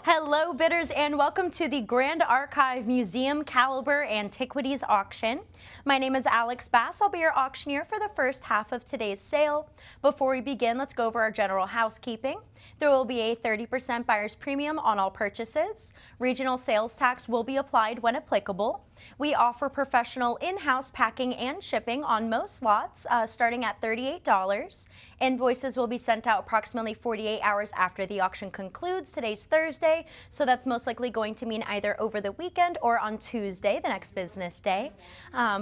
Hello bidders and welcome to the Grand Archive Museum Caliber Antiquities auction. My name is Alex Bass. I'll be your auctioneer for the first half of today's sale. Before we begin, let's go over our general housekeeping. There will be a 30% buyer's premium on all purchases. Regional sales tax will be applied when applicable. We offer professional in-house packing and shipping on most lots, starting at $38. Invoices will be sent out approximately 48 hours after the auction concludes. Today's Thursday, so that's most likely going to mean either over the weekend or on Tuesday, the next business day.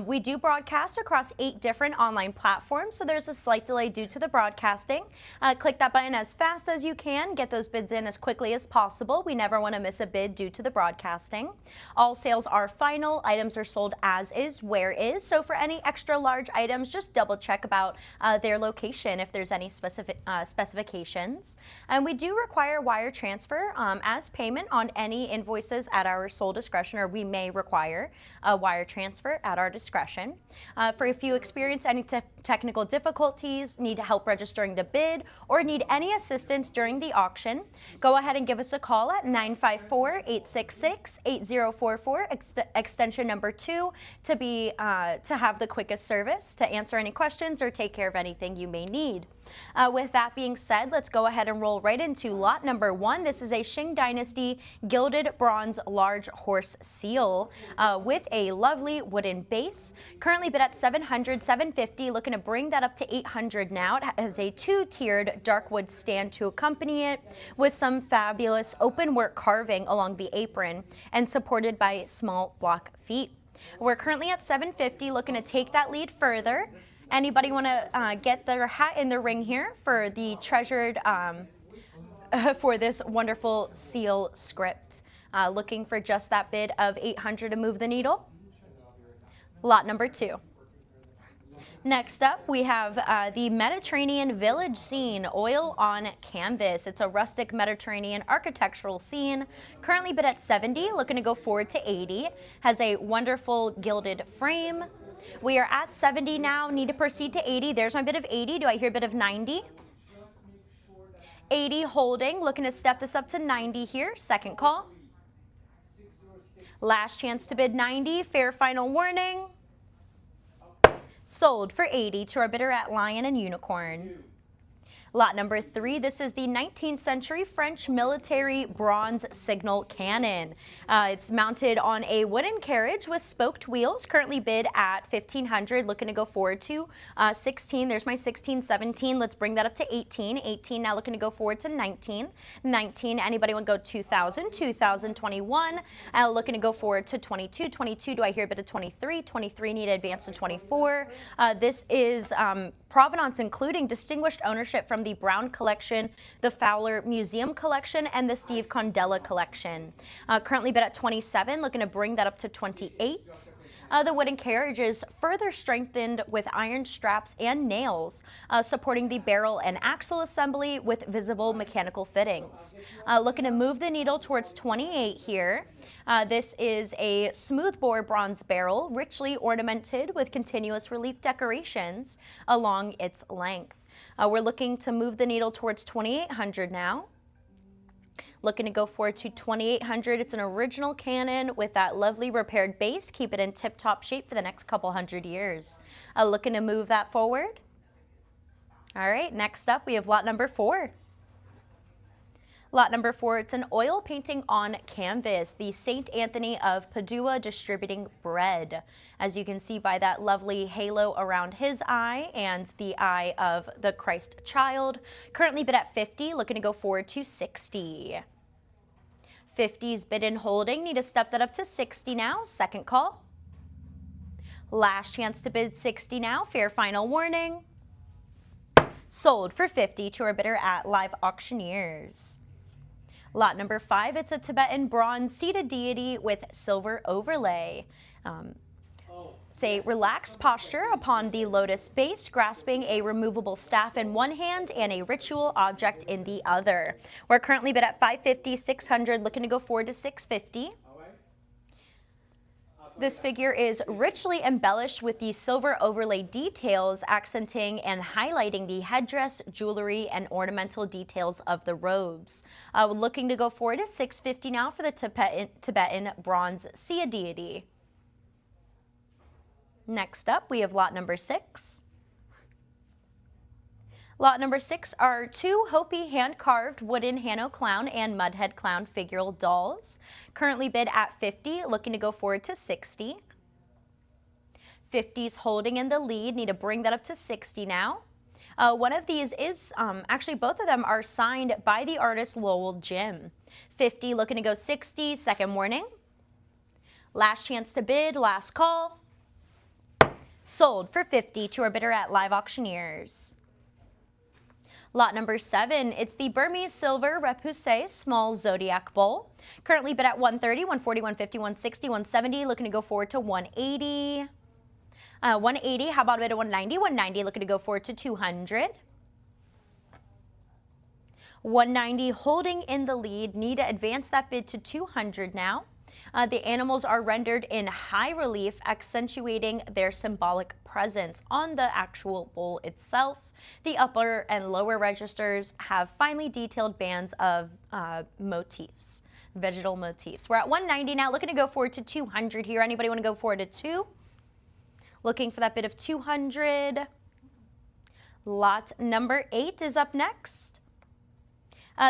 We do broadcast across 8 different online platforms, so there's a slight delay due to the broadcasting. Click that button as fast as you can. Get those bids in as quickly as possible. We never want to miss a bid due to the broadcasting. All sales are final. Items are sold as is, where is. So for any extra large items, just double check about their location if there's any specific specifications. And we do require wire transfer as payment on any invoices at our sole discretion, or we may require a wire transfer at our discretion. For if you experience any technical difficulties, need help registering the bid, or need any assistance during the auction, go ahead and give us a call at 954-866-8044, extension number 2, to have the quickest service to answer any questions or take care of anything you may need. With that being said, let's go ahead and roll right into lot number 1. This is a Qing Dynasty gilded bronze large horse seal with a lovely wooden base. Currently bid at $700, $750, looking to bring that up to $800 now. It has a 2-tiered dark wood stand to accompany it, with some fabulous open work carving along the apron and supported by small block feet. We're currently at $750, looking to take that lead further. Anybody want to get their hat in the ring here for the treasured, for this wonderful seal script? Looking for just that bid of $800 to move the needle? Lot number 2. Next up, we have the Mediterranean village scene, oil on canvas. It's a rustic Mediterranean architectural scene. Currently bid at $70, looking to go forward to $80. Has a wonderful gilded frame. We are at $70 now, need to proceed to $80. There's my bid of $80. Do I hear a bid of $90? $80 holding, looking to step this up to $90 here. Second call. Last chance to bid $90, fair final warning. Sold for $80 to our bidder at Lion and Unicorn. Lot number 3, this is the 19th century French military bronze signal cannon. It's mounted on a wooden carriage with spoked wheels, currently bid at $1,500, looking to go forward to $16. There's my $16, $17. Let's bring that up to $18. $18 now looking to go forward to $19. $19, anybody want to go $2,000? $2,021, looking to go forward to $22. $22, do I hear a bit of $23? $23, need to advance to $24. This is provenance including distinguished ownership from the Brown Collection, the Fowler Museum Collection, and the Steve Condella Collection. Currently bid at $27, looking to bring that up to $28. The wooden carriage is further strengthened with iron straps and nails, supporting the barrel and axle assembly with visible mechanical fittings. Looking to move the needle towards $28 here. This is a smoothbore bronze barrel, richly ornamented with continuous relief decorations along its length. We're looking to move the needle towards $2,800 now. Looking to go forward to $2,800. It's an original cannon with that lovely repaired base. Keep it in tip-top shape for the next couple hundred years. Looking to move that forward. All right, next up we have lot number 4. Lot number 4, it's an oil painting on canvas, the St. Anthony of Padua distributing bread. As you can see by that lovely halo around his eye and the eye of the Christ child. Currently bid at $50, looking to go forward to $60. $50's bid and holding, need to step that up to $60 now. Second call. Last chance to bid $60 now, fair final warning. Sold for $50 to our bidder at Live Auctioneers. Lot number 5, it's a Tibetan bronze seated deity with silver overlay. It's a relaxed posture upon the lotus base, grasping a removable staff in one hand and a ritual object in the other. We're currently bid at $550, $600, looking to go forward to $650. This figure is richly embellished with the silver overlay details, accenting and highlighting the headdress, jewelry, and ornamental details of the robes. Looking to go forward to $650 now for the Tibetan bronze Sia deity. Next up, we have lot number 6. Lot number 6 are 2 Hopi hand-carved wooden Hanno clown and mudhead clown figural dolls. Currently bid at $50, looking to go forward to $60. $50's holding in the lead, need to bring that up to $60 now. One of these is, actually both of them are signed by the artist Lowell Jim. $50 looking to go $60, second warning. Last chance to bid, last call. Sold for $50 to our bidder at Live Auctioneers. Lot number 7, it's the Burmese Silver Repoussé Small Zodiac Bowl. Currently bid at $130, $140, $150, $160, $170, looking to go forward to $180. $180, how about a bid at $190? $190, looking to go forward to $200. $190 holding in the lead, need to advance that bid to $200 now. The animals are rendered in high relief, accentuating their symbolic presence on the actual bowl itself. The upper and lower registers have finely detailed bands of motifs, vegetal motifs. We're at $190 now, looking to go forward to $200 here. Anybody want to go forward to $200? Looking for that bid of $200. Lot number 8 is up next.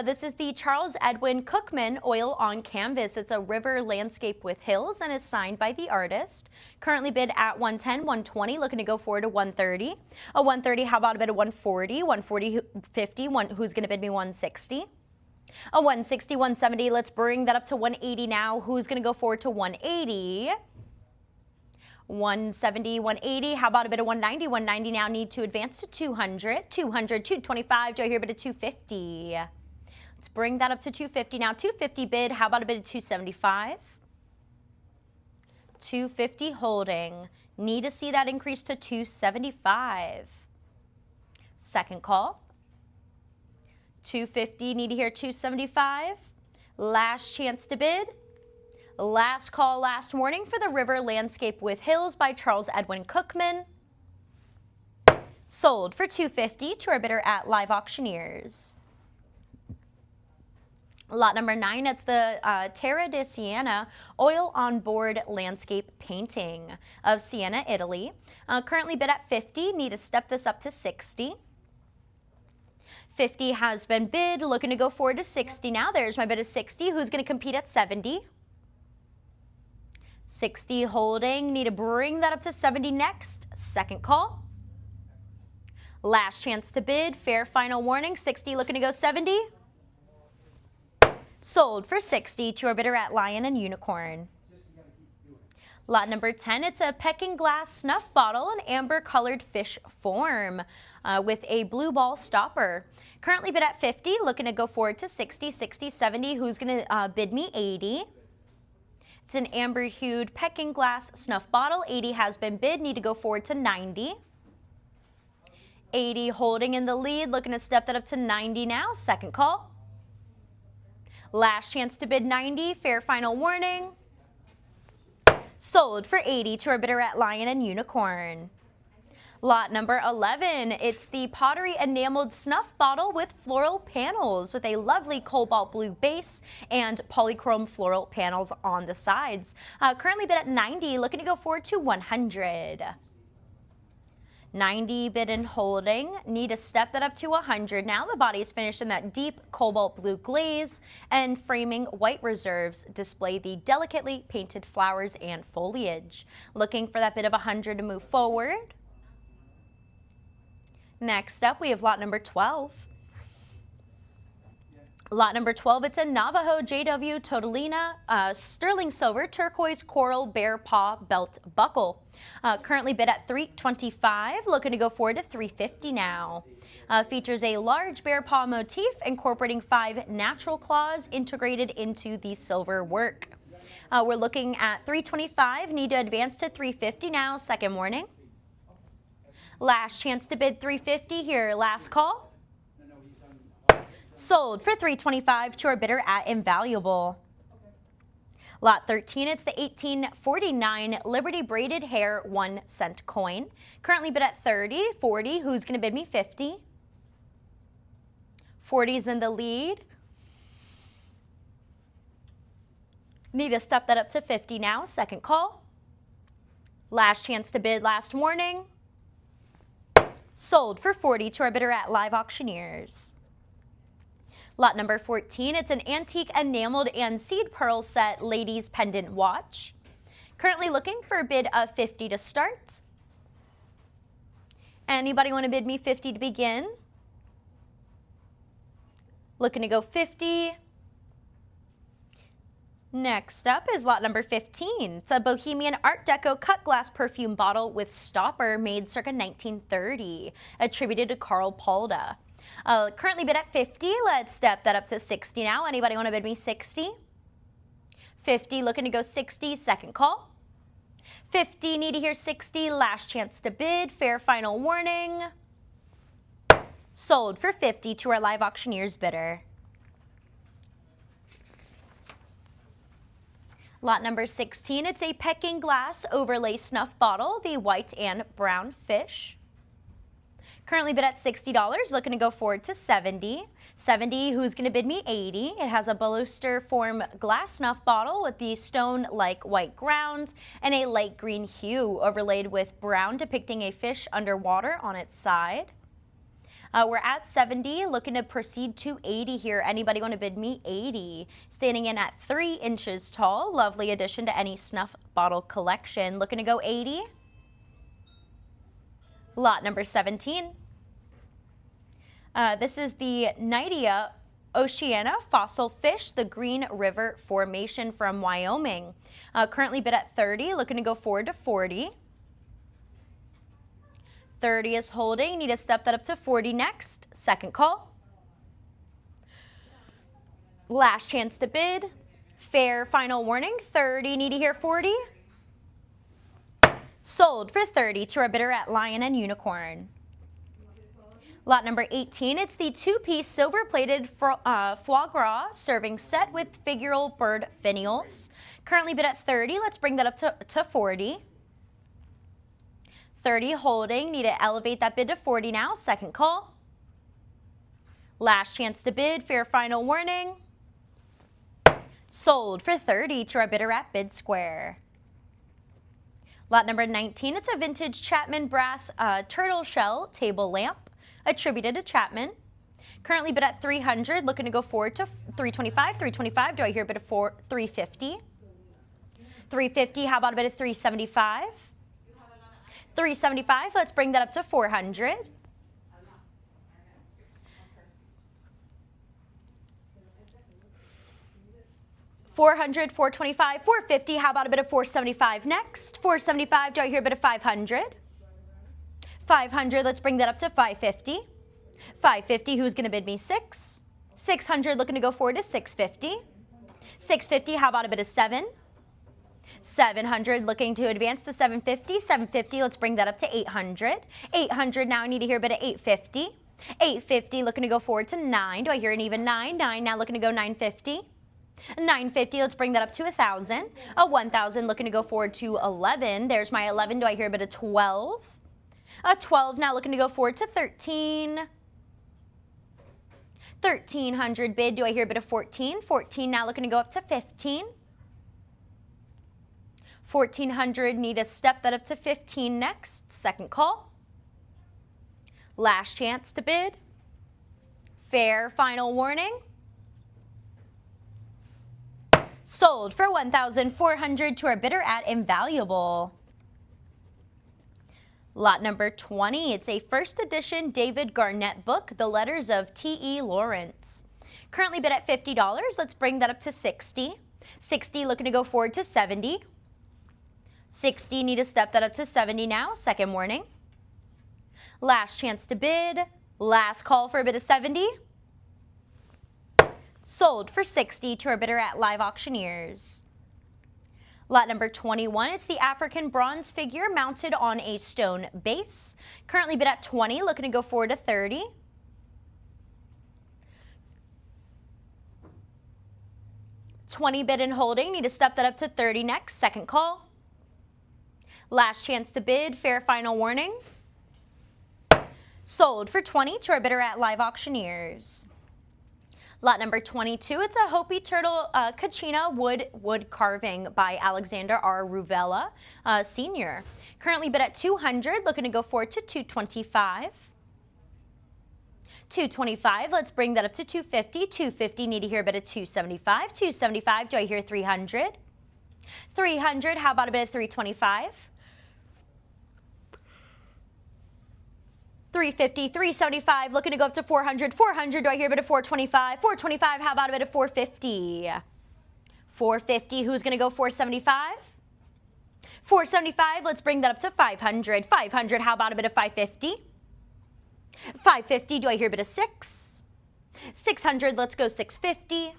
This is the Charles Edwin Cookman oil on canvas. It's a river landscape with hills and is signed by the artist. Currently bid at $110, $120, looking to go forward to $130. A $130, how about a bid of $140, $140, $50, who's going to bid me $160? A $160, $170, let's bring that up to $180 now. Who's going to go forward to $180? $170, $180, how about a bid of $190? $190 now, need to advance to $200. $200, $225, do I hear a bid of $250? Let's bring that up to $250 now. $250 bid, how about a bid of $275? $250 holding. Need to see that increase to $275. Second call. $250, need to hear $275. Last chance to bid. Last call, last warning for the River Landscape with Hills by Charles Edwin Cookman. Sold for $250 to our bidder at Live Auctioneers. Lot number 9, it's the Terra di Siena oil on board landscape painting of Siena, Italy. Currently bid at $50, need to step this up to $60. $50 has been bid, looking to go forward to $60 now. There's my bid of $60. Who's going to compete at $70? $60 holding, need to bring that up to $70 next. Second call. Last chance to bid, fair final warning. $60 looking to go $70. Sold for $60 to our bidder at Lion and Unicorn. Lot number 10, it's a pecking glass snuff bottle in amber colored fish form with a blue ball stopper. Currently bid at $50, looking to go forward to $60, $60, $70. Who's going to bid me $80? It's an amber hued pecking glass snuff bottle. $80 has been bid, need to go forward to $90. $80 holding in the lead, looking to step that up to $90 now. Second call. Last chance to bid $90, fair final warning. Sold for $80 to our bidder at Lion and Unicorn. Lot number 11, it's the pottery enameled snuff bottle with floral panels with a lovely cobalt blue base and polychrome floral panels on the sides. Currently bid at $90, looking to go forward to $100. $90 bid and holding, need to step that up to $100 now. The body is finished in that deep cobalt blue glaze, and framing white reserves display the delicately painted flowers and foliage. Looking for that bid of $100 to move forward. Next up, we have lot number 12. Lot number 12, it's a Navajo JW Totolina sterling silver turquoise coral bear paw belt buckle. Currently bid at $325, looking to go forward to $350 now. Features a large bear paw motif incorporating 5 natural claws integrated into the silver work. We're looking at $325, need to advance to $350 now. Second warning. Last chance to bid $350 here. Last call. Sold for $325 to our bidder at Invaluable. Lot 13, it's the 1849 Liberty braided hair 1-cent coin. Currently bid at 30, 40. Who's going to bid me 50? 40's in the lead. Need to step that up to 50 now. Second call. Last chance to bid, last warning. Sold for 40 to our bidder at Live Auctioneers. Lot number 14, it's an antique enameled and seed pearl set ladies pendant watch. Currently looking for a bid of 50 to start. Anybody want to bid me 50 to begin? Looking to go 50. Next up is lot number 15. It's a Bohemian Art Deco cut glass perfume bottle with stopper made circa 1930, attributed to Carl Polda. Currently bid at 50. Let's step that up to 60 now. Anybody want to bid me 60? 50, looking to go 60, second call. 50, need to hear 60, last chance to bid, fair final warning. Sold for 50 to our Live Auctioneers bidder. Lot number 16, it's a Peking glass overlay snuff bottle, the white and brown fish. Currently bid at $60, looking to go forward to 70. 70, who's going to bid me 80? It has a baluster form glass snuff bottle with the stone-like white ground and a light green hue overlaid with brown depicting a fish underwater on its side. We're at 70, looking to proceed to 80 here. Anybody want to bid me 80? Standing in at 3 inches tall. Lovely addition to any snuff bottle collection. Looking to go 80. Lot number 17. This is the Nidea Oceana fossil fish, the Green River Formation from Wyoming. Currently bid at 30, looking to go forward to 40. 30 is holding. Need to step that up to 40 next. Second call. Last chance to bid. Fair final warning. 30. Need to hear 40. Sold for 30 to our bidder at Lion and Unicorn. Lot number 18, it's the 2-piece silver-plated foie gras serving set with figural bird finials. Currently bid at 30. Let's bring that up to 40. 30 holding. Need to elevate that bid to 40 now. Second call. Last chance to bid. Fair final warning. Sold for 30 to our bidder at Bid Square. Lot number 19, it's a vintage Chapman brass turtle shell table lamp attributed to Chapman. Currently bid at 300, looking to go forward to 325. 325, do I hear a bid of 350? 350, how about a bid of 375? 375, let's bring that up to 400. 400, 425, 450, how about a bit of 475 next? 475, do I hear a bit of 500? 500, let's bring that up to 550. 550, who's going to bid me 6? 600, looking to go forward to 650. 650, how about a bit of 7? 700, looking to advance to 750. 750, let's bring that up to 800. 800, now I need to hear a bit of 850. 850, looking to go forward to 9. Do I hear an even 9? 9, now looking to go 950. 950, let's bring that up to 1,000. A 1,000, looking to go forward to 11. There's my 11. Do I hear a bit of 12? A 12, now looking to go forward to 13. 1,300 bid. Do I hear a bit of 14? 14, now looking to go up to 15. 1,400, need to step that up to 15 next. Second call. Last chance to bid. Fair final warning. Sold for 1,400 to our bidder at Invaluable. Lot number 20, it's a first edition David Garnett book, The Letters of T.E. Lawrence. Currently bid at $50, let's bring that up to 60. 60, looking to go forward to 70. 60, need to step that up to 70 now, second warning. Last chance to bid, last call for a bid of 70. Sold for 60 to our bidder at Live Auctioneers. Lot number 21, it's the African bronze figure mounted on a stone base. Currently bid at 20, looking to go forward to 30. 20 bid and holding. Need to step that up to 30 next. Second call. Last chance to bid. Fair final warning. Sold for 20 to our bidder at Live Auctioneers. Lot number 22, it's a Hopi Turtle Kachina wood carving by Alexander R. Ruvella, Sr. Currently bid at 200, looking to go forward to 225. 225, let's bring that up to 250. 250, need to hear a bid at 275. 275, do I hear 300? 300, how about a bid at 325? 350, 375, looking to go up to 400. 400, do I hear a bit of 425? 425, how about a bit of 450? 450, who's going to go 475? 475, let's bring that up to 500. 500, how about a bit of 550? 550, do I hear a bit of 6? 600, let's go 650.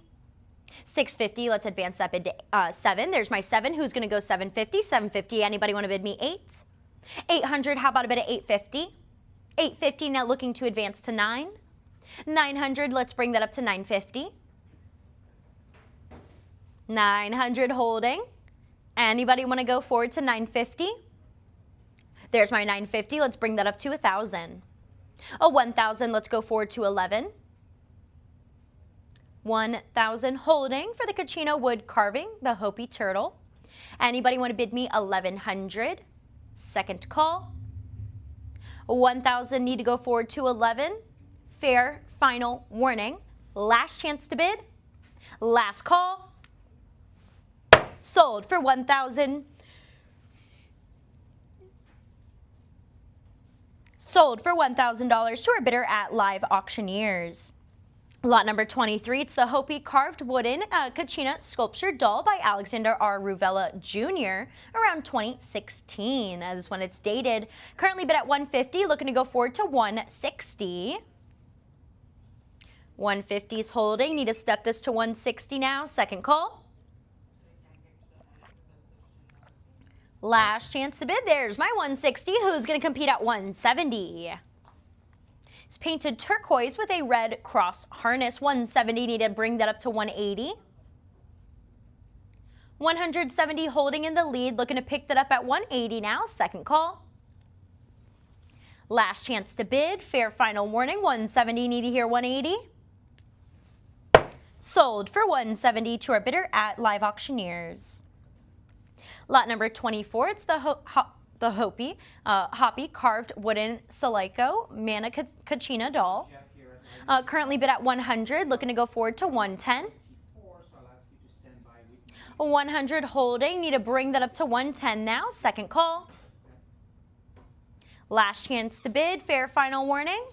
650, let's advance that bid to 7. There's my 7, who's going to go 750? 750, anybody want to bid me 8? 800, how about a bit of 850? 850, now looking to advance to 9. 900, let's bring that up to 950. 900 holding. Anybody want to go forward to 950? There's my 950, let's bring that up to 1,000. A 1,000, let's go forward to 11. 1,000 holding for the Kachina wood carving, the Hopi Turtle. Anybody want to bid me 1,100? Second call. 1,000, need to go forward to 11. Fair final warning. Last chance to bid. Last call. Sold for 1,000. Sold for $1,000 to our bidder at Live Auctioneers. Lot number 23, it's the Hopi carved wooden Kachina sculpture doll by Alexander R. Ruvella Jr. around 2016. That is when it's dated. Currently bid at 150, looking to go forward to 160. 150 is holding. Need to step this to 160 now. Second call. Last chance to bid. There's my 160. Who's going to compete at 170? It's painted turquoise with a red cross harness. 170, need to bring that up to 180. 170 holding in the lead, looking to pick that up at 180 now. Second call. Last chance to bid. Fair final warning. 170, need to hear 180. Sold for 170 to our bidder at Live Auctioneers. Lot number 24, it's the Hopi carved wooden Silico Mana Kachina doll. Currently bid at 100, looking to go forward to 110. 100 holding, need to bring that up to 110 now. Second call. Last chance to bid. Fair final warning.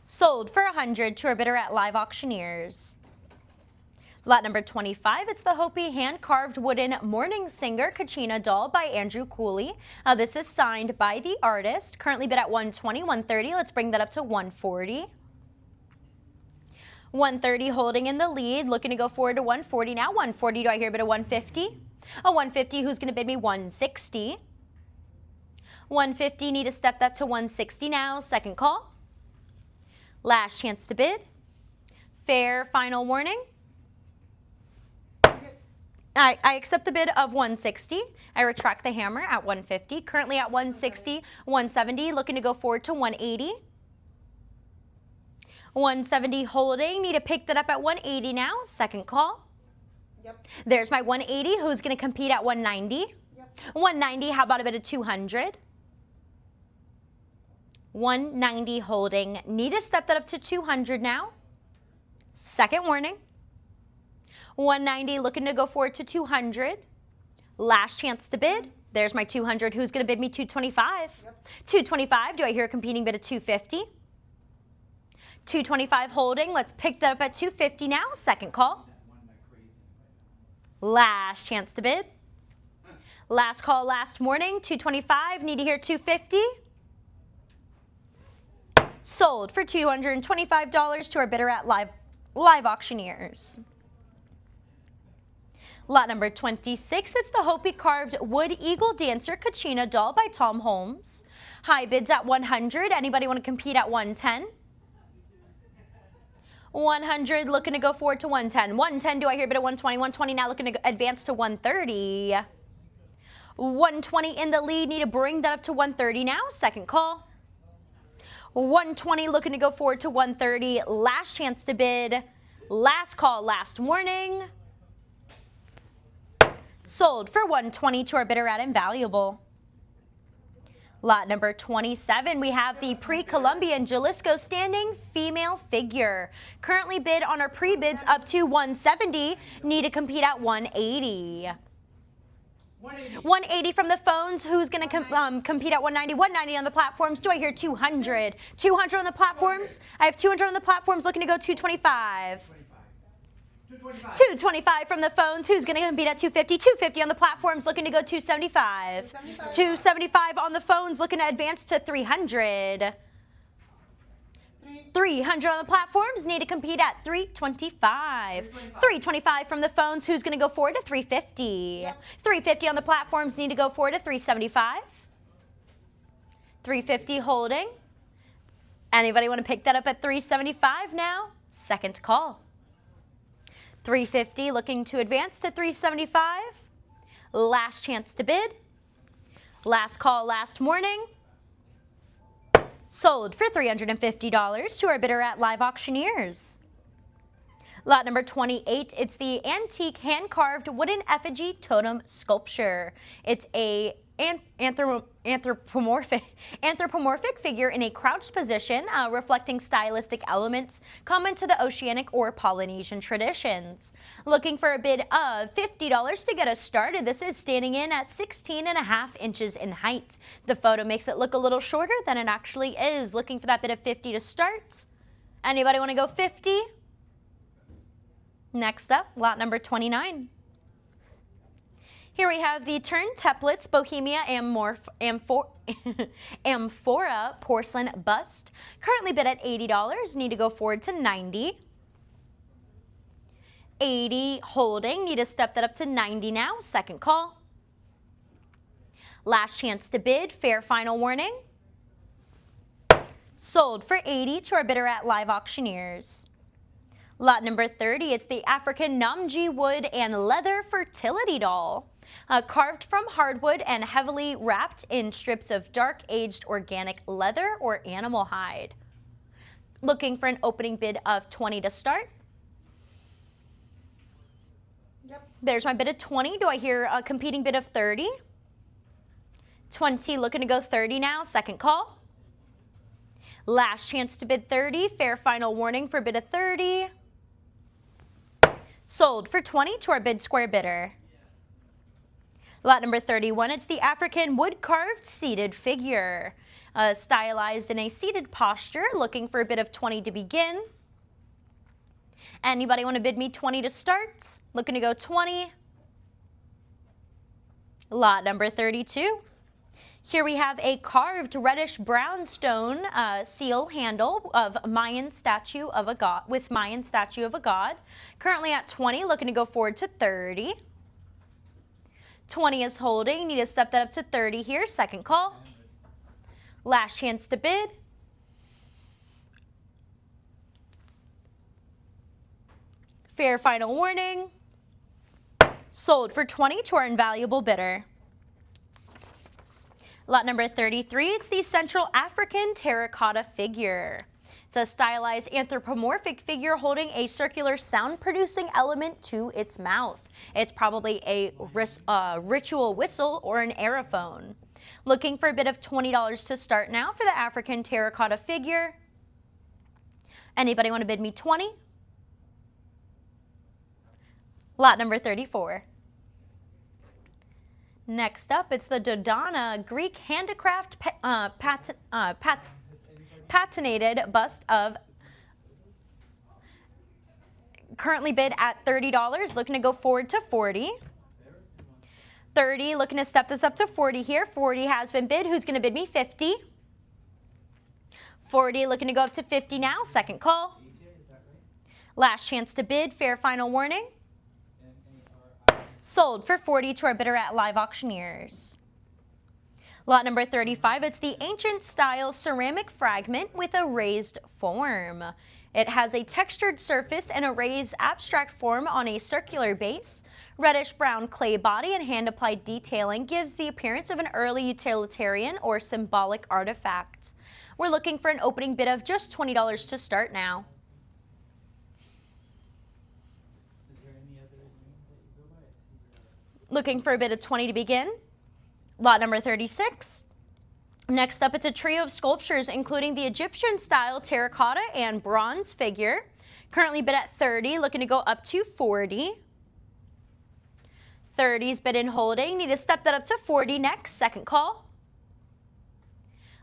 Sold for 100 to our bidder at Live Auctioneers. Lot number 25, it's the Hopi hand-carved wooden Morning Singer Kachina doll by Andrew Cooley. This is signed by the artist. Currently bid at 120, 130. Let's bring that up to 140. 130 holding in the lead, looking to go forward to 140 now. 140, do I hear a bit of 150? A 150, who's going to bid me 160? 150, need to step that to 160 now. Second call. Last chance to bid. Fair final warning. I accept the bid of 160. I retract the hammer at 150. Currently at 160, 170, looking to go forward to 180. 170 holding, need to pick that up at 180 now. Second call. Yep. There's my 180. Who's going to compete at 190? Yep. 190, how about a bit of 200? 190 holding, need to step that up to 200 now. Second warning. 190, looking to go forward to 200. Last chance to bid. There's my 200. Who's going to bid me 225? Yep. 225. Do I hear a competing bid of 250? 225 holding. Let's pick that up at 250 now. Second call. Last chance to bid. Last call, last morning. 225. Need to hear 250. Sold for $225 to our bidder at Live Auctioneers. Lot number 26 is the Hopi carved wood eagle dancer Kachina doll by Tom Holmes. High bids at 100. Anybody want to compete at 110? 100 looking to go forward to 110. 110, do I hear bid at 120? 120 now looking to advance to 130. 120 in the lead, need to bring that up to 130 now. Second call. 120 looking to go forward to 130. Last chance to bid. Last call, last warning. Sold for 120 to our bidder at Invaluable. Lot number 27, we have the pre-Columbian Jalisco standing female figure. Currently bid on our pre-bids up to 170. Need to compete at 180. 180 from the phones. Who's going to compete at 190? 190 on the platforms. Do I hear 200? 200 on the platforms. I have 200 on the platforms looking to go 225. 225 from the phones. Who's going to compete at 250? 250 on the platforms looking to go 275. 275 on the phones looking to advance to 300. 300 on the platforms, need to compete at 325. 325 from the phones. Who's going to go forward to 350? 350 on the platforms, need to go forward to 375. 350 holding. Anybody want to pick that up at 375 now? Second call. 350 looking to advance to 375. Last chance to bid. Last call, last warning. Sold for $350 to our bidder at Live Auctioneers. Lot number 28, it's the antique hand-carved wooden effigy totem sculpture. It's a anthropomorphic figure in a crouched position, reflecting stylistic elements common to the Oceanic or Polynesian traditions. Looking for a bid of $50 to get us started. This is standing in at 16.5 inches in height. The photo makes it look a little shorter than it actually is. Looking for that bid of 50 to start. Anybody want to go 50? Next up, lot number 29. Here we have the Turnteplitz Bohemia Amphora porcelain bust. Currently bid at $80. Need to go forward to 90. 80 holding. Need to step that up to 90 now. Second call. Last chance to bid. Fair final warning. Sold for 80 to our bidder at Live Auctioneers. Lot number 30, it's the African Namji wood and leather fertility doll. Carved from hardwood and heavily wrapped in strips of dark aged organic leather or animal hide. Looking for an opening bid of 20 to start. Yep. There's my bid of 20. Do I hear a competing bid of 30? 20 looking to go 30 now. Second call. Last chance to bid 30. Fair final warning for bid of 30. Sold for 20 to our bid square bidder. Lot number 31, it's the African wood-carved seated figure. Stylized in a seated posture, looking for a bid of 20 to begin. Anybody want to bid me 20 to start? Looking to go 20. Lot number 32. Here we have a carved reddish-brown stone seal handle of Mayan statue of a god with Mayan statue of a god. Currently at 20, looking to go forward to 30. 20 is holding. Need to step that up to 30 here. Second call. Last chance to bid. Fair final warning. Sold for 20 to our invaluable bidder. Lot number 33, it's the Central African terracotta figure. It's a stylized anthropomorphic figure holding a circular sound-producing element to its mouth. It's probably a ritual whistle or an aerophone. Looking for a bid of $20 to start now for the African terracotta figure. Anybody want to bid me 20? Lot number 34. Next up, it's the Dodona Greek handicraft patinated bust of currently bid at $30, looking to go forward to 40. 30, looking to step this up to 40 here. 40 has been bid. Who's going to bid me 50? 40, looking to go up to 50 now. Second call. Last chance to bid. Fair final warning. Sold for 40 to our bidder at Live Auctioneers. Lot number 35, it's the ancient style ceramic fragment with a raised form. It has a textured surface and a raised abstract form on a circular base. Reddish brown clay body and hand-applied detailing gives the appearance of an early utilitarian or symbolic artifact. We're looking for an opening bid of just $20 to start now. Looking for a bid of 20 to begin. Lot number 36. Next up, it's a trio of sculptures, including the Egyptian-style terracotta and bronze figure. Currently bid at 30, looking to go up to 40. 30's bid in holding. Need to step that up to 40 next. Second call.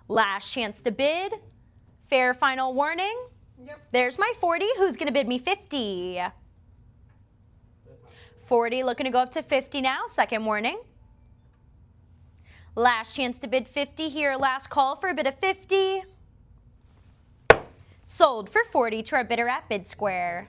Last chance to bid. Fair final warning. Yep. There's my 40. Who's going to bid me 50? 40 looking to go up to 50 now. Second warning. Last chance to bid 50 here. Last call for a bid of 50. Sold for 40 to our bidder at Bid Square.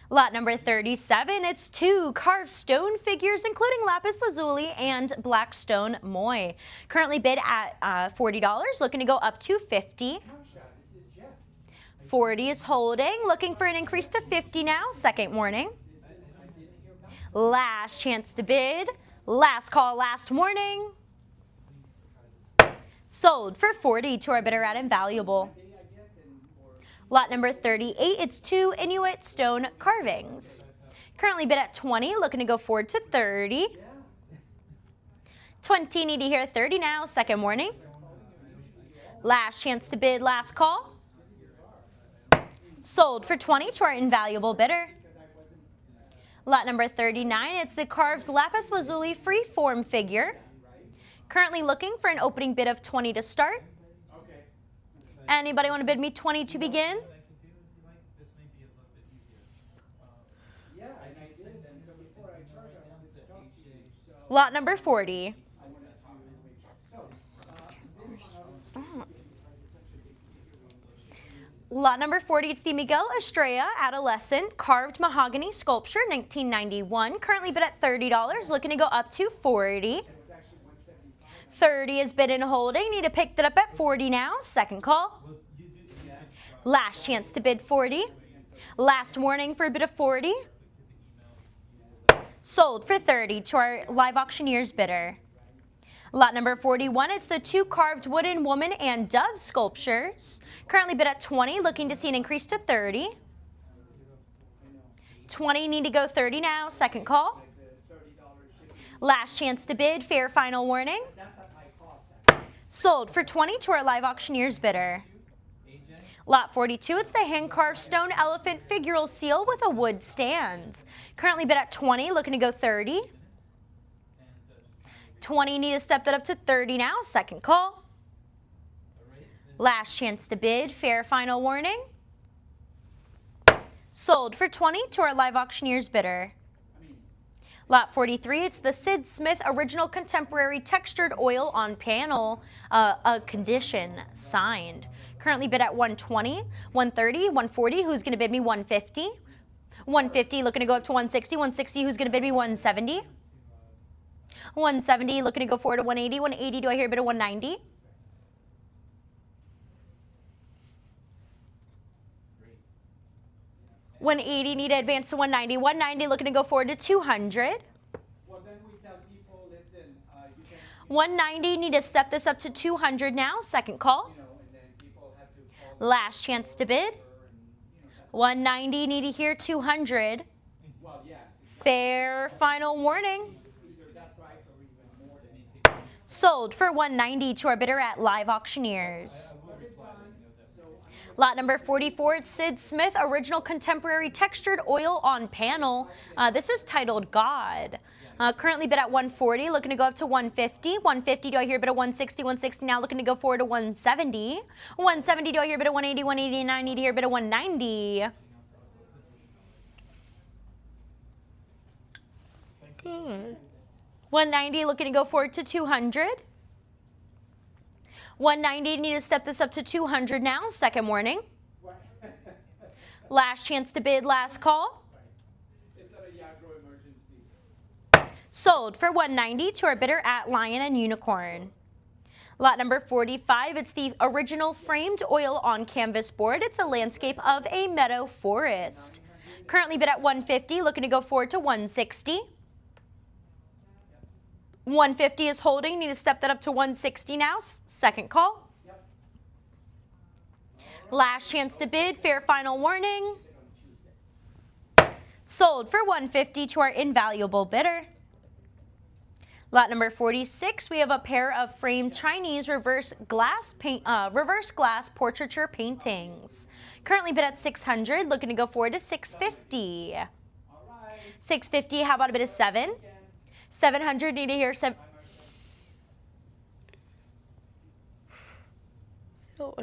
Lot number 37, it's two carved stone figures, including lapis lazuli and black stone moai. Currently bid at $40, looking to go up to 50. 40 is holding, looking for an increase to 50 now. Second warning. Last chance to bid. Last call, last warning. Sold for 40 to our bidder at Invaluable. Lot number 38, it's two Inuit stone carvings. Currently bid at 20, looking to go forward to 30. 20, need to hear 30 now. Second warning. Last chance to bid, last call. Sold for 20 to our Invaluable bidder. Lot number 39, it's the carved lapis lazuli freeform figure. Currently looking for an opening bid of 20 to start. Anybody want to bid me 20 to begin? Lot number 40. Lot number 40, it's the Miguel Estrella Adolescent Carved Mahogany Sculpture, 1991. Currently bid at $30, looking to go up to 40. 30 is bid and holding. Need to pick that up at 40 now. Second call. Last chance to bid 40. Last warning for a bid of 40. Sold for 30 to our live auctioneer's bidder. Lot number 41, it's the two carved wooden woman and dove sculptures. Currently bid at 20, looking to see an increase to 30. 20, need to go 30 now. Second call. Last chance to bid, fair final warning. Sold for 20 to our live auctioneer's bidder. Lot 42, it's the hand-carved stone elephant figural seal with a wood stand. Currently bid at 20, looking to go 30. 20, need to step that up to 30 now. Second call. Last chance to bid, fair final warning. Sold for 20 to our live auctioneer's bidder. Lot 43, it's the Sid Smith Original Contemporary Textured Oil on Panel, a condition signed. Currently bid at 120, 130, 140, who's going to bid me 150? 150, looking to go up to 160, 160, who's going to bid me 170? 170, looking to go forward to 180, 180, do I hear a bid of 190? $180, need to advance to 190. 190, looking to go forward to 200. Well, then we tell people, listen, you can... 190, need to step this up to 200 now. Second call. You know, and then people have to call Last chance to bid. 190, need to hear 200. Well, yes. Fair final warning. Either that price or even more than Sold for 190 to our bidder at Live Auctioneers. Lot number 44, it's Sid Smith Original Contemporary Textured Oil on Panel. This is titled God. Currently bid at 140, looking to go up to 150. 150, do I hear a bid of 160? 160 now, looking to go forward to 170. 170, do I hear a bid of 180? 189, need to hear a bid of 190. Good. 190, looking to go forward to 200. 190, need to step this up to 200 now. Second warning. Last chance to bid, last call. It's a Yagro emergency. Sold for 190 to our bidder at Lion and Unicorn. Lot number 45, it's the original framed oil on canvas board. It's a landscape of a meadow forest. Currently bid at 150, looking to go forward to 160. 150 is holding, need to step that up to 160 now. Second call. Last chance to bid, fair final warning. Sold for 150 to our invaluable bidder. Lot number 46, we have a pair of framed Chinese reverse glass portraiture paintings. Currently bid at 600, looking to go forward to 650. 650, how about a bid of 7? 700, need to hear 7. Oh,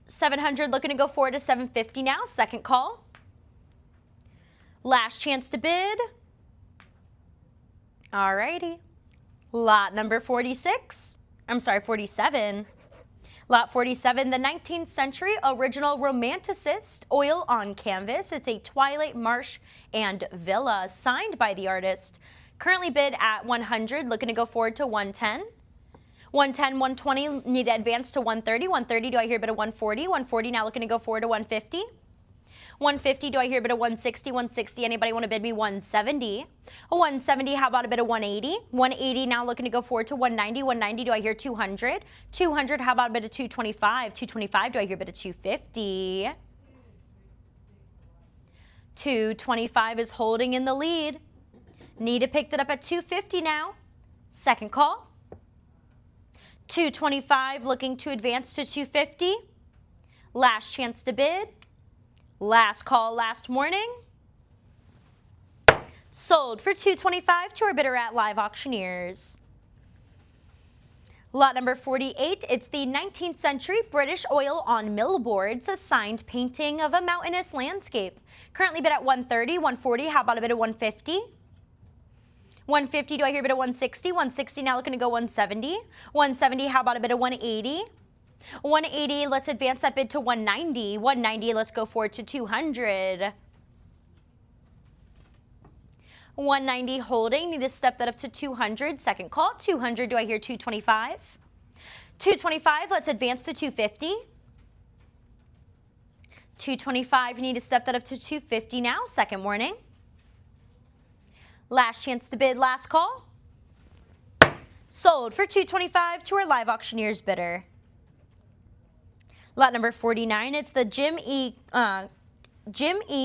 700, looking to go forward to 750 now. Second call. Last chance to bid. Alrighty. Lot number 46. I'm sorry, 47. Lot 47, the 19th century original romanticist oil on canvas. It's a Twilight Marsh and Villa signed by the artist. Currently bid at 100, looking to go forward to 110. 110, 120, need to advance to 130. 130, do I hear a bit of 140? 140, now looking to go forward to 150. 150, do I hear a bit of 160? 160, anybody want to bid me 170? 170, how about a bit of 180? 180, now looking to go forward to 190. 190, do I hear 200? 200, how about a bit of 225? 225, do I hear a bit of 250? 225 is holding in the lead. Need to pick that up at 250 now. Second call. 225, looking to advance to 250. Last chance to bid. Last call, last morning. Sold for 225 to our bidder at Live Auctioneers. Lot number 48, it's the 19th century British oil on millboards, a signed painting of a mountainous landscape. Currently bid at 130, 140, how about a bid of 150? 150, do I hear a bit of 160? 160, now looking to go 170. 170, how about a bit of 180? 180, let's advance that bid to 190. 190, let's go forward to 200. 190 holding, need to step that up to 200. Second call, 200, do I hear 225? 225, let's advance to 250. 225, need to step that up to 250 now. Second warning. Last chance to bid, last call. Sold for 225 to our Live Auctioneers bidder. Lot number 49, it's the Jim E.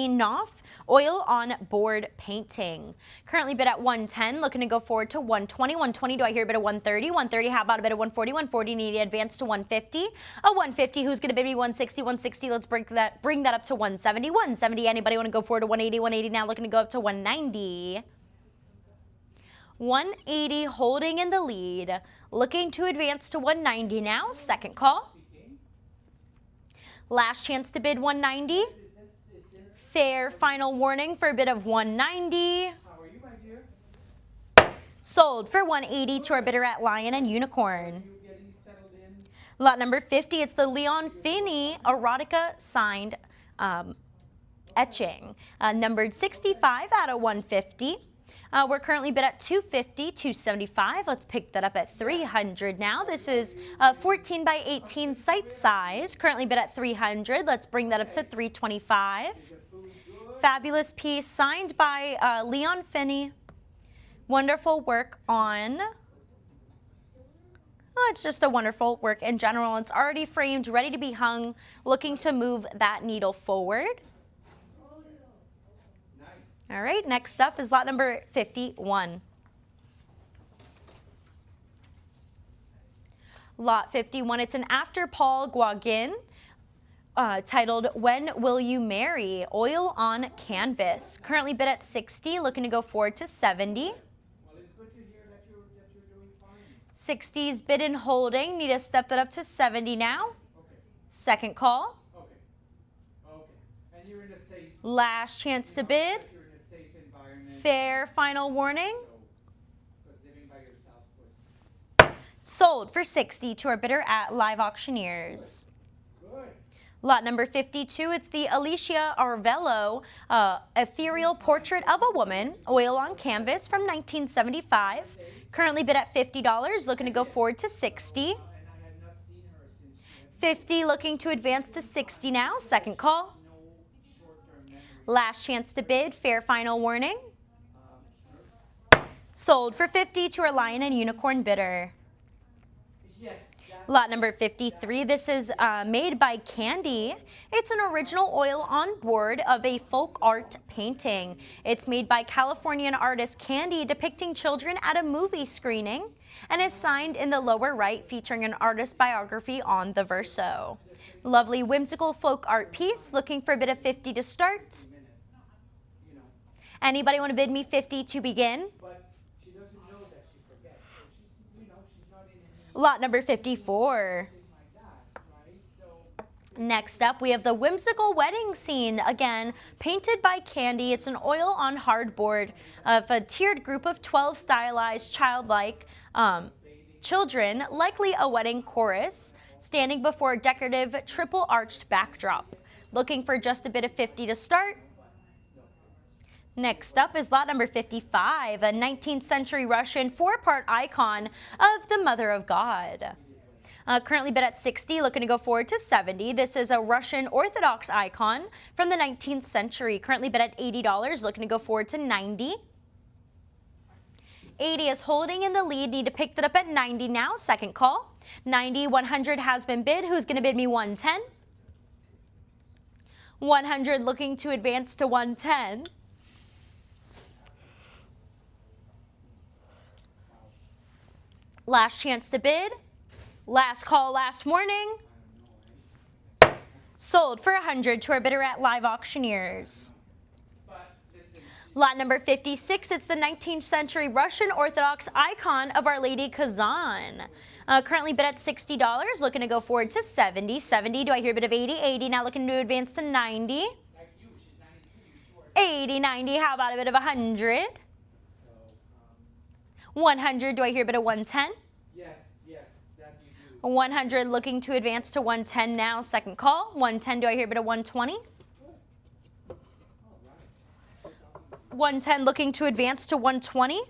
Knopf oil on board painting. Currently bid at 110, looking to go forward to 120. 120, do I hear a bit of 130? 130, how about a bit of 140? 140, need to advance to 150. A 150, who's going to bid me 160? 160, let's bring that up to 170. 170, anybody want to go forward to 180? 180, now looking to go up to 190. 180 holding in the lead, looking to advance to 190 now. Second call. Last chance to bid 190. Fair final warning for a bid of 190. How are you, my dear? Sold for 180 to our bidder at Lion and Unicorn. You getting settled in? Lot number 50, it's the Leon Finney erotica signed etching. Numbered 65 out of 150. We're currently bid at 250, 275. Let's pick that up at 300 now. This is 14 by 18 site size. Currently bid at 300. Let's bring that up to 325. Fabulous piece signed by Leon Finney. Wonderful work on... Oh, it's just a wonderful work in general. It's already framed, ready to be hung, looking to move that needle forward. All right, next up is lot number 51. Lot 51, it's an after Paul Gauguin titled When Will You Marry? Oil on Canvas. Currently bid at 60, looking to go forward to 70. Well, it's good to hear that you're doing fine. 60's bid and holding, need to step that up to 70 now. Okay. Second call. Okay. Okay. And you're in a safe... Last chance to bid. You're in a safe environment. Fair final warning. Because living by yourself was... Sold for 60 to our bidder at Live Auctioneers. Good. Lot number 52, it's the Alicia Arvello Ethereal Portrait of a Woman, oil on canvas from 1975. Currently bid at $50, looking to go forward to 60. 50, looking to advance to 60 now, second call. Last chance to bid, fair final warning. Sold for 50 to our Lion and Unicorn bidder. Lot number 53, this is made by Candy. It's an original oil on board of a folk art painting. It's made by Californian artist Candy, depicting children at a movie screening, and is signed in the lower right, featuring an artist biography on the verso. Lovely whimsical folk art piece, looking for a bid of 50 to start. Anybody want to bid me 50 to begin? Lot number 54. Next up, we have the whimsical wedding scene, again, painted by Candy. It's an oil on hardboard of a tiered group of 12 stylized childlike children, likely a wedding chorus, standing before a decorative triple arched backdrop. Looking for just a bid of 50 to start. Next up is lot number 55, a 19th century Russian 4-part icon of the Mother of God. Currently bid at 60, looking to go forward to 70. This is a Russian Orthodox icon from the 19th century. Currently bid at $80, looking to go forward to 90. 80 is holding in the lead, need to pick that up at 90 now, second call. 90, 100 has been bid. Who's going to bid me 110? 100 looking to advance to 110. Last chance to bid. Last call, last warning. Sold for 100 to our bidder at Live Auctioneers. Lot number 56, it's the 19th century Russian Orthodox icon of Our Lady Kazan. Currently bid at $60, looking to go forward to 70. 70, do I hear a bid of 80? 80, now looking to advance to 90. 80, 90, how about a bit of 100? 100, do I hear a bit of 110? Yes, that you do. 100 looking to advance to 110 now, second call. 110, do I hear a bit of 120? 110 looking to advance to 120.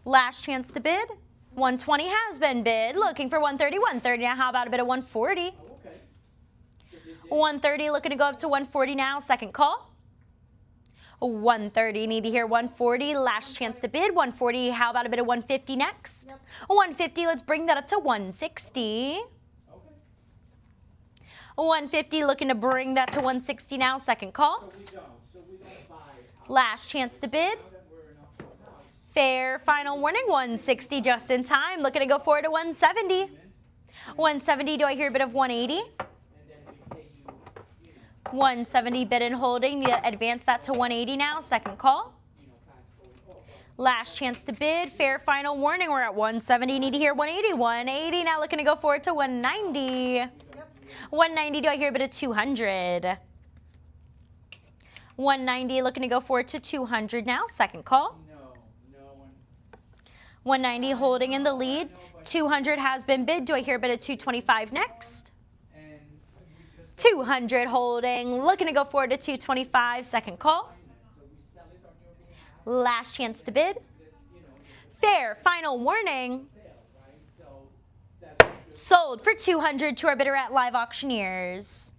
Last chance to bid. 120 has been bid. Looking for 130. 130 now, how about a bit of 140? Okay. 130 looking to go up to 140 now, second call. 130, need to hear 140, last chance to bid. 140, how about a bit of 150 next? Yep. 150, let's bring that up to 160. Okay. 150, looking to bring that to 160 now, second call. So we don't buy. Last chance to bid. Fair final warning, 160 just in time. Looking to go forward to 170. 170, do I hear a bit of 180? 170 bid and holding, need to advance that to 180 now, second call. Last chance to bid, fair final warning, we're at 170, need to hear 180. 180, now looking to go forward to 190. 190, do I hear a bit of 200? 190, looking to go forward to 200 now, second call. 190 holding in the lead. 200 has been bid, do I hear a bit of 225 next? 200 holding, looking to go forward to 225, second call. Last chance to bid. Fair final warning. Sold for 200 to our bidder at Live Auctioneers.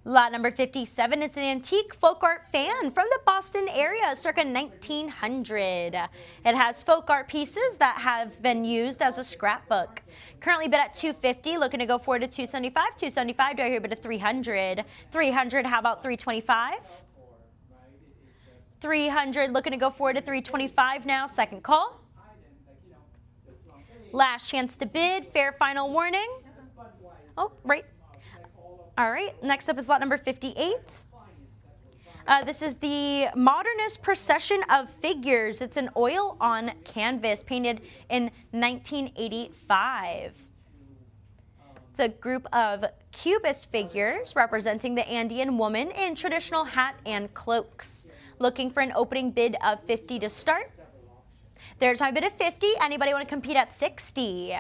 Lot number 57, it's an antique folk art fan from the Boston area circa 1900. It has folk art pieces that have been used as a scrapbook. Currently bid at 250, looking to go forward to 275. 275, do I hear a bit of 300? 300, how about 325? 300, looking to go forward to 325 now, second call. Last chance to bid, fair final warning. Oh, right. All right, next up is lot number 58. This is the Modernist Procession of Figures. It's an oil on canvas painted in 1985. It's a group of cubist figures representing the Andean woman in traditional hat and cloaks. Looking for an opening bid of 50 to start. There's my bid of 50. Anybody want to compete at 60?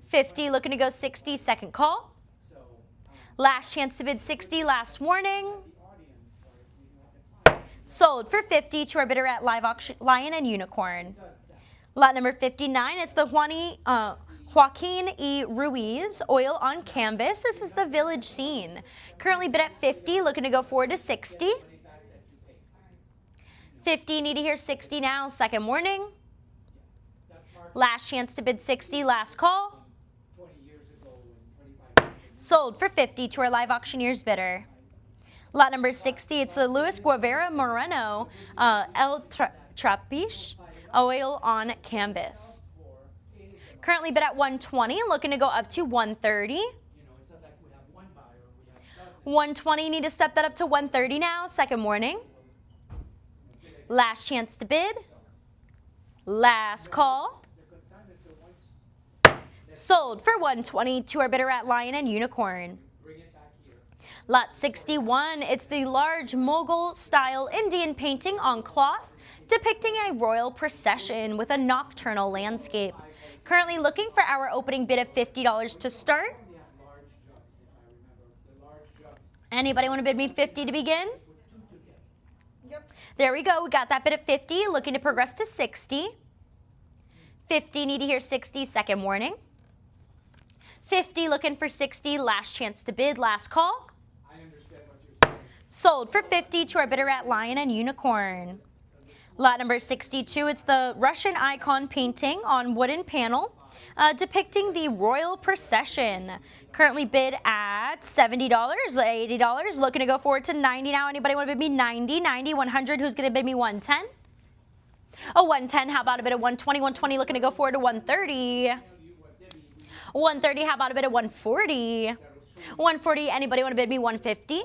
50, looking to go 60, second call. Last chance to bid 60, last warning. Sold for 50 to our bidder at Live Auction, Lion and Unicorn. Lot number 59, it's the Joaquin E. Ruiz oil on canvas. This is the village scene. Currently bid at 50, looking to go forward to 60. 50, need to hear 60 now, second warning. Last chance to bid 60, last call. Sold for 50 to our live auctioneer's bidder. Lot number 60, it's the Luis Guevara Moreno El Trapiche oil on canvas. Currently bid at 120, looking to go up to 130. 120, need to step that up to 130 now, second warning. Last chance to bid. Last call. Sold for 120 to our bidder at Lion and Unicorn. Lot 61, it's the large Mughal style Indian painting on cloth depicting a royal procession with a nocturnal landscape. Currently looking for our opening bid of $50 to start. Anybody want to bid me 50 to begin? There we go. We got that bid at 50, looking to progress to 60. 50, need to hear 60, second warning. 50, looking for 60, last chance to bid, last call. I understand what you're saying. Sold for 50 to our bidder at Lion and Unicorn. Lot number 62, it's the Russian icon painting on wooden panel depicting the royal procession. Currently bid at $70, $80, looking to go forward to 90 now. Anybody want to bid me 90, 90, 100? Who's going to bid me 110? Oh, 110, how about a bid of 120, 120, looking to go forward to 130. 130, how about a bid of 140? 140, anybody want to bid me 150?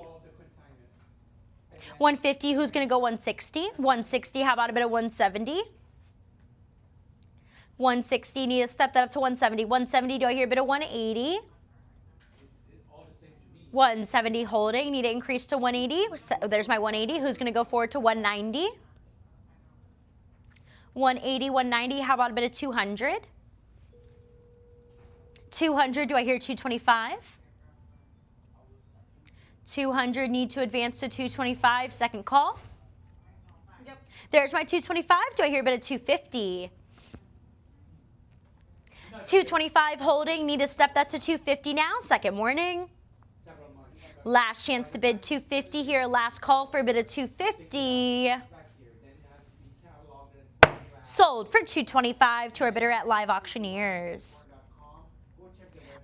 150, who's going to go 160? 160, how about a bit of 170? 160, need to step that up to 170. 170, do I hear a bit of 180? 170 holding, need to increase to 180. So there's my 180, who's going to go forward to 190? 180, 190, how about a bit of 200? 200, do I hear 225? 200, need to advance to 225, second call. Yep. There's my 225, do I hear a bit of 250? 225 holding, need to step that to 250 now, second warning. Last chance to bid 250 here, last call for a bit of 250. Sold for 225 to our bidder at Live Auctioneers.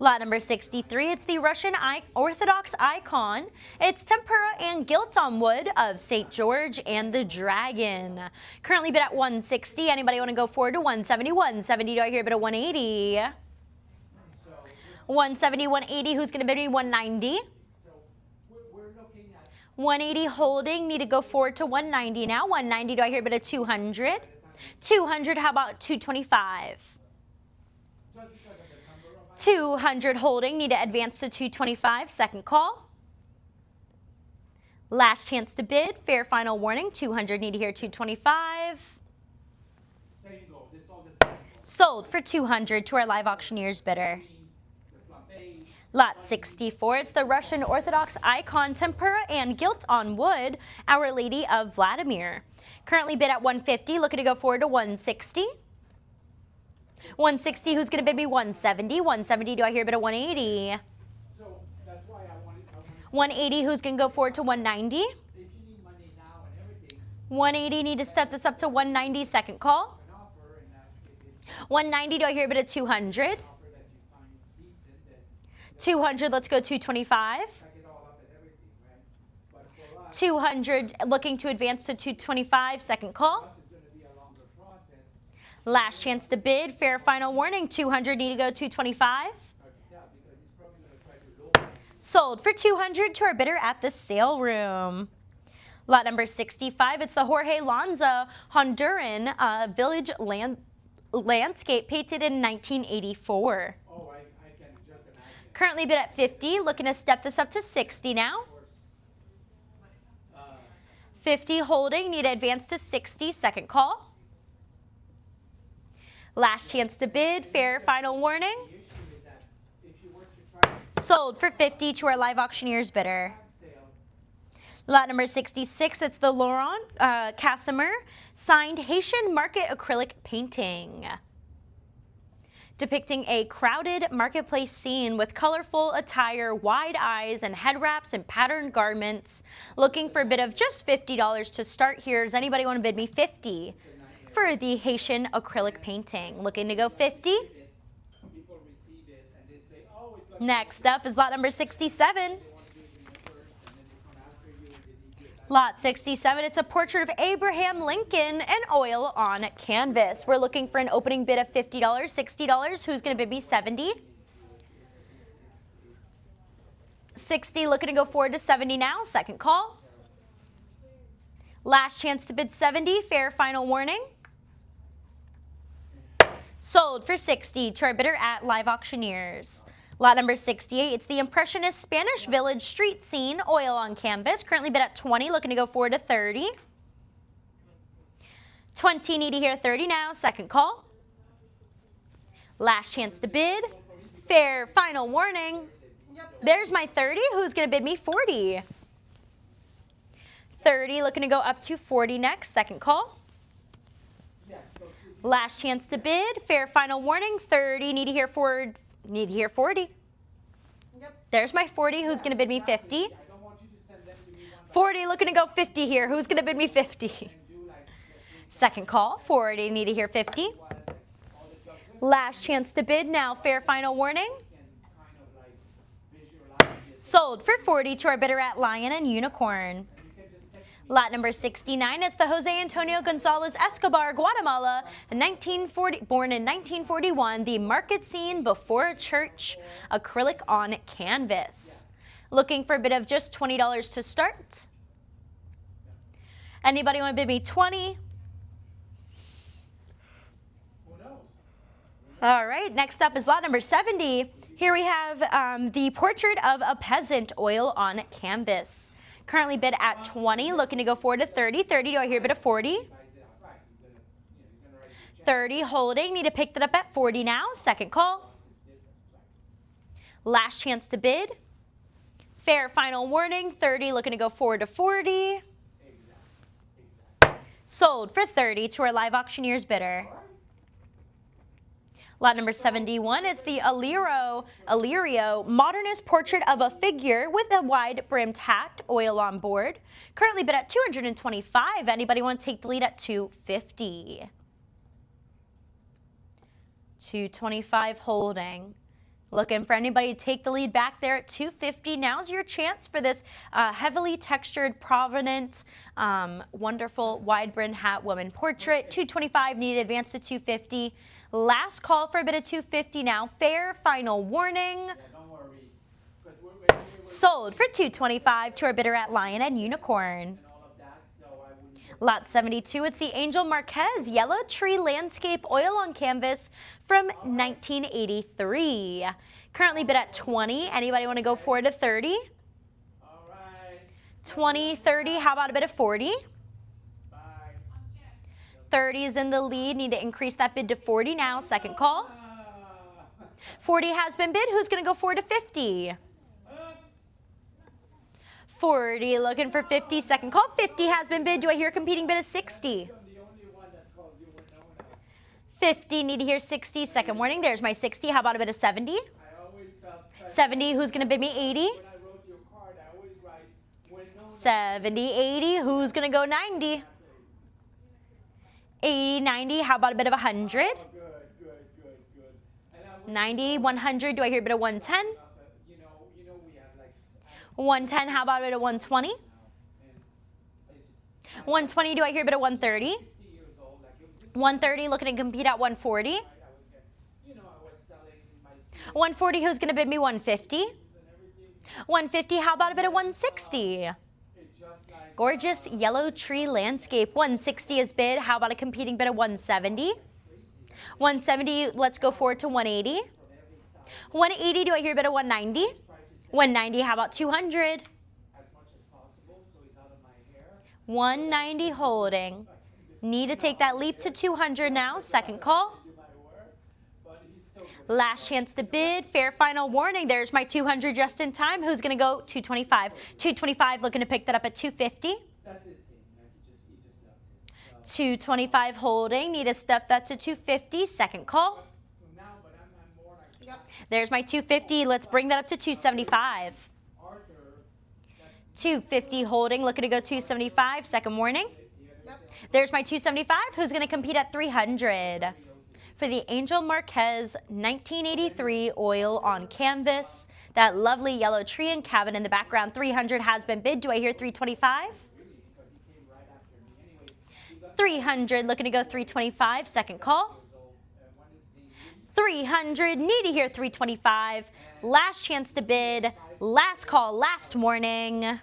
Lot number 63, it's the Russian Orthodox icon. It's tempera and gilt on wood of St. George and the Dragon. Currently bid at 160. Anybody want to go forward to 170? 170, do I hear a bit of 180? 170, 180, who's going to bid me 190? 180 holding, need to go forward to 190 now. 190, do I hear a bit of 200? 200, how about 225? 200 holding, need to advance to 225, second call. Last chance to bid, fair final warning, 200, need to hear 225. Sold for 200 to our live auctioneer's bidder. Lot 64, it's the Russian Orthodox icon tempera and gilt on wood, Our Lady of Vladimir. Currently bid at 150, looking to go forward to 160. 160, who's going to bid me 170? 170, do I hear a bit of 180? So that's why I wanted 180, who's going to go forward to 190? if you need money now and everything, 180, need to step this up to 190, second call. an offer and that 190, do I hear a bit of 200? offer that you find decent, then 200, let's go 225. pack it all up and everything, right? But for us, 200, looking to advance to 225, second call. it's going to be a longer process. Last chance to bid, fair final warning, 200, need to go 225. Hard to tell because he's probably going to try to lower it. Sold for 200 to our bidder at the sale room. Lot number 65, it's the Jorge Lanza Honduran village landscape painted in 1984. Oh, I can just imagine. Currently bid at 50, looking to step this up to 60 now. 50 holding, need to advance to 60, second call. Last chance to bid, fair final warning. The issue is that if you were to try to Sold for 50 to our live auctioneer's bidder. Sale. Lot number 66, it's the Laurent Casimir signed Haitian market acrylic painting, depicting a crowded marketplace scene with colorful attire, wide eyes, and head wraps and patterned garments. Looking for a bid of just $50 to start here. Does anybody want to bid me 50 for the Haitian acrylic painting? Looking to go 50? People receive it and they say, oh, it got Next up is lot number 67. they want to do it in the first, and then they come after you and they need it. Lot 67, it's a portrait of Abraham Lincoln and oil on canvas. We're looking for an opening bid of $50, $60. Who's going to bid me 70? 60, looking to go forward to 70 now. Second call. Last chance to bid 70. Fair final warning. Sold for 60 to our bidder at Live Auctioneers. Lot number 68, it's the Impressionist Spanish Village street scene, oil on canvas. Currently bid at 20, looking to go forward to 30. 20, need to hear 30 now. Second call. Last chance to bid. Fair final warning. There's my 30. Who's going to bid me 40? 30, looking to go up to 40 next. Second call. Yes, so Last chance to bid. Fair final warning. 30, need to hear 40. Need to hear 40. Yep. There's my 40. Who's going to bid me 50? I don't want you to send them to me one by 40, looking to go 50 here. Who's going to bid me 50? and do like, let's say, Second call, 40, need to hear 50. while all the judges Last chance to bid now. Fair final warning. can kind of like visualize it. Sold for 40 to our bidder at Lion and Unicorn. And you can just text me. Lot number 69, it's the Jose Antonio Gonzalez Escobar, Guatemala, born in 1941, the market scene before a church, acrylic on canvas. Looking for a bid of just $20 to start. Anybody want to bid me 20? Who knows? All right, next up is lot number 70. Here we have the portrait of a peasant, oil on canvas. Currently bid at 20, looking to go forward to 30. 30, do I hear a bid of 40? Buys it outright. He's gonna write a check. 30, holding, need to pick that up at 40 now. Second call. Last chance to bid. Fair final warning, 30, looking to go forward to 40. Sold for 30 to our live auctioneer's bidder. Lot number 71, it's the Illyrio modernist portrait of a figure with a wide-brimmed hat, oil on board. Currently bid at $225. Anybody want to take the lead at $250? $225 holding. Looking for anybody to take the lead back there at $250. Now's your chance for this heavily textured, provenant, wonderful wide-brimmed hat woman portrait. $225, needed advance to $250. Last call for a bid of $250 now. Fair final warning. Yeah, don't worry. Because we're Sold for $225 to our bidder at Lion and Unicorn. and all of that, so I wouldn't. Lot 72, it's the Angel Marquez Yellow Tree Landscape oil on canvas from 1983. Currently bid at 20. Anybody want to go forward to 30? All right. 20, 30, how about a bid of 40? Bye. 30 is in the lead, need to increase that bid to 40 now. Second call. 40 has been bid, who's going to go forward to 50? 40, looking for 50, second call. 50 has been bid, do I hear a competing bid of 60? I'm the only one that calls you when no one else. 50, need to hear 60, second warning. There's my 60, how about a bid of 70? I always felt special. 70, who's going to bid me 80? When I wrote your card, I always write when no one 70, 80, who's going to go 90? 80, 90, how about a bit of 100? Good. And I would 90, 100, do I hear a bit of 110? you know we have like 110, how about a bit of 120? and it's 120, do I hear a bit of 130? 60 years old, like this 130, looking to compete at 140? I was getting, I was selling my seeds 140, who's going to bid me 150? and everything. 150, how about a bit of 160? It's just like Gorgeous yellow tree landscape. 160 is bid. How about a competing bid of 170? 170, let's go forward to 180. 180, do I hear a bit of 190? 190, how about 200? as much as possible, so he's out of my hair. 190 holding. Need to take that leap to 200 now. Second call. Do my work, but he's so good. Last chance to bid, fair final warning. There's my 200 just in time. Who's going to go? 225. 225 looking to pick that up at 250. That's his thing. Like he just loves it. 225 holding. Need to step that to 250. Second call. So now, but I'm more like. Yep. There's my 250. Let's bring that up to 275. Arthur. 250 holding. Looking to go 275. Second warning. Yep. There's my 275. Who's going to compete at 300? For the Angel Marquez 1983 oil on canvas. That lovely yellow tree and cabin in the background. 300 has been bid. Do I hear 325? 300 looking to go 325. Second call. 300 need to hear 325. Last chance to bid. Last call. Last warning.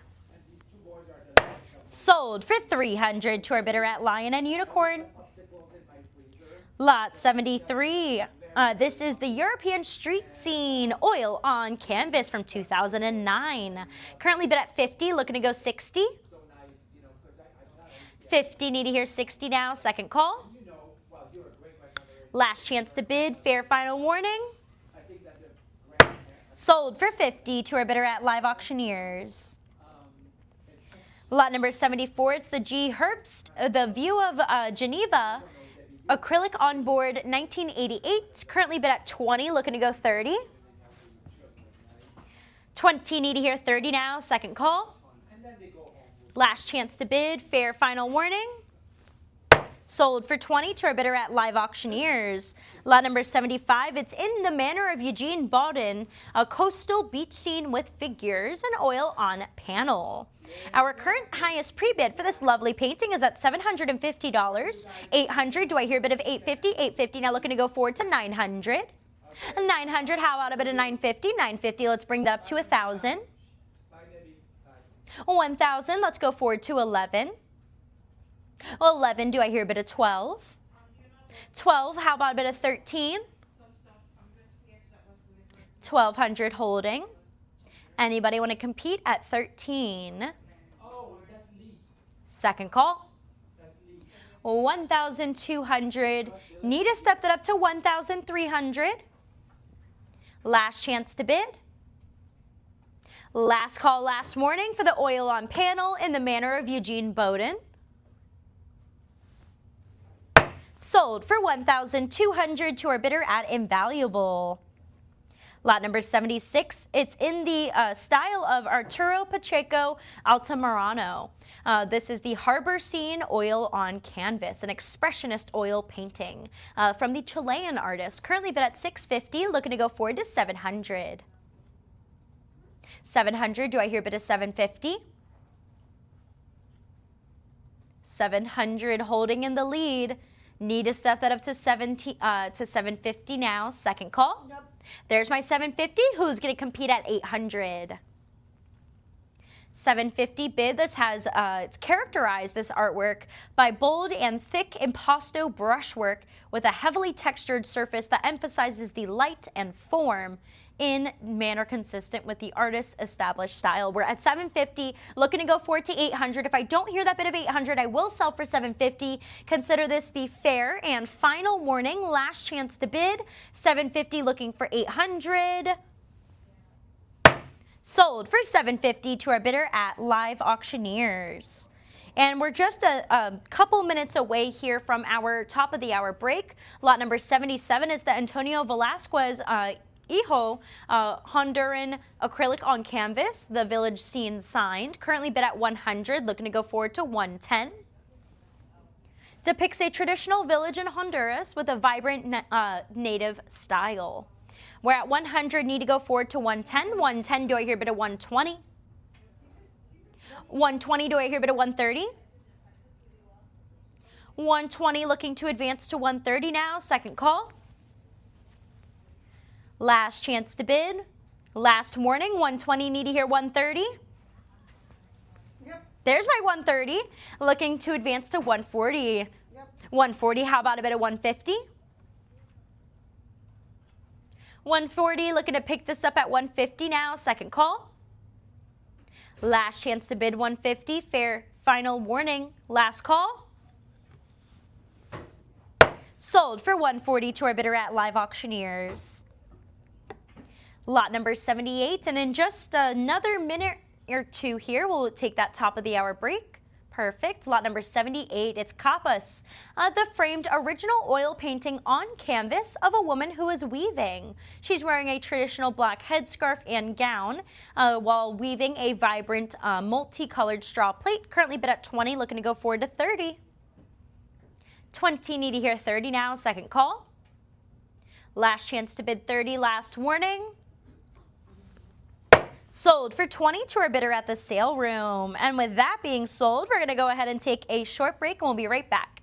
Sold for 300 to our bidder at Lion and Unicorn. Lot 73. This is the European Street Scene oil on canvas from 2009. Currently bid at 50, looking to go 60. 50, need to hear 60 now. Second call. Last chance to bid, fair final warning. Sold for 50 to our bidder at Live Auctioneers. Lot number 74, it's the G. Herbst, the View of Geneva. Acrylic on board 1988, currently bid at 20, looking to go 30. 20, need to hear 30 now, second call. Last chance to bid, fair final warning. Sold for 20 to our bidder at Live Auctioneers. Lot number 75, it's in the manner of Eugene Baudin, a coastal beach scene with figures and oil on panel. Our current highest pre-bid for this lovely painting is at $750. 800, do I hear a bid of 850? 850, now looking to go forward to 900. 900, how about a bit of 950? 950, let's bring that up to 1,000. 1,000, let's go forward to 11. 11, do I hear a bit of 12? 12, how about a bit of 13? 1,200 holding. Anybody want to compete at 13? Second call. 1,200. Need to step that up to 1,300. Last chance to bid. Last call, last warning for the oil on panel in the manner of Eugene Baudin. Sold for 1,200 to our bidder at Invaluable. Lot number 76, it's in the style of Arturo Pacheco Altamirano. This is the Harbor Scene oil on canvas, an expressionist oil painting from the Chilean artist. Currently bid at 650, looking to go forward to 700. 700, do I hear a bid of 750? 700 holding in the lead. Need to step that up to 750 now. Second call. Yep. There's my 750. Who's going to compete at 800? 750 bid. This has it's characterized, this artwork, by bold and thick impasto brushwork with a heavily textured surface that emphasizes the light and form in manner consistent with the artist's established style. We're at 750, looking to go forward to 800. If I don't hear that bid of 800, I will sell for 750. Consider this the fair and final warning. Last chance to bid. 750, looking for 800. Sold for 750 to our bidder at Live Auctioneers. And we're just a couple minutes away here from our top of the hour break. Lot number 77 is the Antonio Velasquez Hijo Honduran acrylic on canvas, the village scene signed. Currently bid at 100, looking to go forward to 110. Depicts a traditional village in Honduras with a vibrant native style. We're at 100, need to go forward to 110. 110, do I hear a bit of 120? 120, do I hear a bit of 130? 120, looking to advance to 130 now. Second call. Last chance to bid. Last warning, 120, need to hear 130. Yep. There's my 130. Looking to advance to 140. Yep. 140, how about a bit of 150? 140, looking to pick this up at 150 now. Second call. Last chance to bid 150. Fair final warning. Last call. Sold for 140 to our bidder at Live Auctioneers. Lot number 78, and in just another minute or two here, we'll take that top of the hour break. Perfect. Lot number 78, it's Capas, the framed original oil painting on canvas of a woman who is weaving. She's wearing a traditional black headscarf and gown while weaving a vibrant multicolored straw plate, currently bid at 20, looking to go forward to 30. 20, need to hear 30 now, second call. Last chance to bid 30, last warning. Sold for 20 to our bidder at the sale room. And with that being sold, we're going to go ahead and take a short break and we'll be right back.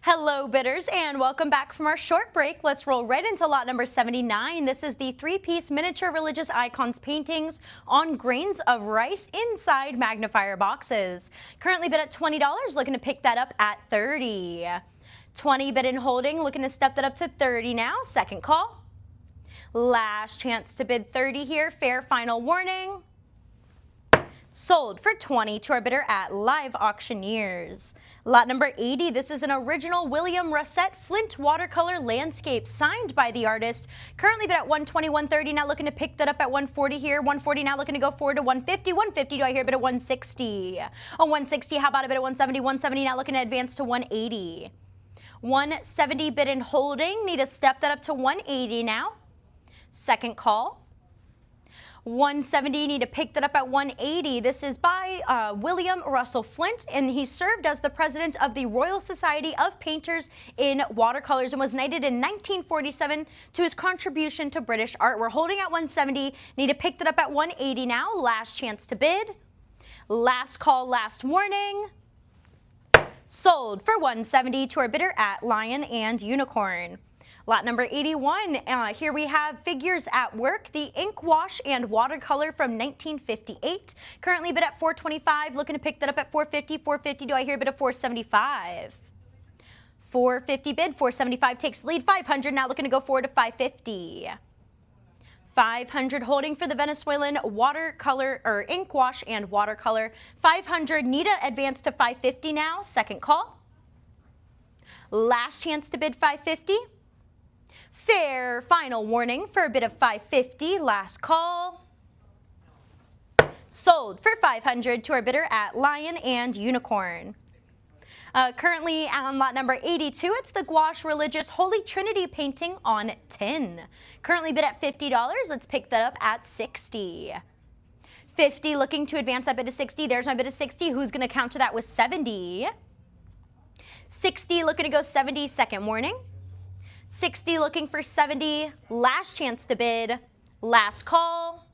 Hello bidders and welcome back from our short break. Let's roll right into lot number 79. This is the three-piece miniature religious icons paintings on grains of rice inside magnifier boxes. Currently bid at $20, looking to pick that up at $30. 20 bid and holding, looking to step that up to $30 now. Second call. Last chance to bid $30 here. Fair final warning. Sold for $20 to our bidder at Live Auctioneers. Lot number 80, this is an original William Russett Flint watercolor landscape signed by the artist. Currently bid at $120, $130, now looking to pick that up at $140 here. $140 now looking to go forward to $150. $150 do I hear bid at $160? Oh, $160, how about a bid at $170? $170 now looking to advance to $180. $170 bid and holding, need to step that up to $180 now. Second call. $170, need to pick that up at $180. This is by William Russell Flint, and he served as the president of the Royal Society of Painters in Watercolors and was knighted in 1947 to his contribution to British art. We're holding at $170, need to pick that up at $180 now. Last chance to bid. Last call, last warning. Sold for $170 to our bidder at Lion and Unicorn. Lot number 81, here we have Figures at Work, the ink wash and watercolor from 1958. Currently bid at $425, looking to pick that up at $450. $450, do I hear a bid of $475? $450 bid, $475 takes the lead. $500, now looking to go forward to $550. $500 holding for the Venezuelan watercolor or ink wash and watercolor. $500, need to advance to $550 now. Second call. Last chance to bid $550. Fair final warning for a bid of $550. Last call. Sold for $500 to our bidder at Lion and Unicorn. Currently on lot number 82, it's the Gouache Religious Holy Trinity painting on tin. Currently bid at $50. Let's pick that up at $60. $50, looking to advance that bid to $60. There's my bid of $60. Who's going to counter that with $70? $60, looking to go $70. Second warning. $60, looking for $70. Last chance to bid. Last call.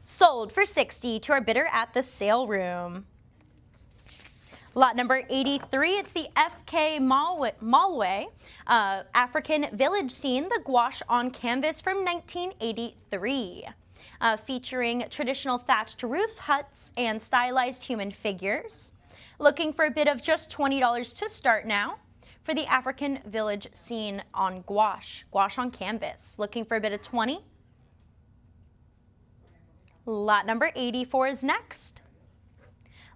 Sold for $60 to our bidder at the sale room. Lot number 83, it's the F.K. Malway African village scene, the gouache on canvas from 1983. Featuring traditional thatched roof huts and stylized human figures. Looking for a bid of just $20 to start now for the African village scene on gouache on canvas. Looking for a bid of $20. Lot number 84 is next.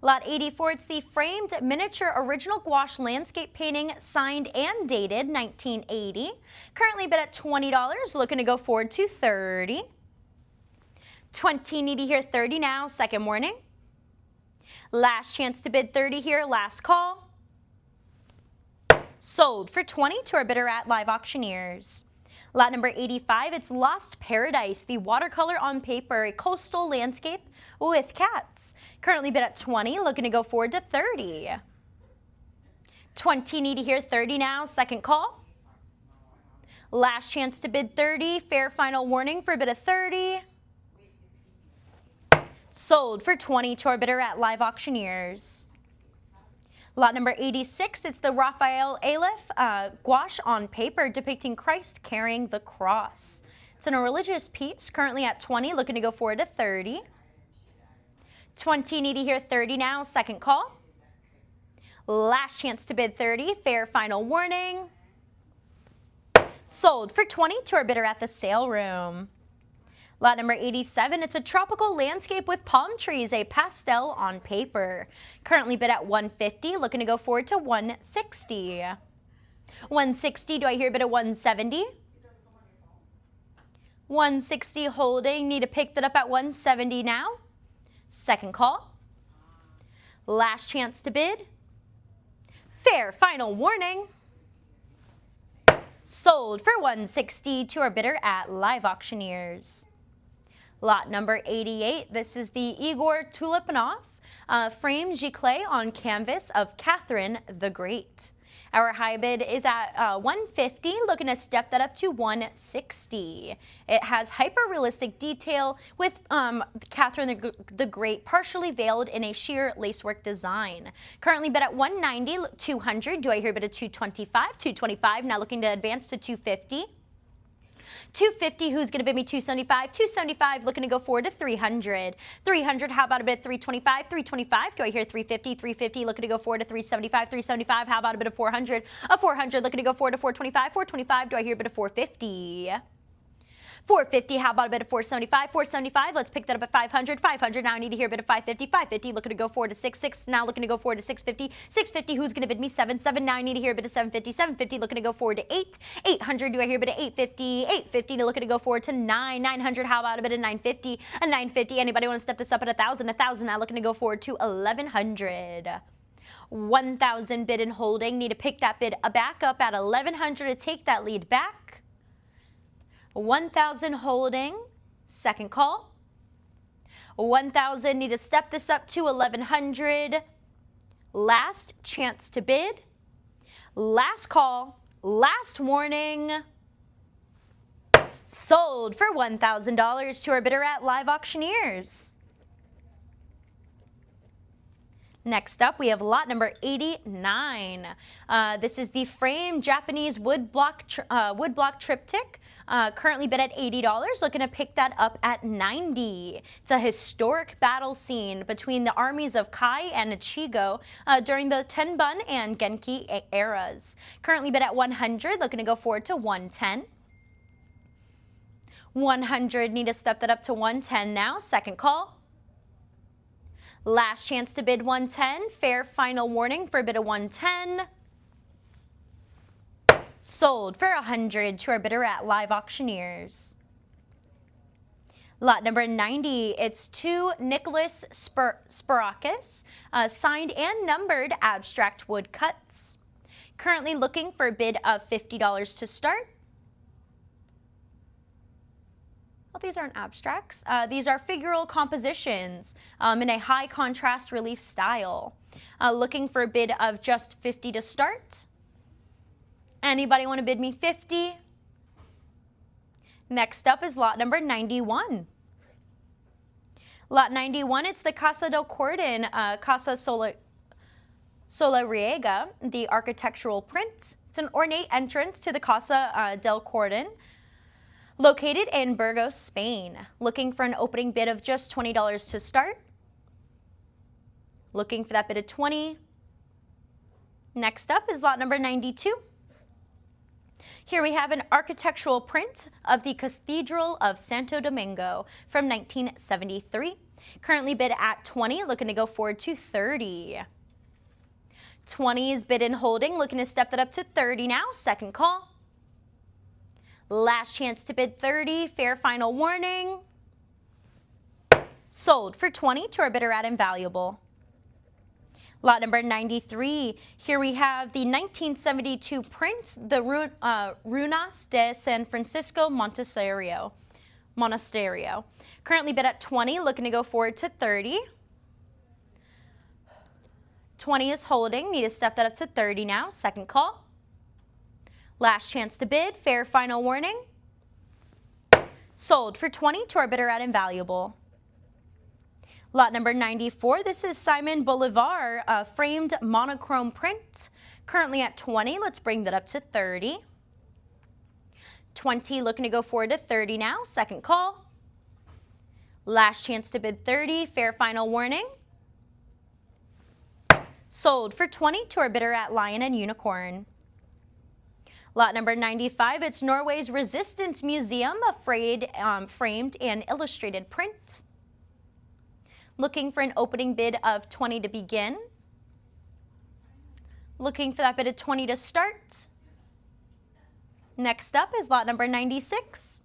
Lot 84, it's the framed miniature original gouache landscape painting signed and dated 1980. Currently bid at $20, looking to go forward to $30. $20, need to hear $30 now. Second warning. Last chance to bid $30 here. Last call. Sold for $20 to our bidder at Live Auctioneers. Lot number 85, it's Lost Paradise, the watercolor on paper, a coastal landscape with cats. Currently bid at $20, looking to go forward to $30. $20, need to hear $30 now. Second call. Last chance to bid $30. Fair final warning for a bid of $30. Sold for $20 to our bidder at Live Auctioneers. Lot number 86, it's the Raphael Aleph gouache on paper depicting Christ carrying the cross. It's in a religious piece, currently at $20, looking to go forward to $30. $20, need to hear $30 now. Second call. Last chance to bid $30. Fair final warning. Sold for $20 to our bidder at the sale room. Lot number 87, it's a tropical landscape with palm trees, a pastel on paper. Currently bid at $150, looking to go forward to $160. $160, do I hear a bid of $170? $160 holding, need to pick that up at $170 now. Second call. Last chance to bid. Fair final warning. Sold for $160 to our bidder at Live Auctioneers. Lot number 88, this is the Igor Tulipanov framed giclée on canvas of Catherine the Great. Our high bid is at 150, looking to step that up to 160. It has hyper-realistic detail with Catherine the Great partially veiled in a sheer lacework design. Currently bid at 190, 200. Do I hear a bid at 225? 225, now looking to advance to 250. 250, who's going to bid me 275? 275, looking to go forward to 300. 300, how about a bid at 325? 325, do I hear 350? 350, looking to go forward to 375. 375, how about a bid of 400? A 400, looking to go forward to 425. 425, do I hear a bid of 450? 450, how about a bit of 475? 475, let's pick that up at 500. 500, now I need to hear a bit of 550. 550, looking to go forward to 66. Now looking to go forward to 650. 650, who's going to bid me 7? Now I need to hear a bit of 750. 750, looking to go forward to 8. 800, do I hear a bit of 850? 850, looking to go forward to 9. 900, how about a bit of 950? A 950, anybody want to step this up at 1,000? 1,000, now looking to go forward to 1,100. 1,000 bid and holding, need to pick that bid back up at 1,100 to take that lead back. 1,000 holding, second call. 1,000, need to step this up to 1,100. Last chance to bid. Last call, last warning. Sold for $1,000 to our bidder at Live Auctioneers. Next up, we have lot number 89. This is the framed Japanese woodblock triptych, currently bid at $80. Looking to pick that up at $90. It's a historic battle scene between the armies of Kai and Ichigo during the Tenbun and Genki eras. Currently bid at $100. Looking to go forward to $110. 100, need to step that up to 110 now. Second call. Last chance to bid 110. Fair final warning for a bid of 110. Sold for 100 to our bidder at Live Auctioneers. Lot number 90, it's to Nicholas Sparakis, signed and numbered abstract woodcuts. Currently looking for a bid of $50 to start. Well, these aren't abstracts. These are figural compositions in a high contrast relief style. Looking for a bid of just $50 to start. Anybody want to bid me 50? Next up is lot number 91. Lot 91, it's the Casa del Cordon, Casa Solariega, the architectural print. It's an ornate entrance to the Casa del Cordon, located in Burgos, Spain. Looking for an opening bid of just $20 to start. Looking for that bid of 20. Next up is lot number 92. Here we have an architectural print of the Cathedral of Santo Domingo from 1973. Currently bid at 20, looking to go forward to 30. 20 is bid and holding, looking to step that up to 30 now. Second call. Last chance to bid 30, fair final warning. Sold for 20 to our bidder at Invaluable. Lot number 93, here we have the 1972 print, the Runas de San Francisco Monasterio. Currently bid at 20, looking to go forward to 30. 20 is holding, need to step that up to 30 now. Second call. Last chance to bid, fair final warning. Sold for 20 to our bidder at Invaluable. Lot number 94, this is Simon Bolivar, framed monochrome print. Currently at 20, let's bring that up to 30. 20, looking to go forward to 30 now. Second call. Last chance to bid 30, fair final warning. Sold for 20 to our bidder at Lion and Unicorn. Lot number 95, it's Norway's Resistance Museum, a framed and illustrated print. Looking for an opening bid of 20 to begin. Looking for that bid of 20 to start. Next up is lot number 96.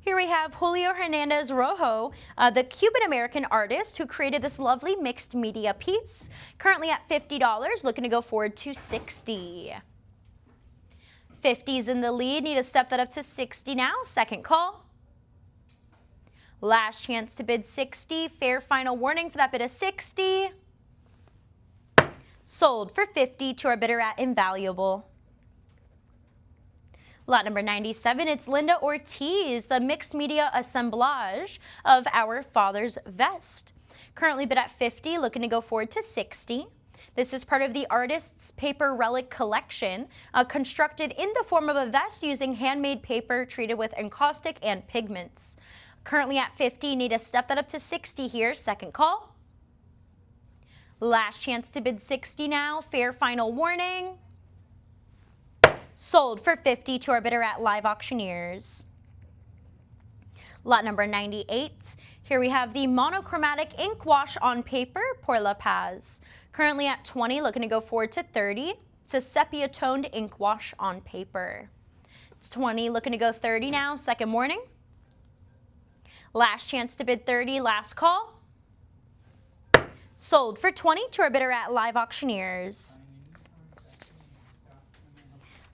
Here we have Julio Hernandez Rojo, the Cuban-American artist who created this lovely mixed media piece. Currently at $50, looking to go forward to 60. 50's in the lead, need to step that up to 60 now. Second call. Last chance to bid 60, fair final warning for that bid of 60. Sold for 50 to our bidder at invaluable. Lot number 97, it's Linda Ortiz, the mixed media assemblage of Our Father's Vest. Currently bid at 50, looking to go forward to 60. This is part of the artist's paper relic collection, constructed in the form of a vest using handmade paper treated with encaustic and pigments. Currently at 50, need to step that up to 60 here, second call. Last chance to bid 60 now, fair final warning. Sold for 50 to our bidder at live auctioneers. Lot number 98. Here we have the monochromatic ink wash on paper, Pour La Paz. Currently at 20, looking to go forward to 30. It's a sepia toned ink wash on paper. It's 20, looking to go 30 now, second warning. Last chance to bid 30, last call. Sold for 20 to our bidder at live auctioneers.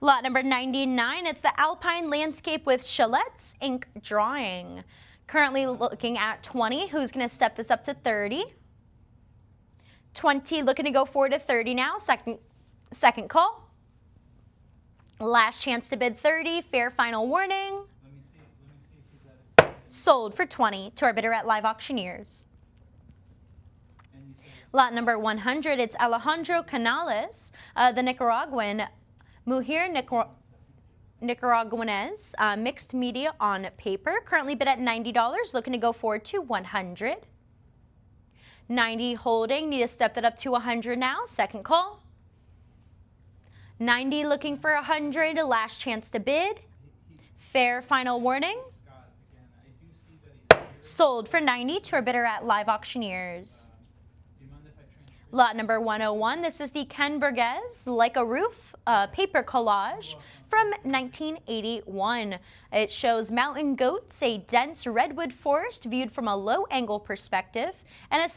Lot number 99, it's the Alpine Landscape with Chalette's ink drawing. Currently looking at 20, who's going to step this up to 30? 20, looking to go forward to 30 now, second call. Last chance to bid 30, fair final warning. Sold for 20 to our bidder at live auctioneers. Lot number 100, it's Alejandro Canales, the Nicaraguan Mujer Nicaraguanese, mixed media on paper. Currently bid at $90, looking to go forward to 100. 90 holding, need to step that up to 100 now, second call. 90 looking for 100, last chance to bid. Fair final warning. Sold for 90 to our bidder at live auctioneers. Lot number 101, this is the Ken Burgess Like a Roof paper collage from 1981. It shows mountain goats, a dense redwood forest viewed from a low-angle perspective, and a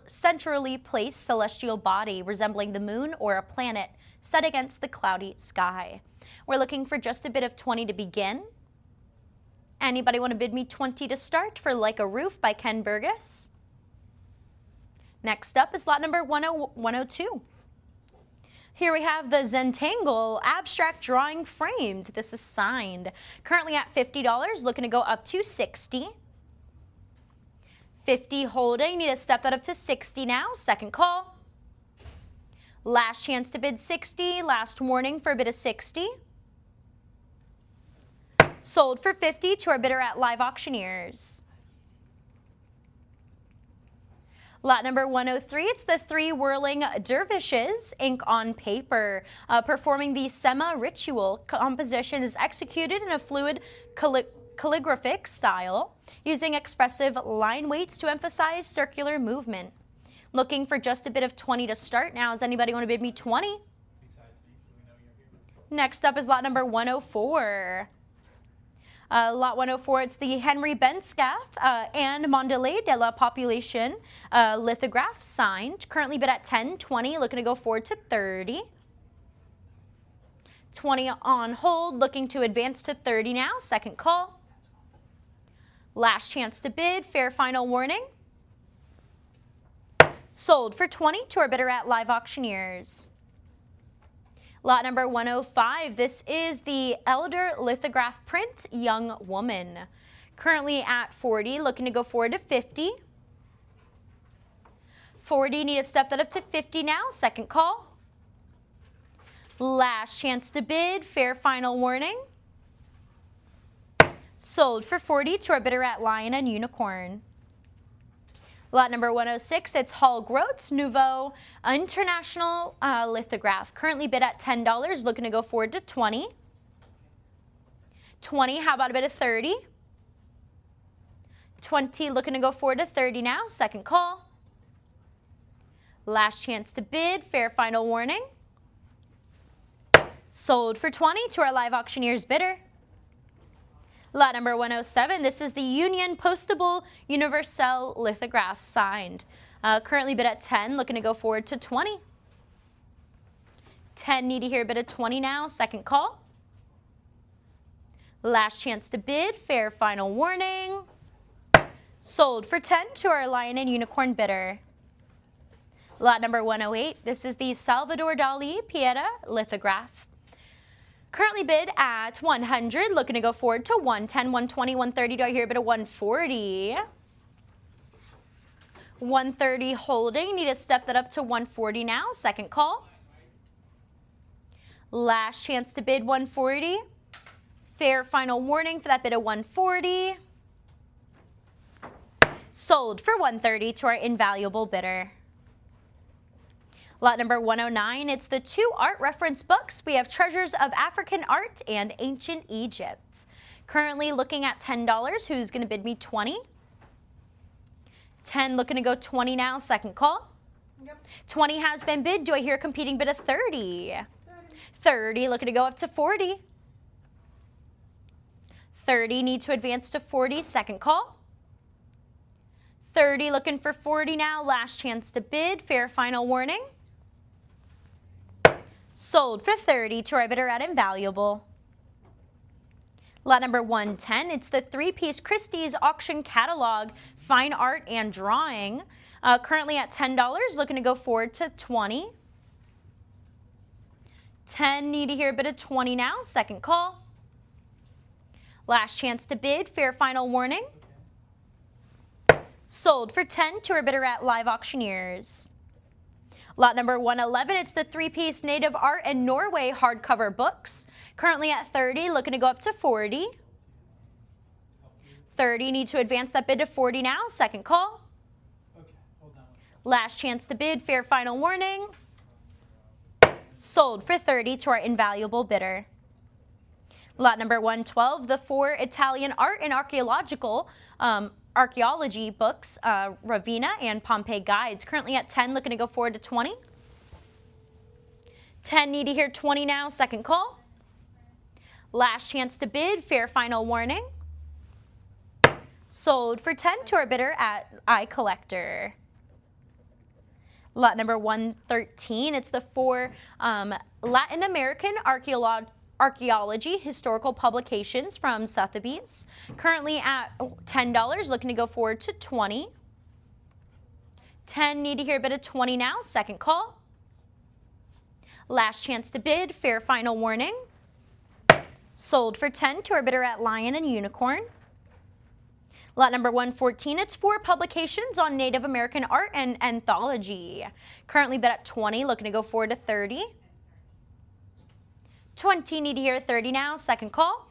centrally placed celestial body resembling the moon or a planet set against the cloudy sky. We're looking for just a bid of 20 to begin. Anybody want to bid me 20 to start for Like a Roof by Ken Burgess? Next up is lot number 102. Here we have the Zentangle abstract drawing framed. This is signed. Currently at $50, looking to go up to 60. 50 holding, need to step that up to 60 now, second call. Last chance to bid 60, last warning for a bid of 60. Sold for 50 to our bidder at live auctioneers. Lot number 103, it's the Three Whirling Dervishes, ink on paper. Performing the Sema ritual, composition is executed in a fluid calligraphic style, using expressive line weights to emphasize circular movement. Looking for just a bit of 20 to start now. Does anybody want to bid me 20? Next up is lot number 104. Lot 104, it's the Henry Benscath and Mondelez de la Population lithograph signed. Currently bid at 10, 20, looking to go forward to 30. 20 on hold, looking to advance to 30 now, second call. Last chance to bid, fair final warning. Sold for 20 to our bidder at live auctioneers. Lot number 105, this is the Elder lithograph print Young Woman. Currently at 40, looking to go forward to 50. 40, need to step that up to 50 now, second call. Last chance to bid, fair final warning. Sold for 40 to our bidder at Lion and Unicorn. Lot number 106, it's Hall Groats Nouveau International lithograph. Currently bid at $10, looking to go forward to 20. 20, how about a bid of 30? 20, looking to go forward to 30 now, second call. Last chance to bid, fair final warning. Sold for 20 to our live auctioneer's bidder. Lot number 107, this is the Union Postable Universelle lithograph signed. Currently bid at 10, looking to go forward to 20. 10, need to hear a bid of 20 now, second call. Last chance to bid, fair final warning. Sold for 10 to our Lion and Unicorn bidder. Lot number 108, this is the Salvador Dali Pieta lithograph. Currently bid at 100, looking to go forward to 110, 120, 130. Do I hear a bit of 140? 130 holding. Need to step that up to 140 now. Second call. Last chance to bid 140. Fair final warning for that bid of 140. Sold for 130 to our invaluable bidder. Lot number 109, it's the two art reference books. We have Treasures of African Art and Ancient Egypt. Currently looking at $10. Who's going to bid me 20? 10 looking to go 20 now. Second call. Yep. 20 has been bid. Do I hear a competing bid of 30? 30 looking to go up to 40. 30 need to advance to 40. Second call. 30 looking for 40 now. Last chance to bid. Fair final warning. Sold for 30 to our bidder at invaluable. Lot number 110, it's the three-piece Christie's auction catalog, fine art and drawing. Currently at $10, looking to go forward to 20. 10, need to hear a bit of 20 now. Second call. Last chance to bid, fair final warning. Sold for 10 to our bidder at live auctioneers. Lot number 111, it's the three-piece Native Art and Norway hardcover books. Currently at 30, looking to go up to 40. 30, need to advance that bid to 40 now. Second call. Okay, hold on. Last chance to bid, fair final warning. Sold for 30 to our invaluable bidder. Lot number 112, the four Italian art and archaeology books, Ravenna and Pompeii guides. Currently at 10, looking to go forward to 20. 10, need to hear 20 now. Second call. Last chance to bid, fair final warning. Sold for 10 to our bidder at iCollector. Lot number 113, it's the four Latin American archaeology historical publications from Sotheby's. Currently at $10, looking to go forward to 20. 10, need to hear a bit of 20 now. Second call. Last chance to bid, fair final warning. Sold for 10 to our bidder at Lion and Unicorn. Lot number 114, it's four publications on Native American art and anthology. Currently bid at 20, looking to go forward to 30. 20, need to hear 30 now. Second call.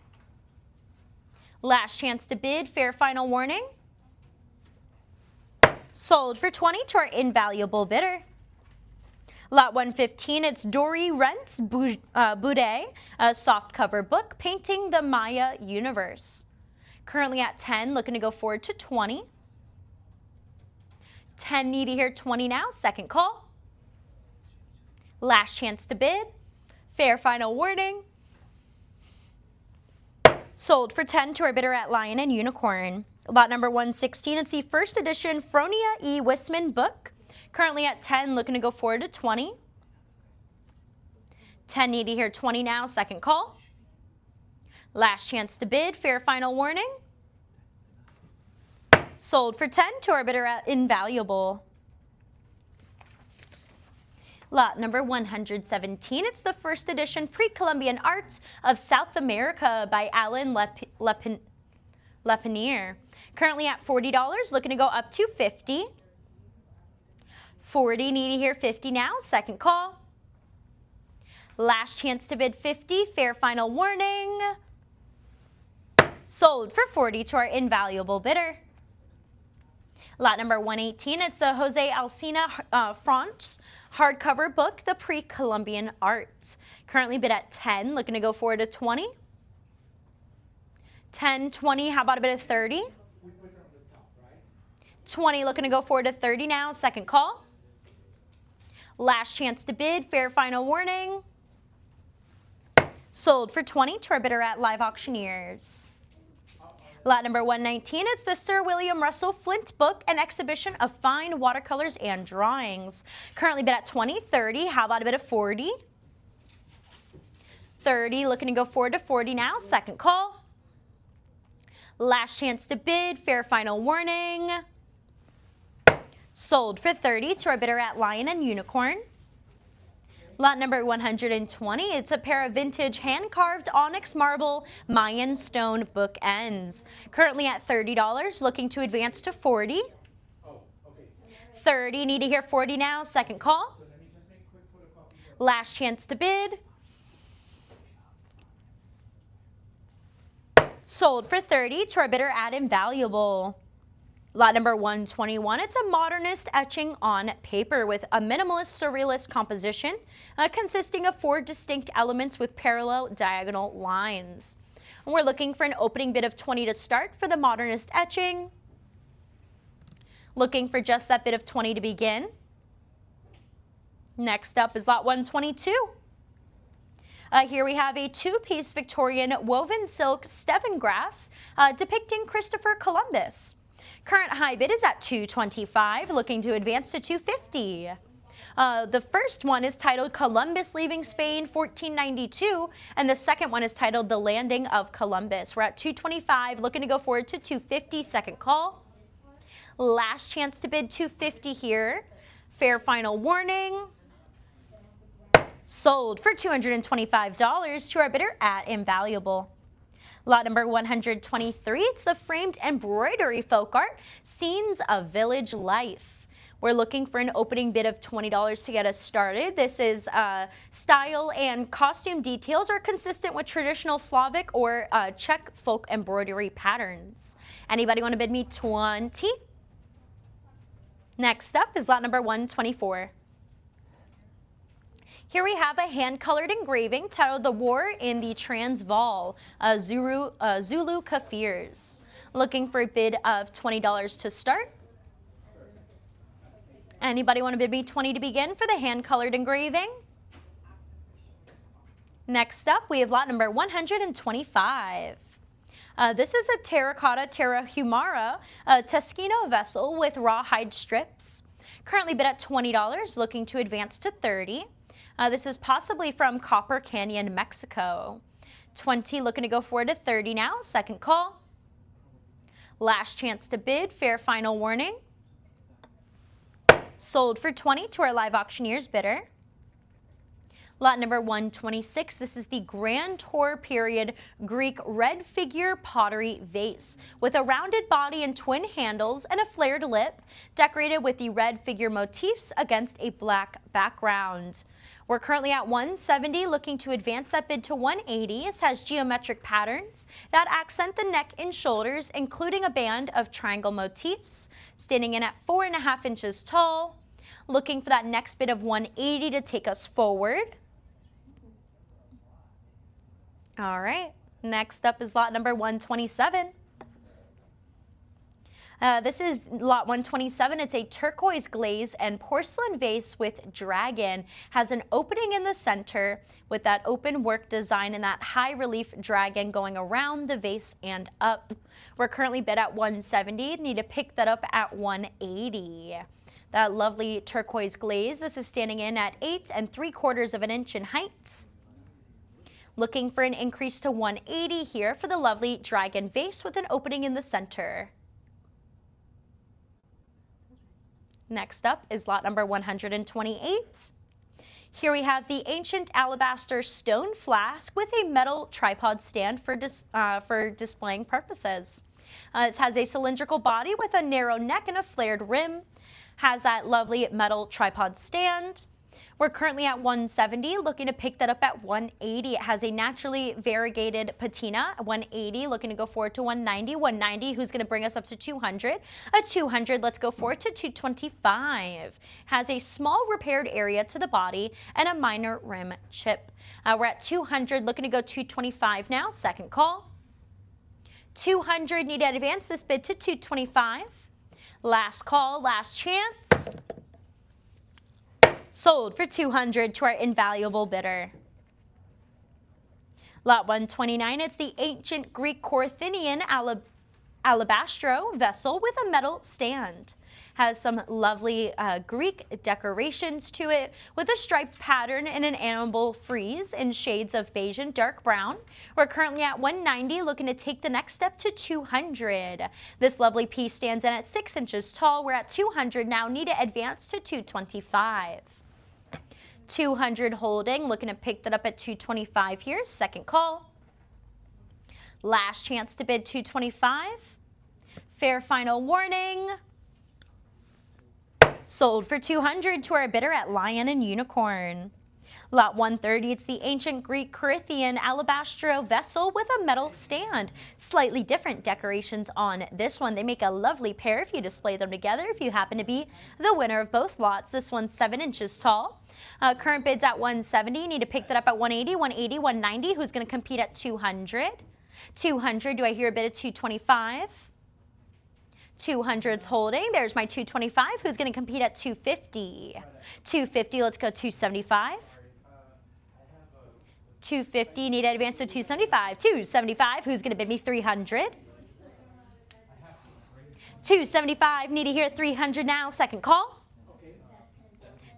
Last chance to bid, fair final warning. Sold for 20 to our invaluable bidder. Lot 115, it's Dory Rent's Boudet, a softcover book painting the Maya universe. Currently at 10, looking to go forward to 20. 10, need to hear 20 now. Second call. Last chance to bid. Fair final warning. Sold for 10 to our bidder at Lion and Unicorn. Lot number 116, it's the first edition Fronia E. Wisman book. Currently at 10, looking to go forward to 20. 10, need to hear 20 now. Second call. Last chance to bid, fair final warning. Sold for 10 to our bidder at invaluable. Lot number 117, it's the first edition Pre-Columbian Art of South America by Alan Lepinier. Currently at $40, looking to go up to 50. 40, need to hear 50 now. Second call. Last chance to bid 50, fair final warning. Sold for 40 to our invaluable bidder. Lot number 118, it's the Jose Alsina France hardcover book, The Pre-Columbian Art. Currently bid at 10, looking to go forward to 20. 10, 20, how about a bit of 30? 20, looking to go forward to 30 now. Second call. Last chance to bid, fair final warning. Sold for 20 to our bidder at live auctioneers. Lot number 119, it's the Sir William Russell Flint book, an exhibition of fine watercolors and drawings. Currently bid at 20, 30, how about a bit of 40? 30, looking to go forward to 40 now. Second call. Last chance to bid, fair final warning. Sold for 30 to our bidder at Lion and Unicorn. Lot number 120, it's a pair of vintage hand-carved onyx marble Mayan stone bookends. Currently at $30, looking to advance to 40. 30, need to hear 40 now, second call. Last chance to bid. Sold for 30 to our bidder at Invaluable. Lot number 121, it's a modernist etching on paper with a minimalist surrealist composition consisting of 4 distinct elements with parallel diagonal lines. And we're looking for an opening bid of 20 to start for the modernist etching. Looking for just that bid of 20 to begin. Next up is lot 122. Here we have a 2-piece Victorian woven silk Steven grass depicting Christopher Columbus. Current high bid is at $225, looking to advance to $250. The first one is titled Columbus Leaving Spain 1492, and the second one is titled The Landing of Columbus. We're at $225, looking to go forward to $250, second call. Last chance to bid $250 here. Fair final warning. Sold for $225 to our bidder at Invaluable. Lot number 123, it's the framed embroidery folk art, Scenes of Village Life. We're looking for an opening bid of $20 to get us started. This is style and costume details are consistent with traditional Slavic or Czech folk embroidery patterns. Anybody want to bid me 20? Next up is lot number 124. Here we have a hand-colored engraving titled The War in the Transvaal, Zulu Kafirs. Looking for a bid of $20 to start. Anybody want to bid me 20 to begin for the hand-colored engraving? Next up, we have lot number 125. This is a terracotta Terrahumara Teschino vessel with rawhide strips. Currently bid at $20, looking to advance to $30. This is possibly from Copper Canyon, Mexico. 20, looking to go forward to 30 now, second call. Last chance to bid, fair final warning. Sold for 20 to our live auctioneer's bidder. Lot number 126, this is the Grand Tour period Greek red figure pottery vase with a rounded body and twin handles and a flared lip, decorated with the red figure motifs against a black background. We're currently at $170, looking to advance that bid to $180. It has geometric patterns that accent the neck and shoulders, including a band of triangle motifs, standing in at 4.5 inches tall. Looking for that next bid of $180 to take us forward. All right, next up is lot number 127. This is lot 127. It's a turquoise glaze and porcelain vase with dragon. Has an opening in the center with that open work design and that high relief dragon going around the vase and up. We're currently bid at $170. Need to pick that up at $180. That lovely turquoise glaze. This is standing in at 8 3/4 inches in height. Looking for an increase to $180 here for the lovely dragon vase with an opening in the center. Next up is lot number 128. Here we have the ancient alabaster stone flask with a metal tripod stand for displaying purposes. It has a cylindrical body with a narrow neck and a flared rim. Has that lovely metal tripod stand. We're currently at $170, looking to pick that up at $180. It has a naturally variegated patina, $180, looking to go forward to $190. $190, who's going to bring us up to $200. At $200, let's go forward to $225. Has a small repaired area to the body and a minor rim chip. We're at $200, looking to go $225 now, second call. $200, need to advance this bid to $225. Last call, last chance. Sold for $200 to our invaluable bidder. Lot 129, it's the ancient Greek Corinthian alabastro vessel with a metal stand. Has some lovely Greek decorations to it with a striped pattern and an animal frieze in shades of beige and dark brown. We're currently at $190, looking to take the next step to $200. This lovely piece stands in at 6 inches tall. We're at $200 now, need to advance to $225. $200 holding, looking to pick that up at $225 here. Second call. Last chance to bid $225. Fair final warning. Sold for $200 to our bidder at Lion and Unicorn. Lot 130, it's the ancient Greek Corinthian alabastro vessel with a metal stand. Slightly different decorations on this one. They make a lovely pair if you display them together, if you happen to be the winner of both lots. This one's 7 inches tall. Current bid's at $170. Need to pick that up at $180, $180, $190. Who's going to compete at $200? $200, do I hear a bid at $225? $200's holding. There's my $225. Who's going to compete at $250? $250, let's go $275. $250, need to advance to $275. $275, who's going to bid me $300? $275, need to hear $300 now. Second call.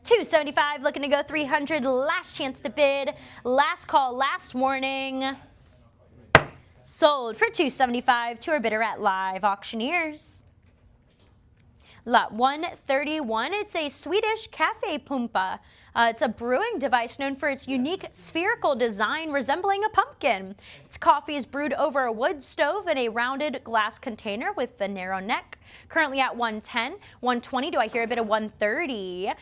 $275, looking to go $300. Last chance to bid. Last call, last warning. Sold for $275 to our bidder at Live Auctioneers. Lot 131, it's a Swedish cafe pumpa. It's a brewing device known for its unique spherical design resembling a pumpkin. Its coffee is brewed over a wood stove in a rounded glass container with the narrow neck. Currently at $110, $120, do I hear a bit of $130?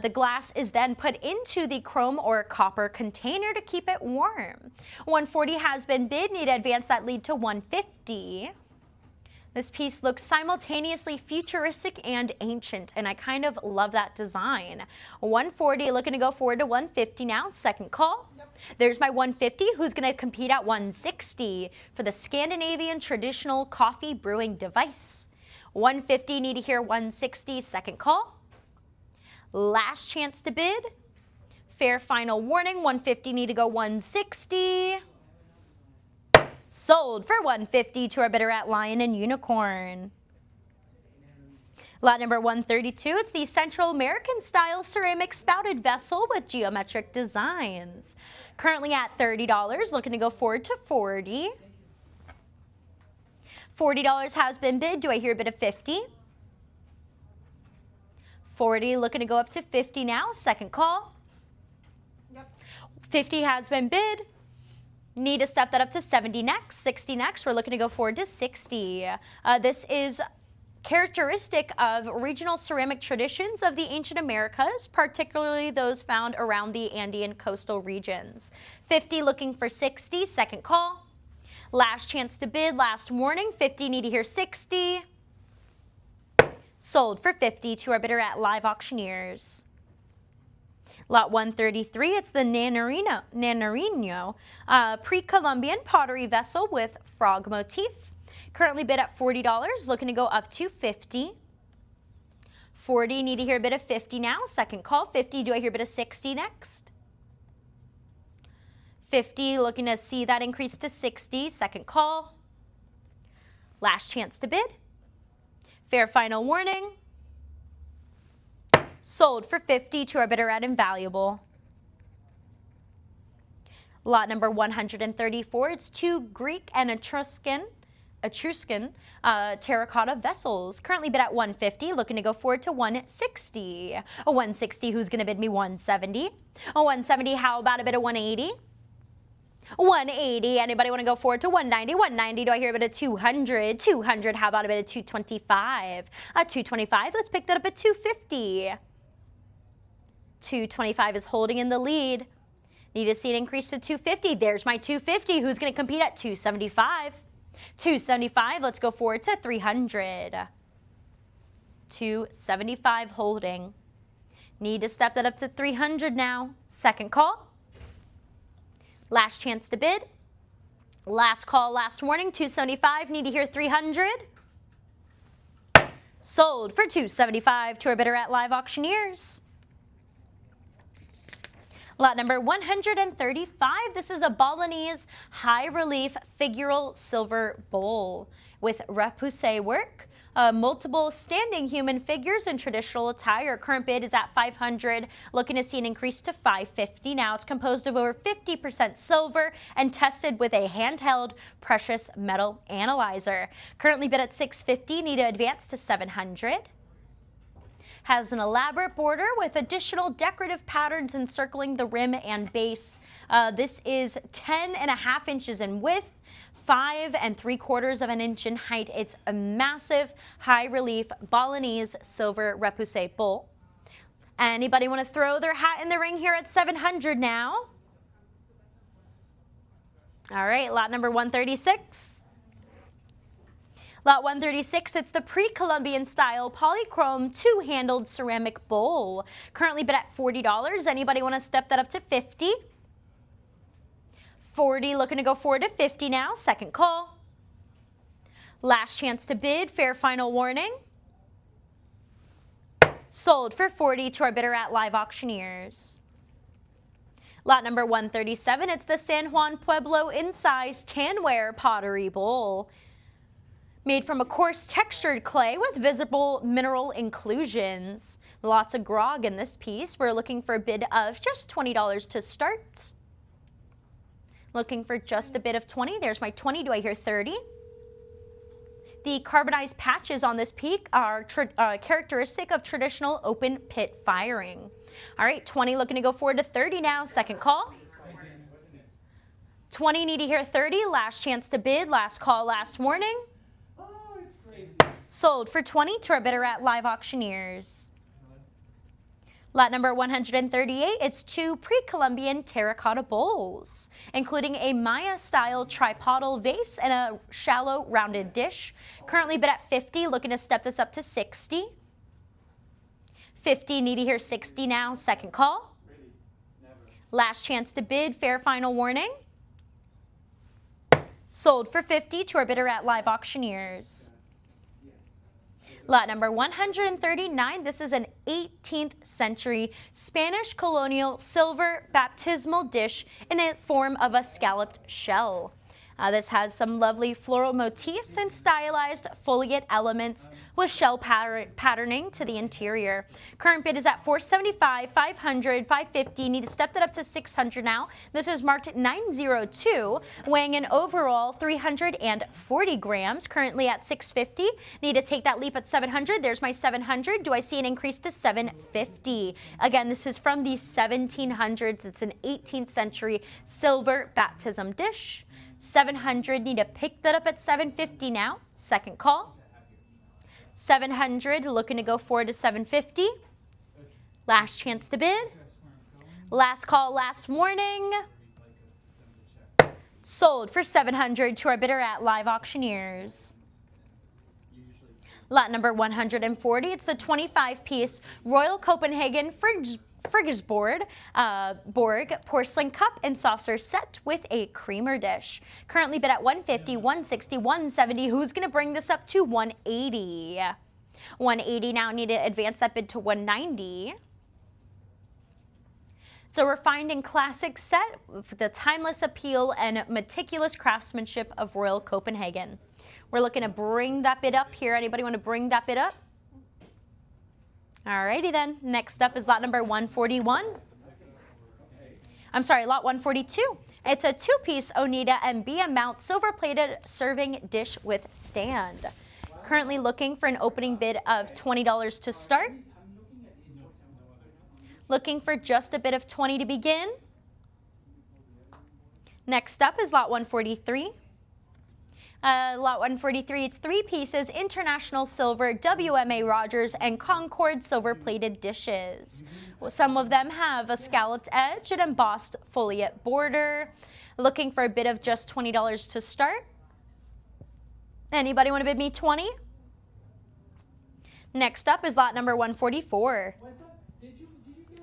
The glass is then put into the chrome or copper container to keep it warm. $140 has been bid, need to advance that lead to $150. This piece looks simultaneously futuristic and ancient, and I kind of love that design. $140, looking to go forward to $150 now. Second call. There's my $150, who's going to compete at $160 for the Scandinavian traditional coffee brewing device. $150, need to hear $160. Second call. Last chance to bid. Fair final warning. $150, need to go $160. Sold for $150 to our bidder at Lion and Unicorn. Lot number 132, it's the Central American style ceramic spouted vessel with geometric designs. Currently at $30, looking to go forward to $40. $40 has been bid. Do I hear a bid of $50? $40, looking to go up to $50 now. Second call. $50 has been bid. Need to step that up to $70 next, $60 next. We're looking to go forward to $60. This is characteristic of regional ceramic traditions of the ancient Americas, particularly those found around the Andean coastal regions. $50, looking for $60. Second call. Last chance to bid, last warning. $50, need to hear $60. Sold for $50 to our bidder at Live Auctioneers. Lot 133, it's the Nanarino pre-Columbian pottery vessel with frog motif. Currently bid at $40, looking to go up to $50. $40, need to hear a bid of $50 now. Second call. $50, do I hear a bid of $60 next? $50, looking to see that increase to $60. Second call. Last chance to bid. Fair final warning. Sold for $50 to our bidder at Invaluable. Lot number 134, it's two Greek and Etruscan terracotta vessels. Currently bid at $150, looking to go forward to $160. A $160, who's going to bid me $170? A $170, how about a bid of $180? $180, anybody want to go forward to $190? $190, do I hear a bit of $200? $200, how about a bit of $225? A $225, let's pick that up at $250. $225 is holding in the lead. Need to see an increase to $250. There's my $250. Who's going to compete at $275? $275, let's go forward to $300. $275 holding. Need to step that up to $300 now. Second call. Last chance to bid. Last call, last warning. $275, need to hear $300. Sold for $275 to our bidder at Live Auctioneers. Lot number 135, this is a Balinese high relief figural silver bowl with repoussé work. multiple standing human figures in traditional attire. Current bid is at $500, looking to see an increase to $550. Now it's composed of over 50% silver and tested with a handheld precious metal analyzer. Currently bid at $650, need to advance to $700. Has an elaborate border with additional decorative patterns encircling the rim and base. This is 10.5 inches in width, 5 3/4 inch in height. It's a massive high relief Balinese silver repoussé bowl. Anybody want to throw their hat in the ring here at $700 now? All right, lot number 136. Lot 136, it's the pre-Columbian style polychrome two-handled ceramic bowl. Currently bid at $40. Anybody want to step that up to $50? $40, looking to go forward to $50 now. Second call. Last chance to bid, fair final warning. Sold for $40 to our bidder at Live Auctioneers. Lot number 137, it's the San Juan Pueblo in-size tanware pottery bowl. Made from a coarse textured clay with visible mineral inclusions. Lots of grog in this piece. We're looking for a bid of just $20 to start. Looking for just a bid of 20. There's my 20. Do I hear 30? The carbonized patches on this peak are characteristic of traditional open pit firing. All right, 20 looking to go forward to 30 now. Second call. 20 need to hear 30. Last chance to bid. Last call, last warning. Sold for $20 to our bidder at Live Auctioneers. Lot number 138, it's two pre-Columbian terracotta bowls, including a Maya-style tripodal vase and a shallow rounded dish. Currently bid at $50, looking to step this up to $60. $50, need to hear $60 now. Second call. Last chance to bid, fair final warning. Sold for $50 to our bidder at Live Auctioneers. Lot number 139, this is an 18th century Spanish colonial silver baptismal dish in the form of a scalloped shell. This has some lovely floral motifs and stylized foliate elements with shell patterning to the interior. Current bid is at $475, $500, $550. Need to step that up to $600 now. This is marked 902, weighing an overall 340 grams. Currently at $650. Need to take that leap at $700. There's my $700. Do I see an increase to $750? Again, this is from the 1700s. It's an 18th century silver baptism dish. $700, need to pick that up at $750 now. Second call. $700, looking to go forward to $750. Last chance to bid. Last call, last warning. Sold for $700 to our bidder at Live Auctioneers. Lot number 140, it's the 25-piece Royal Copenhagen Frigisborg porcelain cup and saucer set with a creamer dish. Currently bid at $150, $160, $170. Who's going to bring this up to $180? $180 now, need to advance that bid to $190. So we're finding classic set with the timeless appeal and meticulous craftsmanship of Royal Copenhagen. We're looking to bring that bid up here. Anybody want to bring that bid up? Alrighty then. Next up is lot number 141. I'm sorry, lot 142. It's a two-piece Oneida and Bia Mount silver-plated serving dish with stand. Currently looking for an opening bid of $20 to start. Looking for just a bid of $20 to begin. Next up is lot 143. Lot 143, it's three pieces, International Silver, WMA Rogers, and Concord silver-plated dishes. Some of them have a scalloped edge and embossed foliate border. Looking for a bid of just $20 to start. Anybody want to bid me 20? Next up is lot number 144.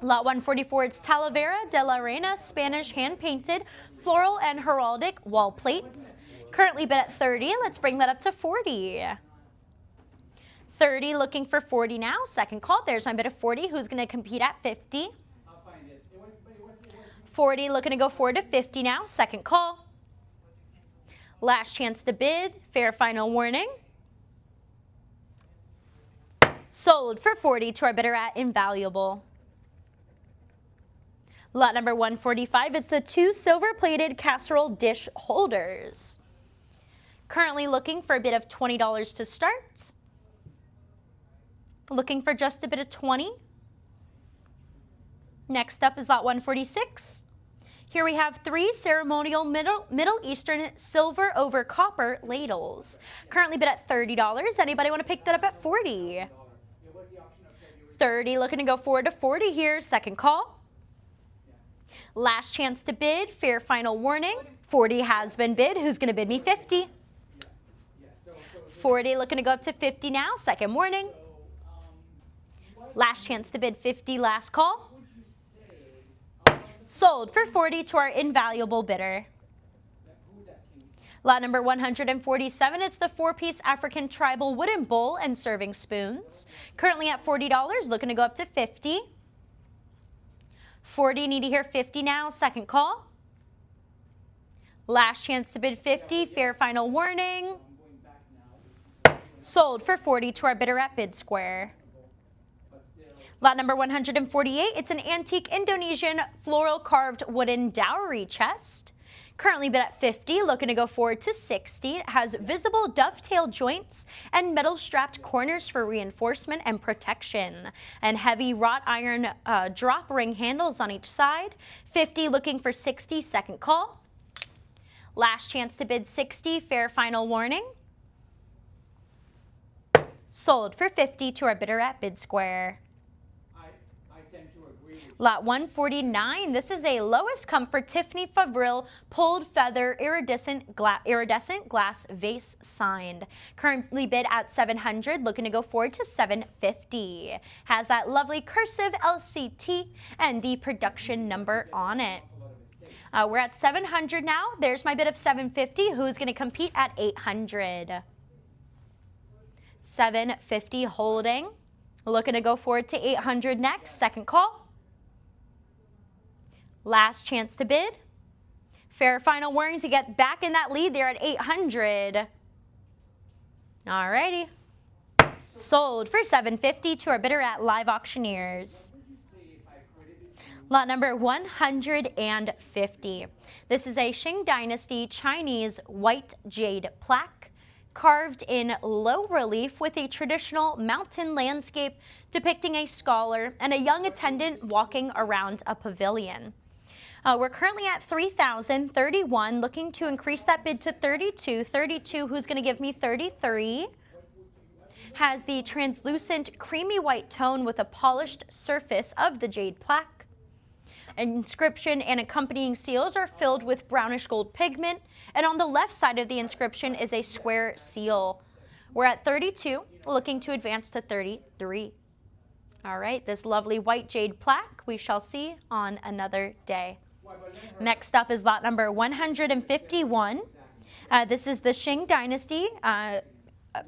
Lot 144, it's Talavera de la Reina Spanish hand-painted floral and heraldic wall plates. Currently bid at $30, and let's bring that up to $40. $30, looking for $40 now. Second call, there's my bid of $40. Who's going to compete at $50? $40, looking to go forward to $50 now. Second call. Last chance to bid. Fair final warning. Sold for 40 to our bidder at invaluable. Lot number 145, it's the 2 silver-plated casserole dish holders. Currently looking for a bid of $20 to start. Looking for just a bid of 20. Next up is lot 146. Here we have 3 ceremonial Middle Eastern silver over copper ladles. Currently bid at $30. Anybody want to pick that up at 40? 30, looking to go forward to 40 here. Second call. Last chance to bid, fair final warning. 40 has been bid. Who's going to bid me 50? 40, looking to go up to 50 now. Second warning. Last chance to bid 50, last call. Sold for 40 to our invaluable bidder. Lot number 147, it's the 4-piece African tribal wooden bowl and serving spoons. Currently at $40, looking to go up to 50. 40, need to hear 50 now, second call. Last chance to bid 50, fair final warning. Sold for 40 to our bidder at Bid Square. Lot number 148, it's an antique Indonesian floral carved wooden dowry chest. Currently bid at 50, looking to go forward to 60. It has visible dovetail joints and metal strapped corners for reinforcement and protection, and heavy wrought iron drop ring handles on each side. 50, looking for 60, second call. Last chance to bid 60, fair final warning. Sold for 50 to our bidder at Bid Square. Lot 149, this is a lowest comfort Tiffany Favril pulled feather iridescent glass vase signed. Currently bid at $700, looking to go forward to $750. Has that lovely cursive LCT and the production number on it. We're at $700 now. There's my bid of $750. Who's going to compete at $800? $750 holding. Looking to go forward to $800 next. Second call. Last chance to bid. Fair final warning to get back in that lead there at $800. Alrighty. Sold for $750 to our bidder at Live Auctioneers. Lot number 150. This is a Qing Dynasty Chinese white jade plaque carved in low relief with a traditional mountain landscape depicting a scholar and a young attendant walking around a pavilion. We're currently at $3,031, looking to increase that bid to $32. $32, who's going to give me $33? Has the translucent creamy white tone with a polished surface of the jade plaque. Inscription and accompanying seals are filled with brownish gold pigment, and on the left side of the inscription is a square seal. We're at 32, looking to advance to 33. All right, this lovely white jade plaque we shall see on another day. Next up is lot number 151. This is the Qing Dynasty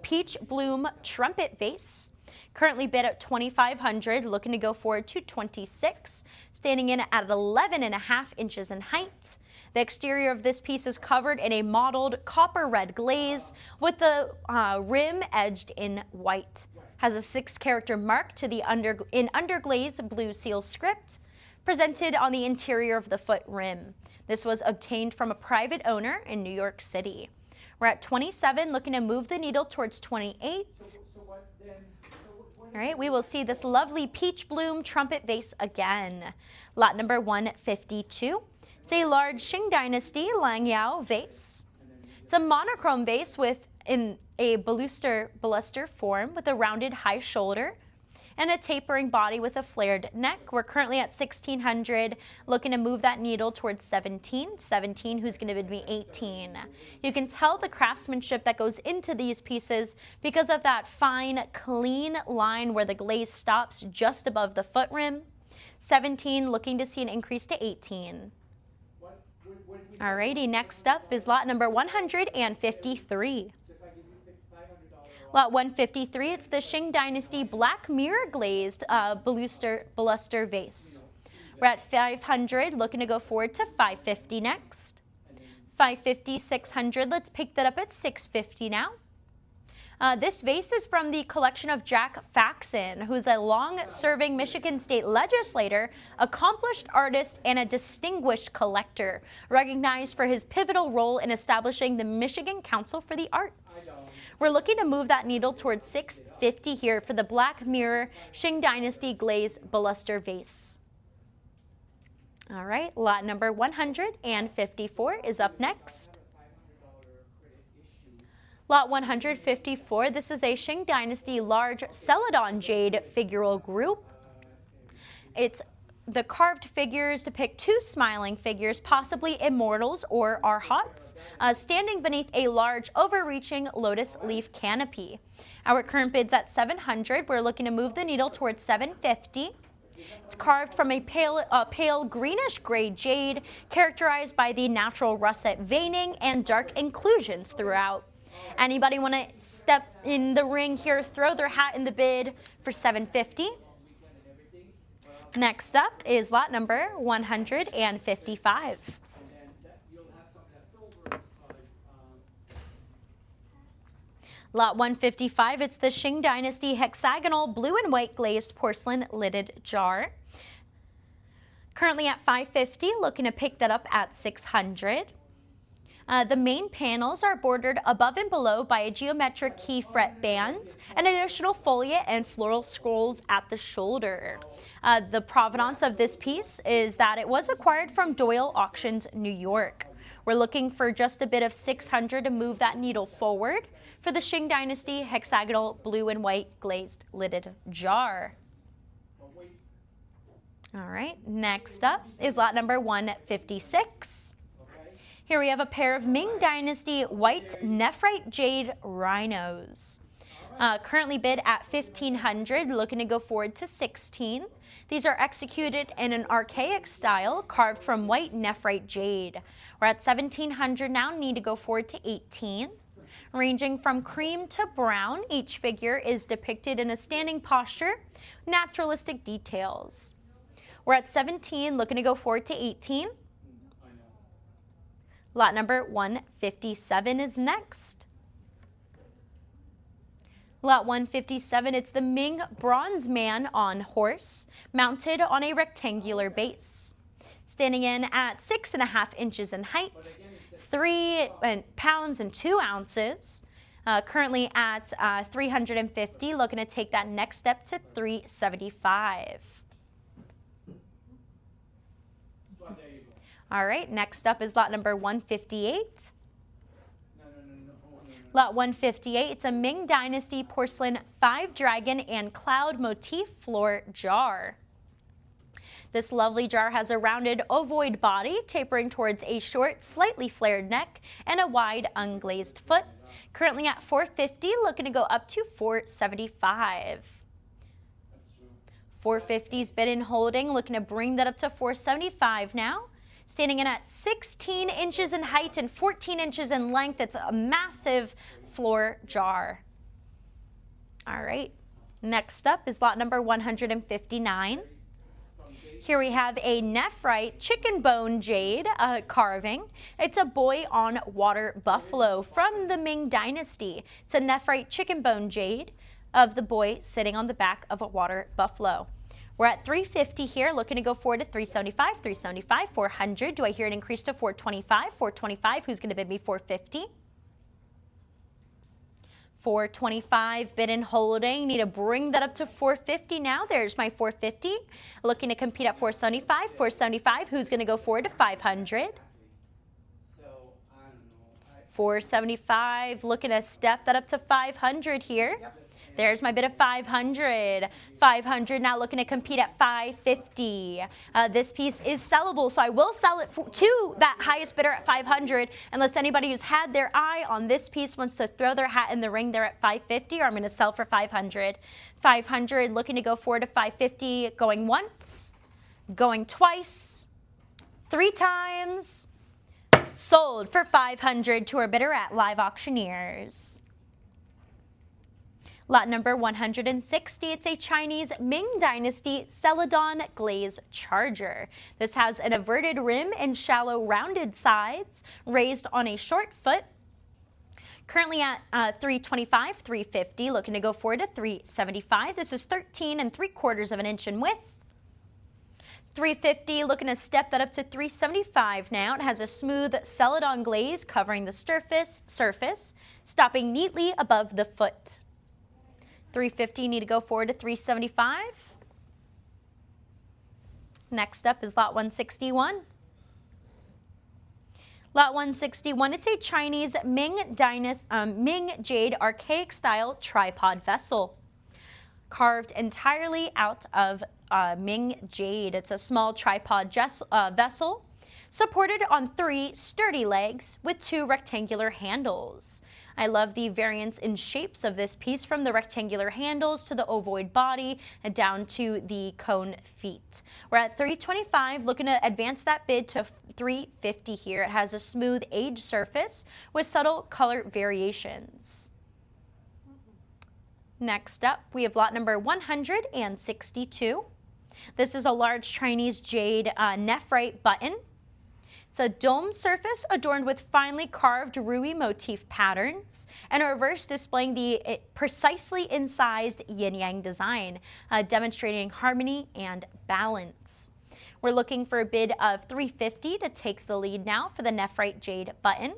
Peach Bloom Trumpet Vase. Currently bid at $2,500, looking to go forward to $26, standing in at 11.5 inches in height. The exterior of this piece is covered in a mottled copper red glaze with the rim edged in white. Has a 6-character mark to the underglaze blue seal script presented on the interior of the foot rim. This was obtained from a private owner in New York City. We're at 27, looking to move the needle towards 28. All right, we will see this lovely peach bloom trumpet vase again. Lot number 152. It's a large Qing Dynasty Langyao vase. It's a monochrome vase in a baluster form with a rounded high shoulder and a tapering body with a flared neck. We're currently at $1,600, looking to move that needle towards 17. 17, who's going to bid me 18. You can tell the craftsmanship that goes into these pieces because of that fine, clean line where the glaze stops just above the foot rim. 17, looking to see an increase to 18. Alrighty, next up is lot number 153. Lot 153, it's the Qing Dynasty Black Mirror Glazed baluster vase. We're at $500, looking to go forward to $550 next. $550, $600, let's pick that up at $650 now. This vase is from the collection of Jack Faxon, who's a long-serving Michigan state legislator, accomplished artist, and a distinguished collector, recognized for his pivotal role in establishing the Michigan Council for the Arts. We're looking to move that needle towards 650 here for the Black Mirror Qing Dynasty glazed baluster vase. All right, lot number 154 is up next. Lot 154, this is a Qing Dynasty large Celadon jade figural group. The carved figures depict two smiling figures, possibly immortals or arhats, standing beneath a large overreaching lotus leaf canopy. Our current bid's at $700. We're looking to move the needle towards $750. It's carved from a pale greenish gray jade, characterized by the natural russet veining and dark inclusions throughout. Anybody want to step in the ring here, throw their hat in the bid for $750? Next up is lot number 155. Lot 155, it's the Qing Dynasty hexagonal blue and white glazed porcelain lidded jar. Currently at $550, looking to pick that up at $600. The main panels are bordered above and below by a geometric key fret band and additional foliate and floral scrolls at the shoulder. The provenance of this piece is that it was acquired from Doyle Auctions, New York. We're looking for just a bit of $600 to move that needle forward for the Qing Dynasty hexagonal blue and white glazed lidded jar. All right, next up is lot number 156. Here we have a pair of Ming Dynasty white nephrite jade rhinos. Currently bid at $1,500, looking to go forward to $1,600. These are executed in an archaic style, carved from white nephrite jade. We're at $1,700 now, need to go forward to $1,800. Ranging from cream to brown, each figure is depicted in a standing posture, naturalistic details. We're at $1,700, looking to go forward to $1,800. Lot number 157 is next. Lot 157, it's the Ming Bronze Man on horse, mounted on a rectangular base. Standing in at 6.5 inches in height, 3 pounds and 2 ounces. Currently at $350, looking to take that next step to $375. All right, next up is lot number 158. Lot 158, it's a Ming Dynasty porcelain 5-dragon and cloud motif floor jar. This lovely jar has a rounded ovoid body tapering towards a short, slightly flared neck and a wide, unglazed foot. Currently at $450, looking to go up to $475. 450's bid and holding, looking to bring that up to $475 now. Standing in at 16 inches in height and 14 inches in length. It's a massive floor jar. All right, next up is lot number 159. Here we have a nephrite chicken bone jade carving. It's a boy on water buffalo from the Ming Dynasty. It's a nephrite chicken bone jade of the boy sitting on the back of a water buffalo. We're at $350 here, looking to go forward to $375, $375, $400. Do I hear an increase to $425? $425, who's going to bid me $450? $425, bid and holding. Need to bring that up to $450 now. There's my $450. Looking to compete at $475, $475, who's going to go forward to $500? $475, looking to step that up to $500 here. There's my bid of $500. $500 now, looking to compete at $550. This piece is sellable, so I will sell it to that highest bidder at $500, unless anybody who's had their eye on this piece wants to throw their hat in the ring there at $550, or I'm going to sell for $500. $500, looking to go forward to $550, going once, going twice, 3 times, sold for $500 to our bidder at Live Auctioneers. Lot number 160, it's a Chinese Ming Dynasty Celadon glaze charger. This has an inverted rim and shallow rounded sides, raised on a short foot. Currently at 325, 350, looking to go forward to 375. This is 13 3/4 of an inch in width. 350, looking to step that up to 375 now. It has a smooth celadon glaze covering the surface, stopping neatly above the foot. 350, need to go forward to 375. Next up is lot 161. Lot 161, it's a Chinese Ming Jade archaic style tripod vessel. Carved entirely out of Ming Jade. It's a small tripod vessel supported on 3 sturdy legs with 2 rectangular handles. I love the variance in shapes of this piece, from the rectangular handles to the ovoid body and down to the cone feet. We're at 325, looking to advance that bid to 350 here. It has a smooth aged surface with subtle color variations. Next up, we have lot number 162. This is a large Chinese jade nephrite button. It's a dome surface adorned with finely carved Rui motif patterns and a reverse displaying the precisely incised yin-yang design, demonstrating harmony and balance. We're looking for a bid of 350 to take the lead now for the nephrite jade button.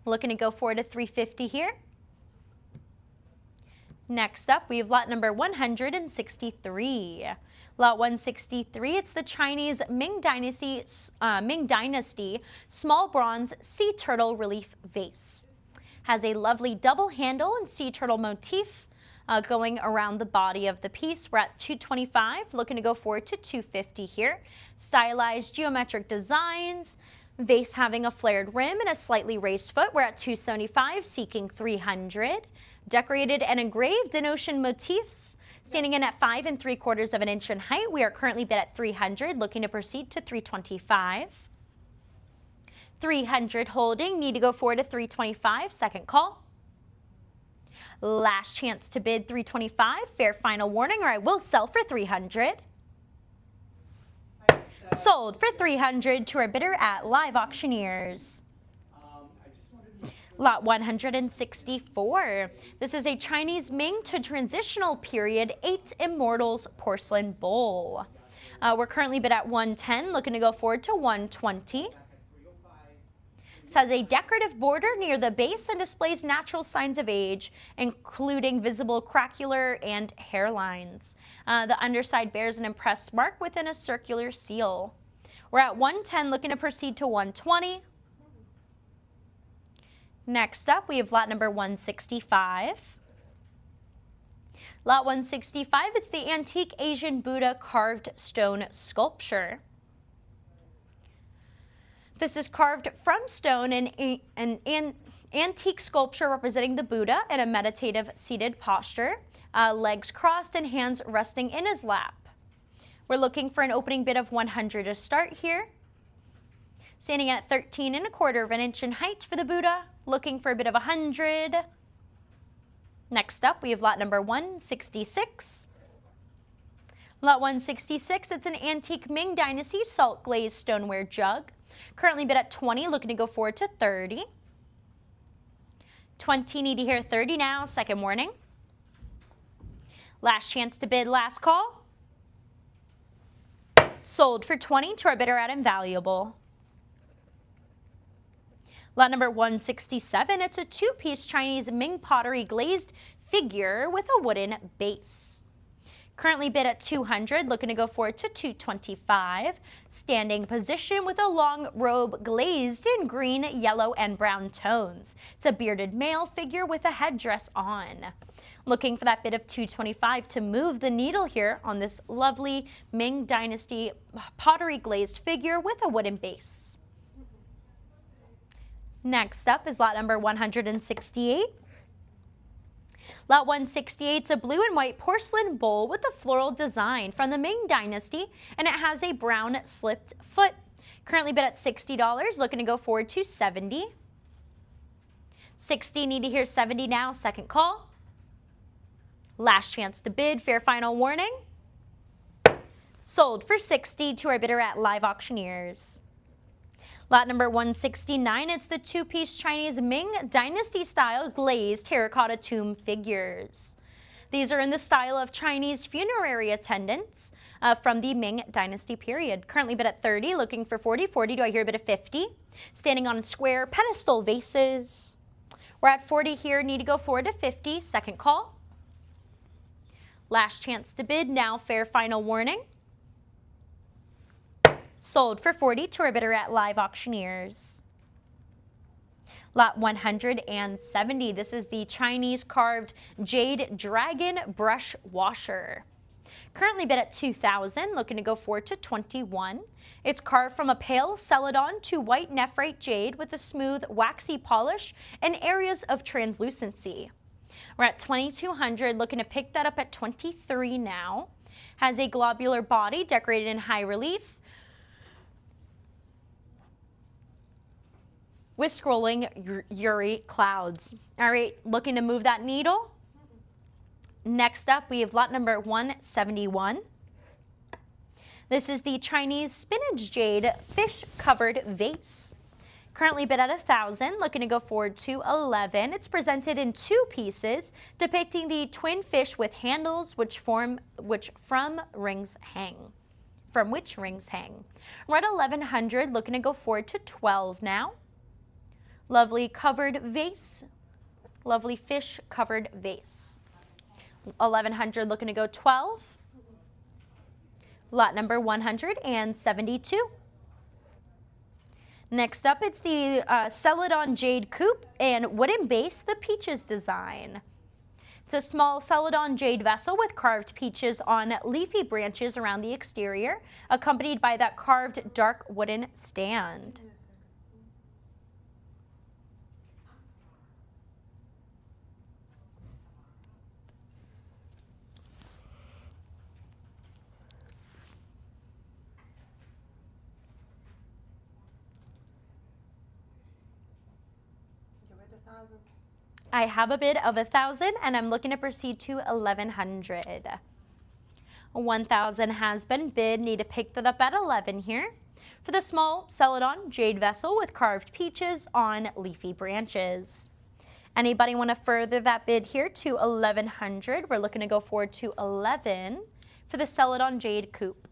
Looking to go forward to 350 here. Next up, we have lot number 163. Lot 163, it's the Chinese Ming Dynasty small bronze sea turtle relief vase. Has a lovely double handle and sea turtle motif going around the body of the piece. We're at 225, looking to go forward to 250 here. Stylized geometric designs, vase having a flared rim and a slightly raised foot. We're at 275, seeking 300. Decorated and engraved in ocean motifs. Standing in at 5 3/4 of an inch in height, we are currently bid at 300, looking to proceed to 325. 300 holding, need to go forward to 325, second call. Last chance to bid 325, fair final warning, or I will sell for 300. Sold for 300 to our bidder at Live Auctioneers. Lot 164. This is a Chinese Ming to transitional period 8 Immortals porcelain bowl. We're currently bid at 110, looking to go forward to 120. This has a decorative border near the base and displays natural signs of age, including visible craquelure and hairlines. The underside bears an impressed mark within a circular seal. We're at 110, looking to proceed to 120. Next up, we have lot number 165. Lot 165, it's the antique Asian Buddha carved stone sculpture. This is carved from stone in an antique sculpture representing the Buddha in a meditative seated posture, legs crossed and hands resting in his lap. We're looking for an opening bid of 100 to start here. Standing at 13 1/4 of an inch in height for the Buddha, looking for a bid of 100. Next up, we have lot number 166. Lot 166, it's an antique Ming Dynasty salt glazed stoneware jug. Currently bid at 20, looking to go forward to 30. 20, need to hear 30 now, second warning. Last chance to bid, last call. Sold for 20 to our bidder at Invaluable. Lot number 167, it's a 2-piece Chinese Ming pottery glazed figure with a wooden base. Currently bid at 200, looking to go forward to 225. Standing position with a long robe glazed in green, yellow, and brown tones. It's a bearded male figure with a headdress on. Looking for that bid of 225 to move the needle here on this lovely Ming Dynasty pottery glazed figure with a wooden base. Next up is lot number 168. Lot 168 is a blue and white porcelain bowl with a floral design from the Ming Dynasty, and it has a brown slipped foot. Currently bid at $60, looking to go forward to 70. 60, need to hear 70 now, second call. Last chance to bid, fair final warning. Sold for 60 to our bidder at Live Auctioneers. Lot number 169, it's the two-piece Chinese Ming Dynasty style glazed terracotta tomb figures. These are in the style of Chinese funerary attendants from the Ming Dynasty period. Currently bid at 30, looking for 40. 40, do I hear a bid of 50? Standing on square pedestal vases. We're at 40 here, need to go forward to 50. Second call. Last chance to bid, now fair final warning. Sold for 40 to our bidder at Live Auctioneers. Lot 170, this is the Chinese carved jade dragon brush washer. Currently bid at 2,000, looking to go forward to 21. It's carved from a pale celadon to white nephrite jade with a smooth waxy polish and areas of translucency. We're at 2,200, looking to pick that up at 23 now. Has a globular body decorated in high relief with scrolling Uri clouds. All right, looking to move that needle. Next up, we have lot number 171. This is the Chinese spinach jade fish covered vase. Currently bid at 1,000, looking to go forward to 11. It's presented in two pieces, depicting the twin fish with handles from which rings hang. We're at 1,100, looking to go forward to 12 now. Lovely covered vase, lovely fish covered vase. 1,100, looking to go 12. Lot number 172. Next up, it's the celadon jade coupe and wooden base, the peaches design. It's a small celadon jade vessel with carved peaches on leafy branches around the exterior, accompanied by that carved dark wooden stand. I have a bid of 1,000 and I'm looking to proceed to 1,100. 1,000 has been bid, need to pick that up at 11 here. For the small celadon jade vessel with carved peaches on leafy branches. Anybody want to further that bid here to 1,100? We're looking to go forward to 11 for the celadon jade coupe.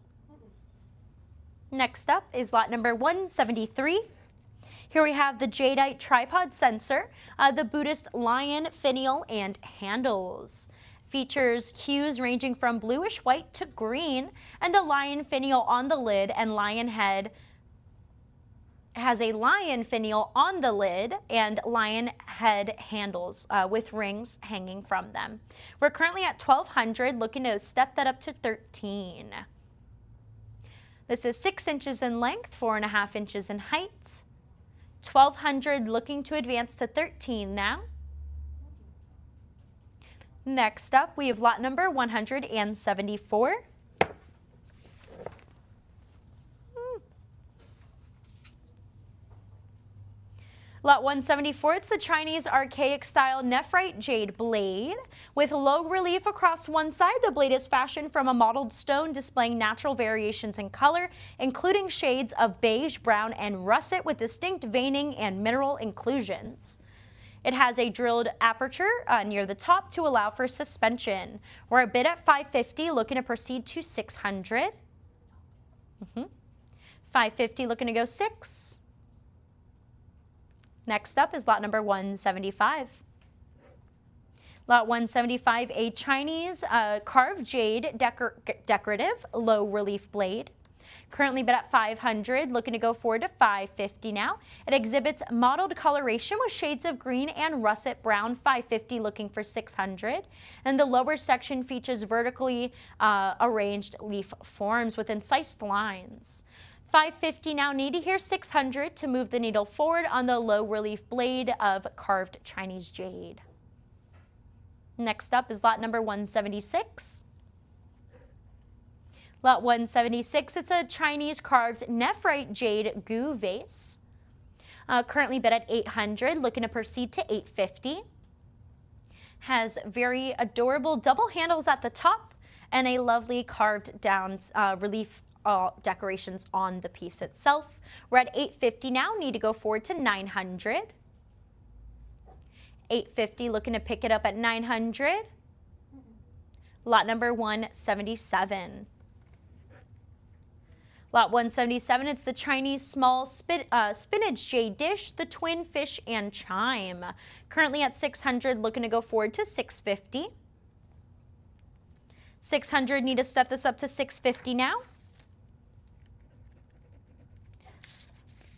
Next up is lot number 173. Here we have the jadeite tripod sensor, the Buddhist lion, finial, and handles. Features hues ranging from bluish white to green, and the lion finial on the lid and lion head has a lion finial on the lid and lion head handles with rings hanging from them. We're currently at 1,200, looking to step that up to 13. This is 6 inches in length, 4.5 inches in height. 1,200, looking to advance to 13 now. Next up, we have lot number 174. Lot 174, it's the Chinese archaic style nephrite jade blade. With low relief across one side, the blade is fashioned from a mottled stone displaying natural variations in color, including shades of beige, brown, and russet with distinct veining and mineral inclusions. It has a drilled aperture near the top to allow for suspension. We're a bid at 550, looking to proceed to 600. 550, looking to go 6. Next up is lot number 175. Lot 175, a Chinese carved jade decorative low relief blade. Currently bid at 500, looking to go forward to 550 now. It exhibits mottled coloration with shades of green and russet brown. 550, looking for 600. And the lower section features vertically arranged leaf forms with incised lines. 550 now, need to hear 600 to move the needle forward on the low relief blade of carved Chinese jade. Next up is lot number 176. Lot 176, it's a Chinese carved nephrite jade gu vase. Currently bid at 800, looking to proceed to 850. Has very adorable double handles at the top and a lovely carved down relief decorations on the piece itself. We're at $850 now, need to go forward to $900. $850, looking to pick it up at $900. Lot number 177. Lot 177, it's the Chinese small spinach jade dish, the twin fish and chime. Currently at $600, looking to go forward to $650. $600, need to step this up to $650 now.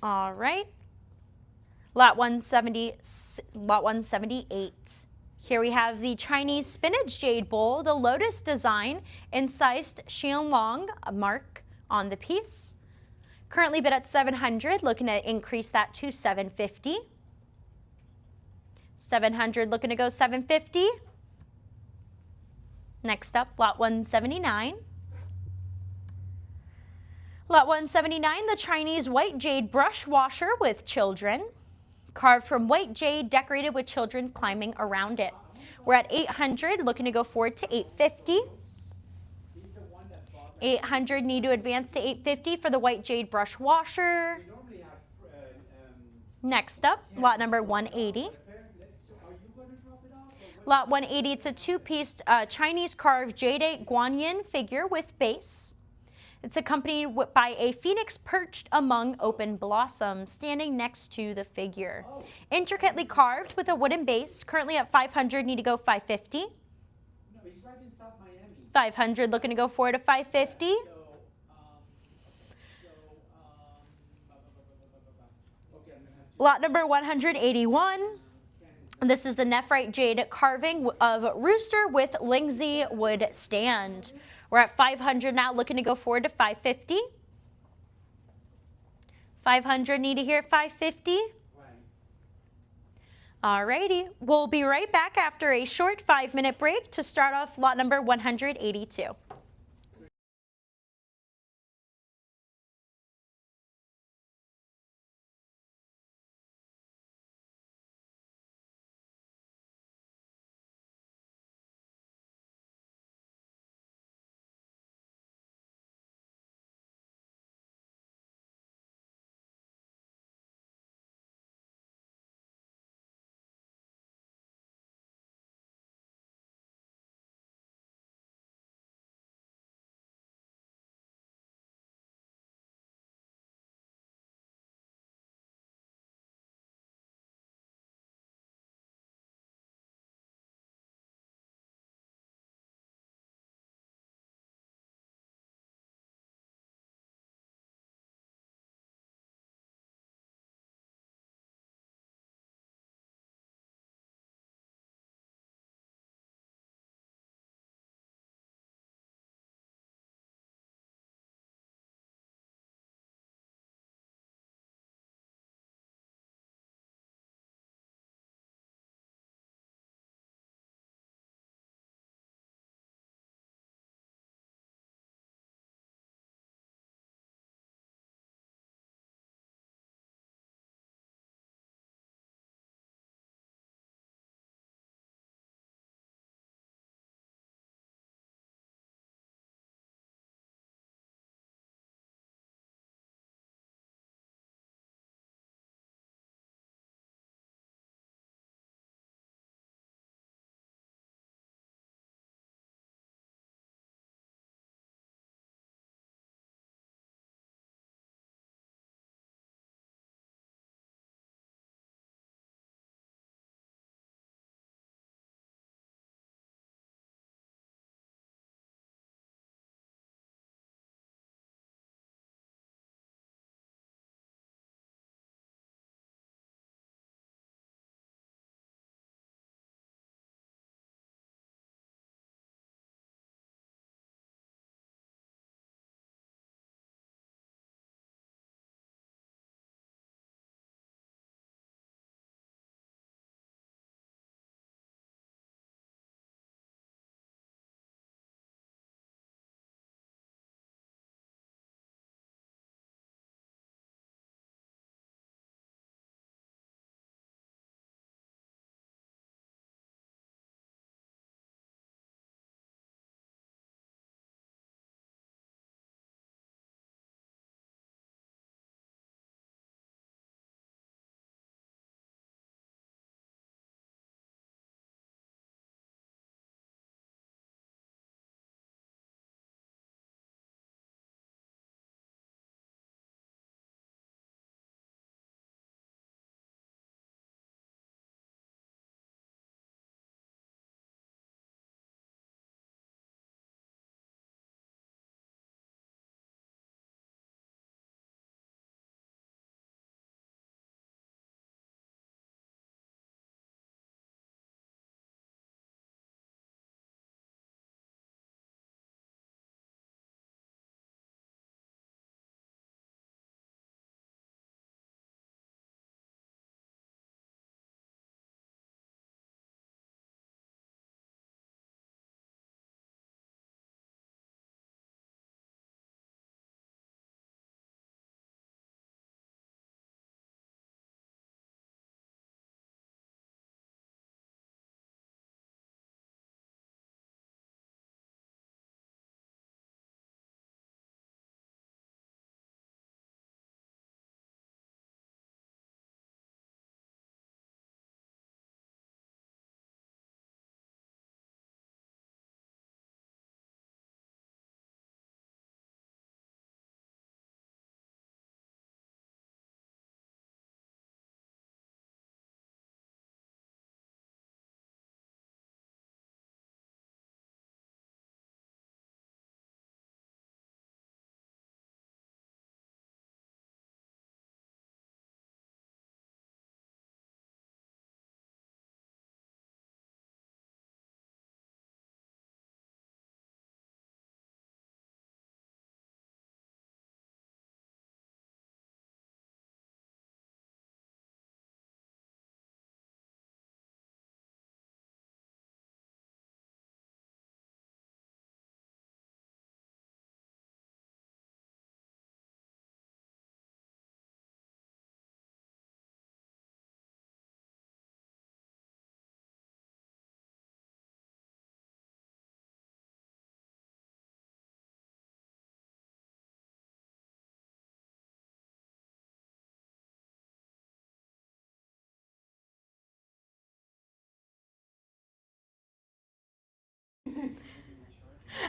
All right. Lot 178. Here we have the Chinese spinach jade bowl, the lotus design, incised xianlong mark on the piece. Currently bid at $700, looking to increase that to $750. $700, looking to go $750. Next up, lot 179. Lot 179, the Chinese white jade brush washer with children. Carved from white jade, decorated with children climbing around it. We're at $800, looking to go forward to $850. $800, need to advance to $850 for the white jade brush washer. Next up, lot number 180. Lot 180, it's a two-piece Chinese carved jade guanyin figure with base. It's accompanied by a phoenix perched among open blossoms, standing next to the figure. Intricately carved with a wooden base, currently at $500, need to go $550. No, he's right in South Miami. $500, looking to go forward to $550. Lot number 181. This is the nephrite jade carving of rooster with Lingzi wood stand. We're at $500 now, looking to go forward to $550. $500, need to hear $550. Alrighty, we'll be right back after a short 5-minute break to start off lot number 182.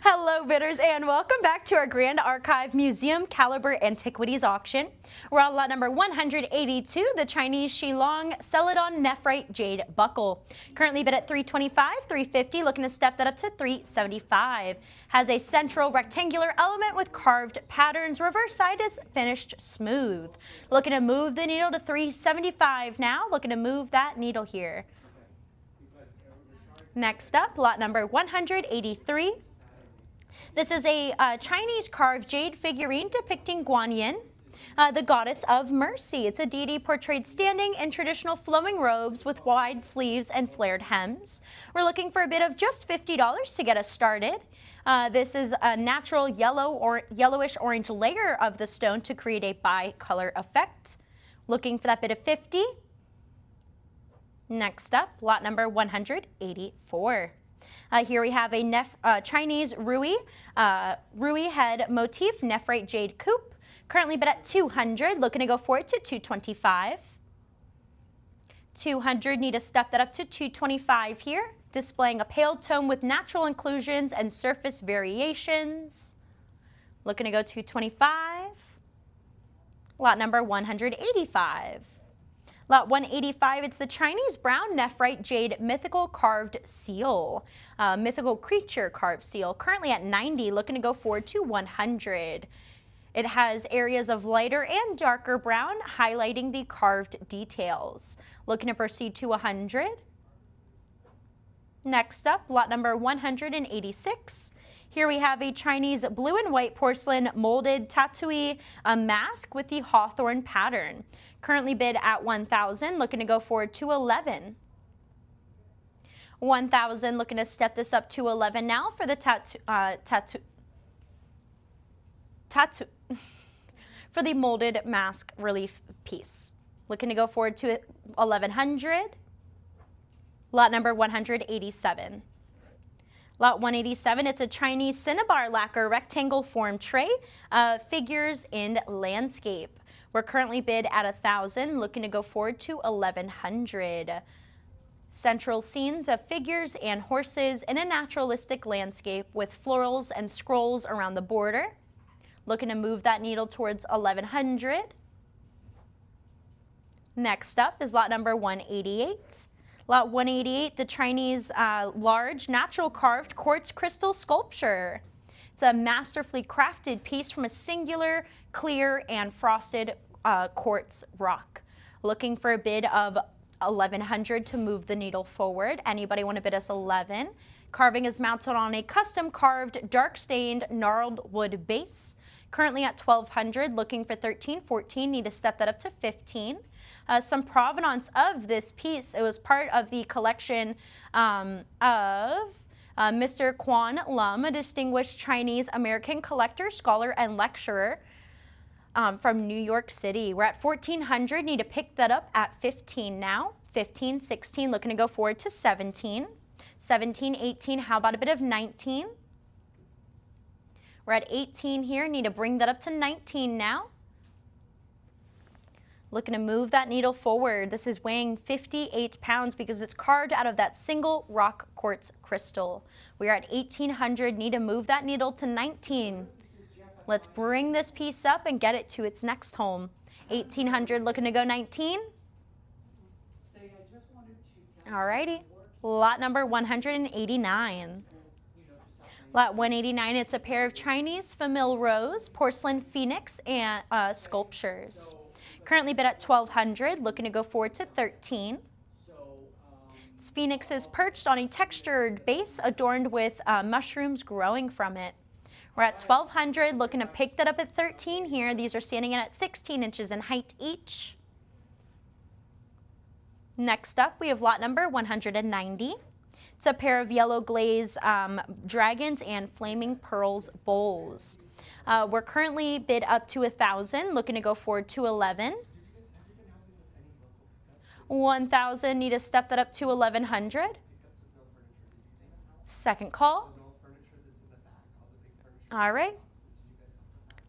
Hello bidders and welcome back to our Grand Archive Museum Caliber Antiquities auction. We're on lot number 182, the Chinese Shilong Celadon Nephrite Jade Buckle. Currently bid at $325, $350, looking to step that up to $375. Has a central rectangular element with carved patterns. Reverse side is finished smooth. Looking to move the needle to $375 now. Looking to move that needle here. Next up, lot number 183. This is a Chinese carved jade figurine depicting Guanyin, the goddess of mercy. It's a deity portrayed standing in traditional flowing robes with wide sleeves and flared hems. We're looking for a bid of just $50 to get us started. This is a natural yellow or yellowish orange layer of the stone to create a bi-color effect. Looking for that bid of $50. Next up, lot number 184. Here we have a Chinese Rui head motif nephrite jade coupe. Currently bid at $200, looking to go forward to $225. $200, need to step that up to $225 here. Displaying a pale tone with natural inclusions and surface variations. Looking to go $225. Lot number 185. Lot 185, it's the Chinese brown nephrite jade mythical carved seal, mythical creature carved seal, currently at $90, looking to go forward to $100. It has areas of lighter and darker brown, highlighting the carved details. Looking to proceed to $100. Next up, lot number 186. Here we have a Chinese blue and white porcelain molded tattooey mask with the hawthorn pattern. Currently bid at $1,000, looking to go forward to $11. $1,000, looking to step this up to $11 now for the for the molded mask relief piece. Looking to go forward to $1,100. Lot number 187. Lot 187, it's a Chinese cinnabar lacquer rectangle form tray, figures in landscape. We're currently bid at $1,000, looking to go forward to $1,100. Central scenes of figures and horses in a naturalistic landscape with florals and scrolls around the border. Looking to move that needle towards $1,100. Next up is lot number 188. Lot 188, the Chinese large natural carved quartz crystal sculpture. It's a masterfully crafted piece from a singular, clear, and frosted quartz rock. Looking for a bid of $1,100 to move the needle forward. Anybody want to bid us $11? Carving is mounted on a custom carved, dark stained, gnarled wood base. Currently at $1,200, looking for $13, $14, need to step that up to $15. Some provenance of this piece, it was part of the collection of Mr. Quan Lum, a distinguished Chinese American collector, scholar, and lecturer from New York City. We're at $1,400, need to pick that up at $15 now. $15, $16, looking to go forward to $17. $17, $18, how about a bit of $19? We're at $18 here, need to bring that up to $19 now. Looking to move that needle forward. This is weighing 58 pounds because it's carved out of that single rock quartz crystal. We are at $1,800, need to move that needle to $19. Let's bring this piece up and get it to its next home. $1,800, looking to go $19. Alrighty, lot number 189. Lot 189, it's a pair of Chinese famille rose, porcelain phoenix, and sculptures. Currently bid at $1,200, looking to go forward to $13. This phoenix is perched on a textured base adorned with mushrooms growing from it. We're at $1,200, looking to pick that up at $13 here. These are standing in at 16 inches in height each. Next up, we have lot number 190. It's a pair of yellow glaze dragons and flaming pearls bowls. We're currently bid up to $1,000, looking to go forward to $11. $1,000, need to step that up to $1,100. Second call. All right.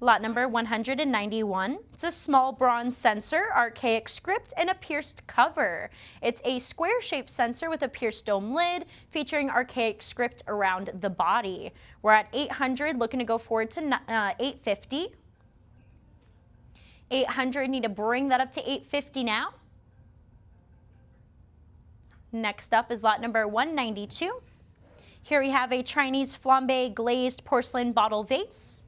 Lot number 191. It's a small bronze censer, archaic script, and a pierced cover. It's a square-shaped censer with a pierced dome lid featuring archaic script around the body. We're at 800, looking to go forward to 850. 800, need to bring that up to 850 now. Next up is lot number 192. Here we have a Chinese flambe glazed porcelain bottle vase.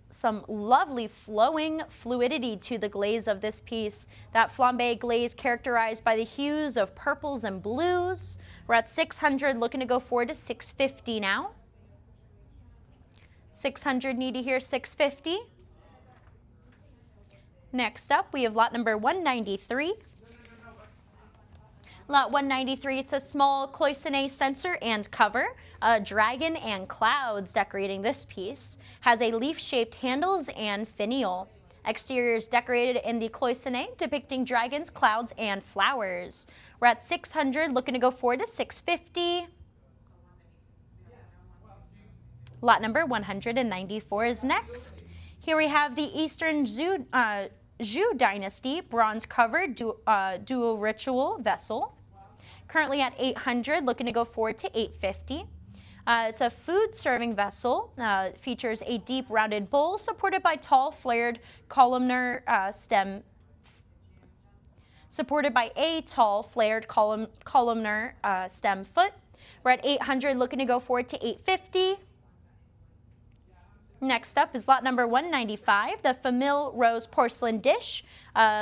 Some lovely flowing fluidity to the glaze of this piece. That flambe glaze characterized by the hues of purples and blues. We're at 600, looking to go forward to 650 now. 600, need to hear 650. Next up, we have lot number 193. Lot 193, it's a small cloisonne censer and cover. A dragon and clouds decorating this piece. Has a leaf-shaped handles and finial. Exterior is decorated in the cloisonne, depicting dragons, clouds, and flowers. We're at 600, looking to go forward to 650. Lot number 194 is next. Here we have the Eastern Zhou Dynasty bronze covered dual ritual vessel. Currently at 800, looking to go forward to 850. It's a food serving vessel. Features a deep rounded bowl supported by tall flared columnar stem. Supported by a tall flared columnar stem foot. We're at 800, looking to go forward to 850. Next up is lot number 195, the Famille Rose porcelain dish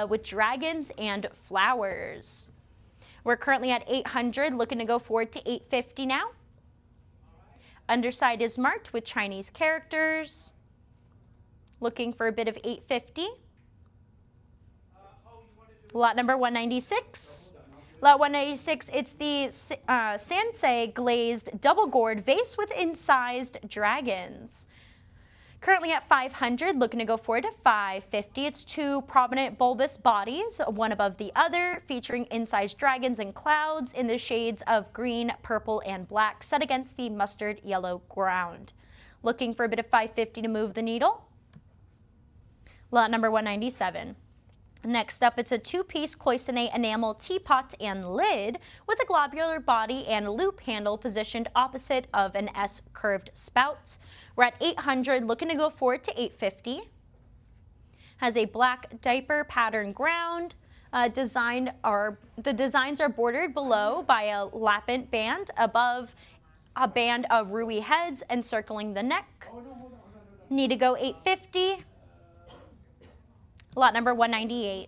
with dragons and flowers. We're currently at 800, looking to go forward to 850 now. Underside is marked with Chinese characters. Looking for a bit of 850. Lot number 196. Lot 196, it's the Sansei glazed double gourd vase with incised dragons. Currently at 500, looking to go forward to 550. It's two prominent bulbous bodies, one above the other, featuring incised dragons and clouds in the shades of green, purple, and black, set against the mustard yellow ground. Looking for a bit of 550 to move the needle. Lot number 197. Next up, it's a two-piece cloisonne enamel teapot and lid with a globular body and loop handle positioned opposite of an S-curved spout. We're at 800, looking to go forward to 850. Has a black diaper pattern ground. The designs are bordered below by a lappant band, above a band of ruby heads encircling the neck. Need to go 850. Lot number 198.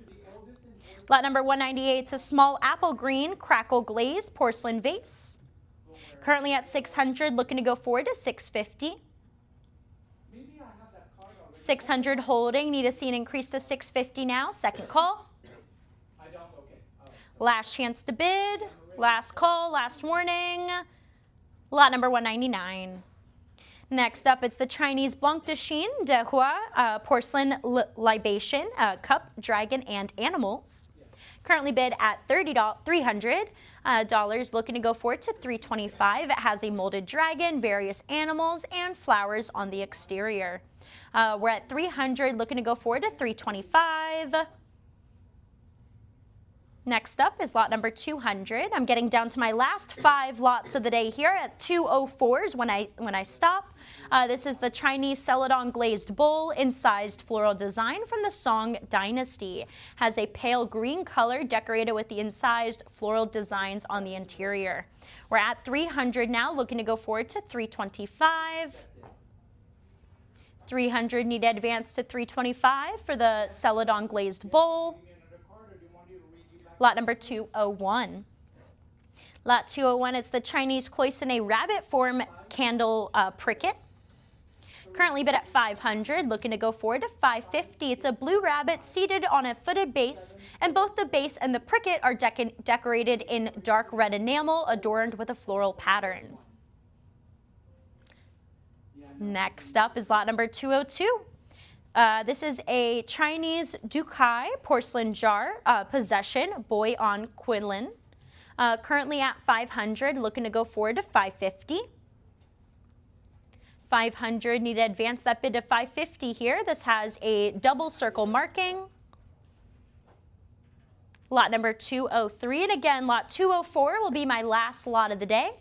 Lot number 198 is a small apple green crackle glaze porcelain vase. Currently at 600, looking to go forward to 650. 600 holding, need to see an increase to 650 now. Second call. Last chance to bid. Last call, last warning. Lot number 199. Next up, it's the Chinese Blanc de Chine de Hua porcelain libation, cup, dragon, and animals. Currently bid at $300, looking to go forward to $325. It has a molded dragon, various animals, and flowers on the exterior. We're at 300, looking to go forward to 325. Next up is lot number 200. I'm getting down to my last 5 lots of the day here at 204s when I stop. This is the Chinese celadon glazed bowl, incised floral design from the Song Dynasty. Has a pale green color decorated with the incised floral designs on the interior. We're at 300 now, looking to go forward to 325. 300, need to advance to 325 for the celadon glazed bowl. Lot number 201. Lot 201, it's the Chinese cloisonne rabbit form candle pricket. Currently bid at 500, looking to go forward to 550. It's a blue rabbit seated on a footed base, and both the base and the pricket are decorated in dark red enamel adorned with a floral pattern. Next up is lot number 202. This is a Chinese Dukai porcelain jar, possession, boy on quillin. Currently at 500, looking to go forward to 550. 500. Need to advance that bid to 550 here. This has a double circle marking. Lot number 203, and again, lot 204 will be my last lot of the day.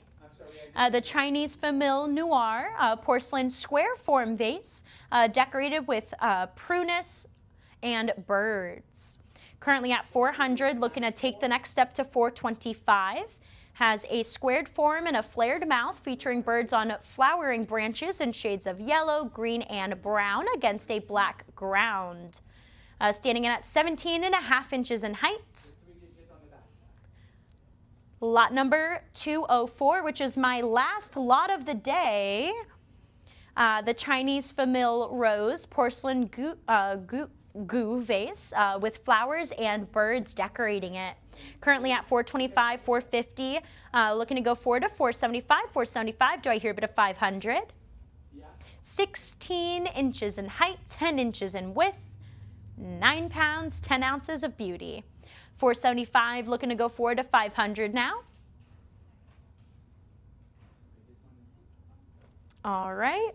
The Chinese Famille Noir porcelain square form vase, decorated with prunus and birds. Currently at 400, looking to take the next step to 425. Has a squared form and a flared mouth featuring birds on flowering branches in shades of yellow, green, and brown against a black ground. Standing in at 17.5 inches in height. Lot number 204, which is my last lot of the day. The Chinese Famille Rose porcelain goo vase with flowers and birds decorating it. Currently at 425, 450, looking to go forward to 475, 475. Do I hear a bit of 500? Yeah. 16 inches in height, 10 inches in width, 9 pounds, 10 ounces of beauty. 475, looking to go forward to 500 now. All right.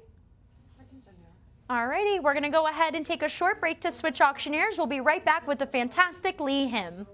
Alrighty, we're going to go ahead and take a short break to switch auctioneers. We'll be right back with the fantastic Lee hymn.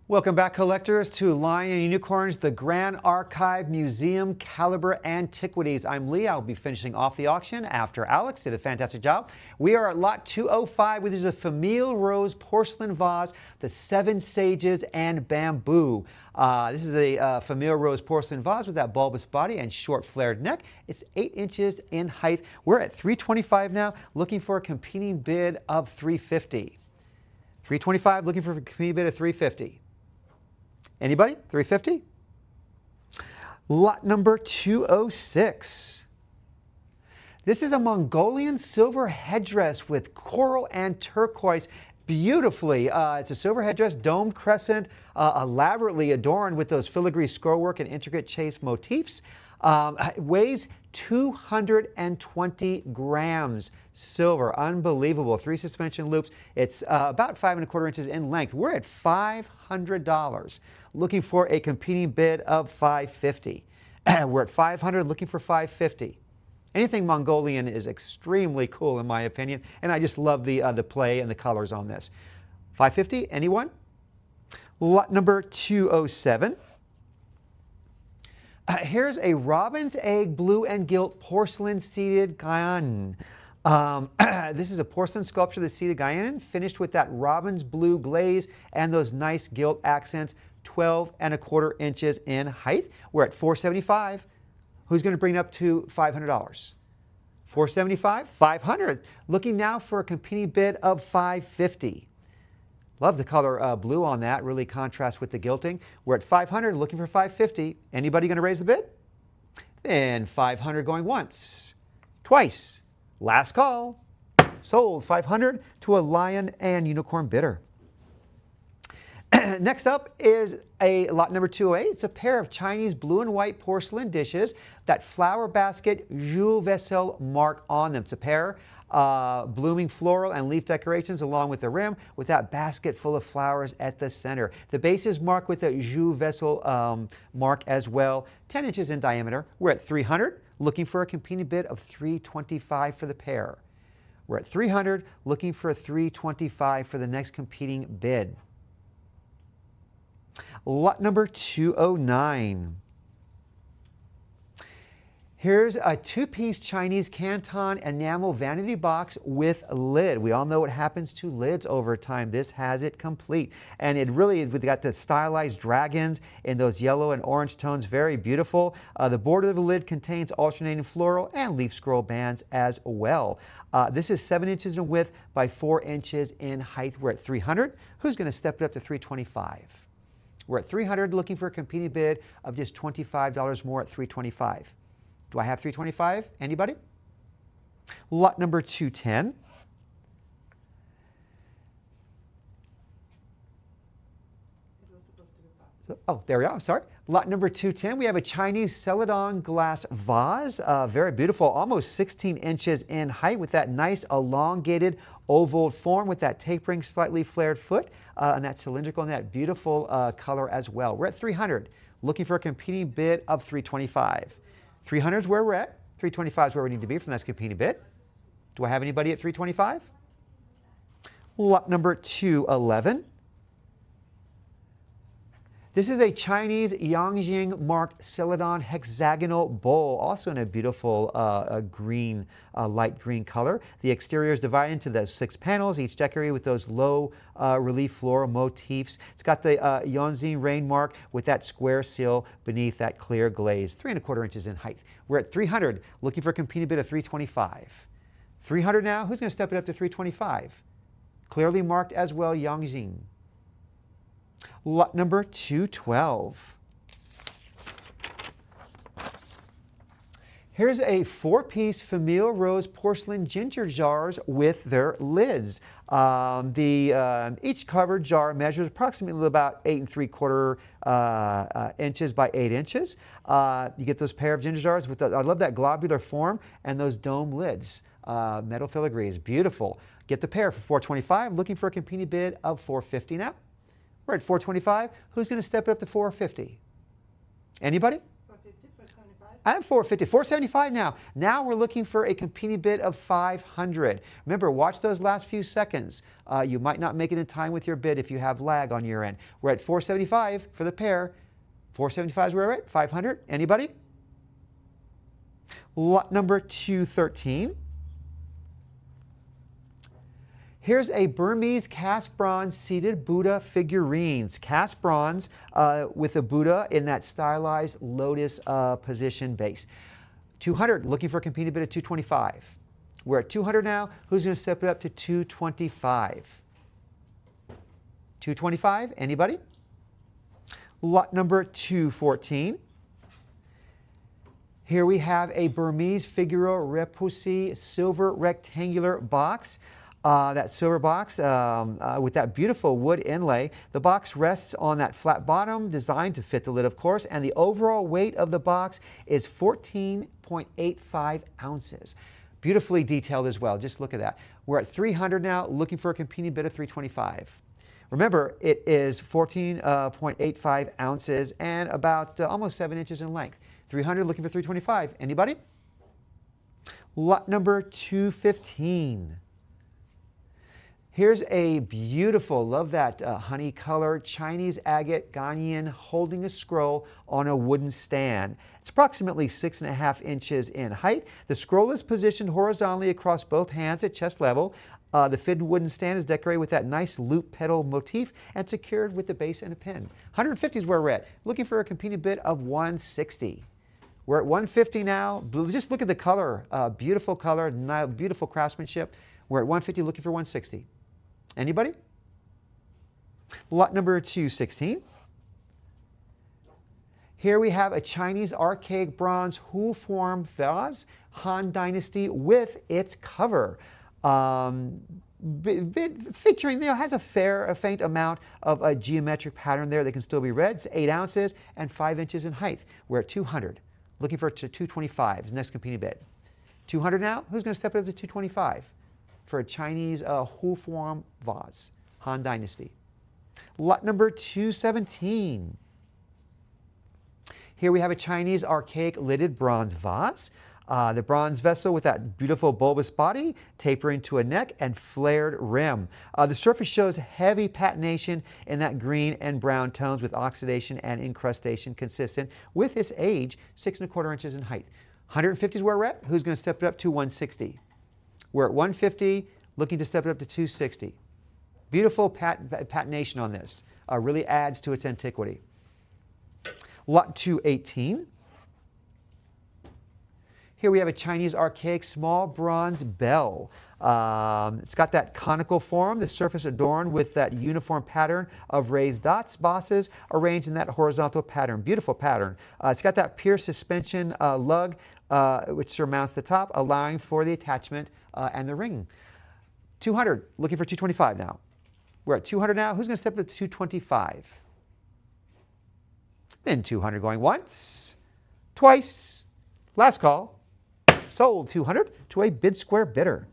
Welcome back, collectors, to Lion and Unicorns, the Grand Archive Museum Caliber Antiquities. I'm Lee. I'll be finishing off the auction after Alex did a fantastic job. We are at lot 205, which is a Famille Rose porcelain vase, the Seven Sages and Bamboo. This is a Famille Rose porcelain vase with that bulbous body and short flared neck. It's 8 inches in height. We're at $325 now, looking for a competing bid of $350. $325, looking for a competing bid of $350. Anybody? 350? Lot number 206. This is a Mongolian silver headdress with coral and turquoise beautifully. It's a silver headdress, domed crescent, elaborately adorned with those filigree scrollwork and intricate chase motifs. It weighs 220 grams silver. Unbelievable. 3 suspension loops. It's about 5 1/4 inches in length. We're at $500. Looking for a competing bid of $550. We're at $500, looking for $550. Anything Mongolian is extremely cool in my opinion, and I just love the play and the colors on this. $550, anyone? Lot number 207. Here's a robin's egg blue and gilt porcelain seated Guyane. This is a porcelain sculpture of the seated Guyane, finished with that robin's blue glaze and those nice gilt accents, 12 1/4 inches in height. We're at $475. Who's going to bring it up to $500? $475, $500. Looking now for a competing bid of $550. Love the color blue on that, really contrasts with the gilting. We're at $500, looking for $550. Anybody going to raise the bid? Then $500 going once, twice. Last call. Sold. $500 to a Lion and Unicorn bidder. Next up is a lot number 208. It's a pair of Chinese blue and white porcelain dishes, that flower basket Jus Vessel mark on them. It's a pair, blooming floral and leaf decorations along with the rim, with that basket full of flowers at the center. The base is marked with a Jus Vessel mark as well, 10 inches in diameter. We're at $300, looking for a competing bid of $325 for the pair. We're at $300, looking for a $325 for the next competing bid. Lot number 209. Here's a 2-piece Chinese Canton enamel vanity box with lid. We all know what happens to lids over time. This has it complete. And it really, we've got the stylized dragons in those yellow and orange tones. Very beautiful. The border of the lid contains alternating floral and leaf scroll bands as well. This is 7 inches in width by 4 inches in height. We're at $300. Who's going to step it up to $325? We're at $300, looking for a competing bid of just $25 more at $325. Do I have $325? Anybody? Lot number 210. Oh, there we are. I'm sorry. Lot number 210. We have a Chinese Celadon glass vase. Very beautiful, almost 16 inches in height, with that nice elongated oval form with that tapering, slightly flared foot, and that cylindrical and that beautiful color as well. We're at $300, looking for a competing bid of $325. $300 is where we're at. $325 is where we need to be from that competing bid. Do I have anybody at $325? Lot number 211. This is a Chinese Yangjing marked Celadon hexagonal bowl, also in a beautiful green, light green color. The exterior is divided into the 6 panels, each decorated with those low relief floral motifs. It's got the Yangjing rain mark with that square seal beneath that clear glaze, 3 1/4 inches in height. We're at $300, looking for a competing bid of $325. $300 now. Who's going to step it up to $325? Clearly marked as well, Yangjing. Lot number 212. Here's a 4-piece Famille Rose porcelain ginger jars with their lids. Each covered jar measures approximately about 8 3/4 inches by 8 inches. You get those pair of ginger jars with I love that globular form and those dome lids. Metal filigree is beautiful. Get the pair for $425. Looking for a competing bid of $450 now. We're at $425. Who's going to step it up to $450? Anybody? $450, $425. I'm 450, 475 now. Now we're looking for a competing bid of 500. Remember, watch those last few seconds. You might not make it in time with your bid if you have lag on your end. We're at 475 for the pair. 475 is where we're at. 500. Anybody? Lot number 213. Here's a Burmese cast bronze seated Buddha figurines. Cast bronze with a Buddha in that stylized lotus position base. 200, looking for a competing bid of 225. We're at 200 now. Who's going to step it up to 225? 225, anybody? Lot number 214. Here we have a Burmese Figaro Repoussi silver rectangular box. That silver box with that beautiful wood inlay. The box rests on that flat bottom designed to fit the lid, of course, and the overall weight of the box is 14.85 ounces. Beautifully detailed as well. Just look at that. We're at 300 now, looking for a competing bid of 325. Remember, it is 14.85 ounces and about almost 7 inches in length. 300, looking for 325. Anybody? Lot number 215. Here's a beautiful, love that honey color, Chinese agate Ghanaian holding a scroll on a wooden stand. It's approximately 6.5 inches in height. The scroll is positioned horizontally across both hands at chest level. The fitted wooden stand is decorated with that nice loop petal motif and secured with the base and a pin. 150 is where we're at. Looking for a competing bid of 160. We're at 150 now. Just look at the color. Beautiful color, beautiful craftsmanship. We're at 150, looking for 160. Anybody? Lot number 216. Here we have a Chinese archaic bronze Hu form vase, Han Dynasty, with its cover. Featuring, has a faint amount of a geometric pattern there that can still be read. It's 8 ounces and 5 inches in height. We're at 200. Looking for 225 is the next competing bid. 200 now? Who's going to step up to 225? For a Chinese Hu form vase, Han Dynasty. Lot number 217. Here we have a Chinese archaic lidded bronze vase. The bronze vessel with that beautiful bulbous body, tapering to a neck and flared rim. The surface shows heavy patination in that green and brown tones with oxidation and incrustation consistent with its age, 6.25 inches in height. 150 is where we're at. Who's going to step it up to 160? We're at 150, looking to step it up to 260. Beautiful patination on this. Really adds to its antiquity. Lot 218. Here we have a Chinese archaic small bronze bell. It's got that conical form, the surface adorned with that uniform pattern of raised dots, bosses arranged in that horizontal pattern. Beautiful pattern. It's got that pier suspension lug which surmounts the top, allowing for the attachment and the ring. 200, looking for 225 now. We're at 200 now. Who's going to step up to 225? Then 200 going once, twice, last call. Sold 200 to a bid square bidder.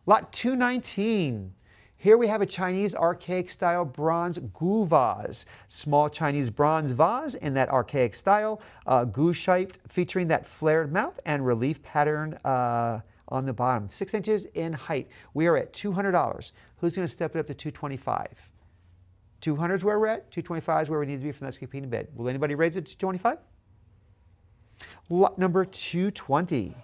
Lot 219. Here we have a Chinese archaic style bronze gu vase. Small Chinese bronze vase in that archaic style, gu shaped, featuring that flared mouth and relief pattern on the bottom. 6 inches in height. We are at $200. Who's going to step it up to 225? 200 is where we're at. 225 is where we need to be for the next competing bid. Will anybody raise it to 225? Lot number 220.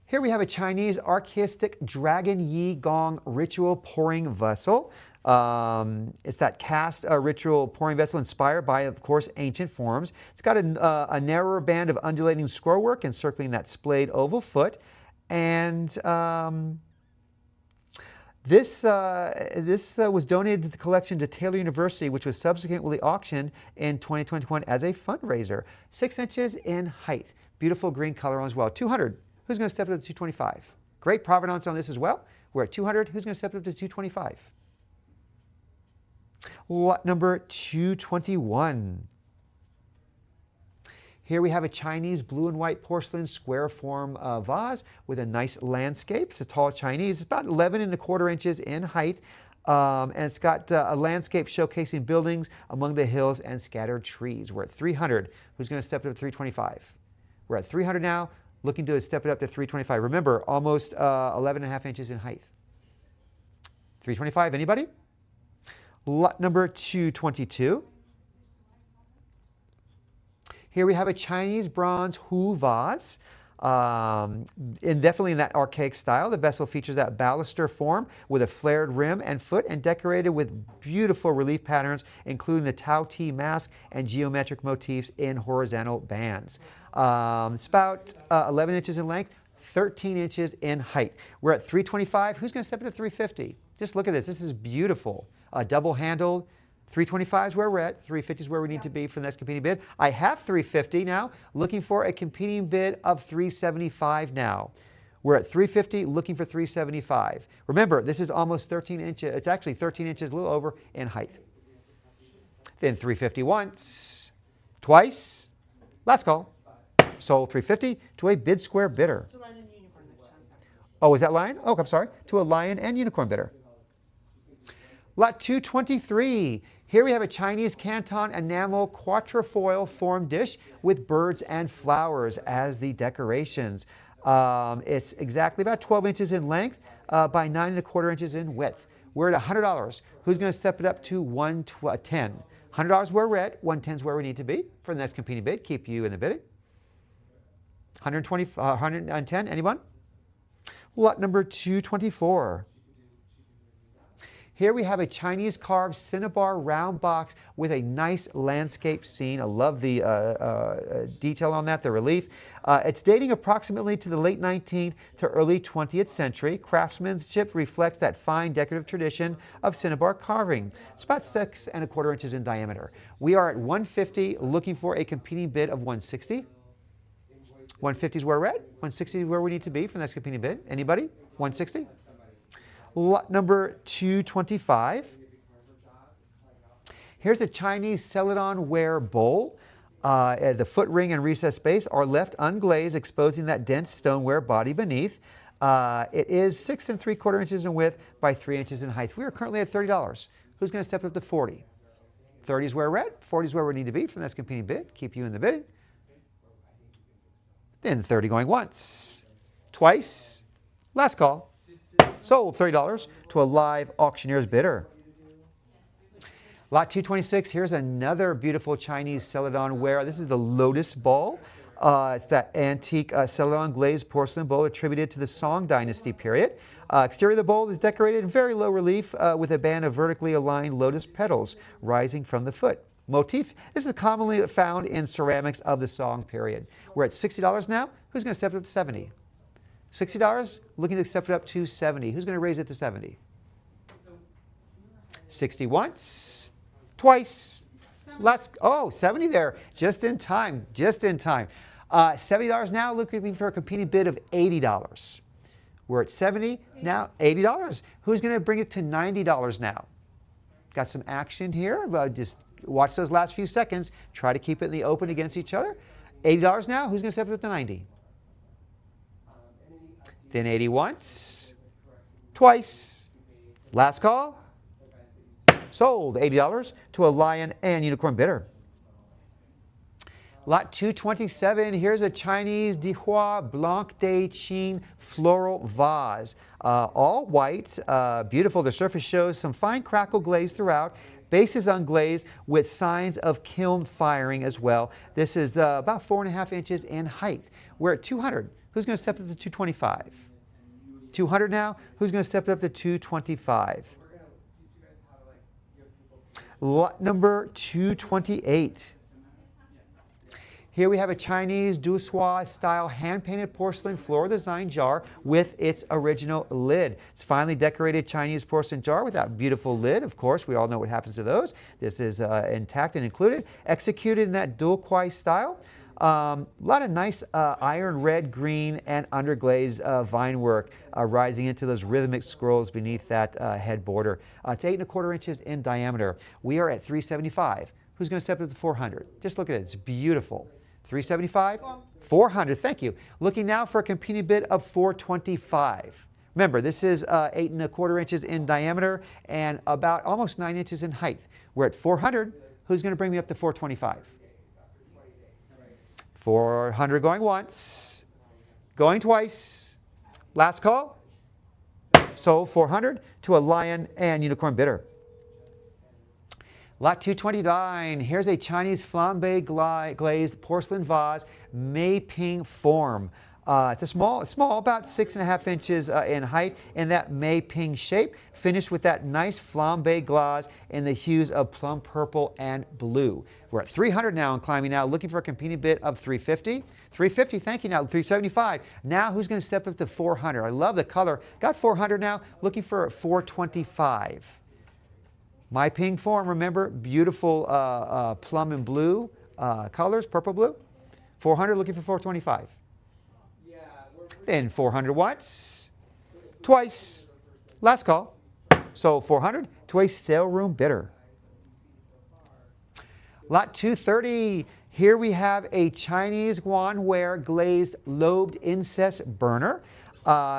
Here we have a Chinese archaistic Dragon Yi Gong ritual pouring vessel. It's that cast ritual pouring vessel inspired by, of course, ancient forms. It's got a narrower band of undulating scrollwork encircling that splayed oval foot. And this was donated to the collection to Taylor University, which was subsequently auctioned in 2021 as a fundraiser. 6 inches in height. Beautiful green color as well. 200. Who's going to step up to 225? Great provenance on this as well. We're at 200. Who's going to step up to 225? Lot number 221. Here we have a Chinese blue and white porcelain square form vase with a nice landscape. It's a tall Chinese. It's about 11.25 inches in height. And it's got a landscape showcasing buildings among the hills and scattered trees. We're at 300. Who's going to step it up to 325? We're at 300 now, looking to step it up to 325. Remember, almost 11 and a half inches in height. 325, anybody? Lot number 222. Here we have a Chinese bronze Hu vase. Definitely in that archaic style. The vessel features that baluster form with a flared rim and foot and decorated with beautiful relief patterns, including the Tao Te mask and geometric motifs in horizontal bands. It's about 11 inches in length, 13 inches in height. We're at 325. Who's going to step it to 350? Just look at this. This is beautiful. Double-handled. 325 is where we're at. 350 is where we need to be for the next competing bid. I have 350 now, looking for a competing bid of 375 now. We're at 350, looking for 375. Remember, this is almost 13 inches. It's actually 13 inches, a little over in height. Then 350 once, twice. Last call. Sold 350 to a bid square bidder. Oh, is that lion? Oh, I'm sorry. To a lion and unicorn bidder. Lot 223. Here we have a Chinese Canton enamel quatrefoil form dish with birds and flowers as the decorations. It's exactly about 12 inches in length by 9¼ inches in width. We're at $100. Who's going to step it up to 110? $100 where we're at. 110 is where we need to be for the next competing bid. Keep you in the bidding. 110. Anyone? Lot number 224. Here we have a Chinese carved cinnabar round box with a nice landscape scene. I love the detail on that, the relief. It's dating approximately to the late 19th to early 20th century. Craftsmanship reflects that fine decorative tradition of cinnabar carving. It's about 6¼ inches in diameter. We are at 150, looking for a competing bid of 160. 150 is where we're at. 160 is where we need to be for the next competing bid. Anybody? 160? Lot number 225. Here's a Chinese celadon ware bowl. The foot ring and recessed space are left unglazed, exposing that dense stoneware body beneath. It is 6¾ inches in width by 3 inches in height. We are currently at $30. Who's going to step up to 40? 30 is where we're at. 40 is where we need to be for the next competing bid. Keep you in the bidding. Then 30 going once, twice. Last call. Sold $30 to a live auctioneer's bidder. Lot 226, here's another beautiful Chinese celadon ware. This is the Lotus Bowl. It's that antique celadon glazed porcelain bowl attributed to the Song Dynasty period. Exterior of the bowl is decorated in very low relief with a band of vertically aligned lotus petals rising from the foot. Motif, this is commonly found in ceramics of the Song period. We're at $60 now. Who's going to step it up to 70? $60, looking to step it up to 70. Who's going to raise it to 70? 60 once, twice. Oh, 70 there, just in time, just in time. $70 now, looking for a competing bid of $80. We're at 70 now, $80. Who's going to bring it to $90 now? Got some action here, but just watch those last few seconds. Try to keep it in the open against each other. $80 now, who's going to step it up to 90? Then 80 once, twice. Last call. Sold $80 to a lion and unicorn bidder. Lot 227, here's a Chinese Dihua Blanc de Qin floral vase. All white, beautiful. The surface shows some fine crackle glaze throughout. Base is unglazed with signs of kiln firing as well. This is about 4½ inches in height. We're at 200. Who's going to step up to 225? 200 now. Who's going to step it up to 225? Lot number 228. Here we have a Chinese Dusua style hand-painted porcelain floral design jar with its original lid. It's finely decorated Chinese porcelain jar with that beautiful lid. Of course, we all know what happens to those. This is intact and included. Executed in that dual kwai style. A lot of nice iron red, green, and underglaze vine work rising into those rhythmic scrolls beneath that head border. It's 8¼ inches in diameter. We are at 375. Who's going to step up to 400? Just look at it. It's beautiful. 375, 400. Thank you. Looking now for a competing bid of 425. Remember, this is 8¼ inches in diameter and about almost 9 inches in height. We're at 400. Who's going to bring me up to 425? 400 going once, going twice. Last call. So 400 to a lion and unicorn bidder. Lot 229. Here's a Chinese flambe glazed porcelain vase, Mei Ping form. It's a small, about 6½ inches in height, in that Mei Ping shape, finished with that nice flambe glaze in the hues of plum purple and blue. We're at 300 now and climbing now, looking for a competing bid of 350. 350, thank you now, 375. Now who's going to step up to 400? I love the color. Got 400 now, looking for 425. Mei Ping form, remember, beautiful plum and blue colors, purple blue. 400, looking for 425. Then 400 once, twice, last call. So 400 to a sale room bidder. Lot 230, here we have a Chinese guanware glazed lobed incense burner.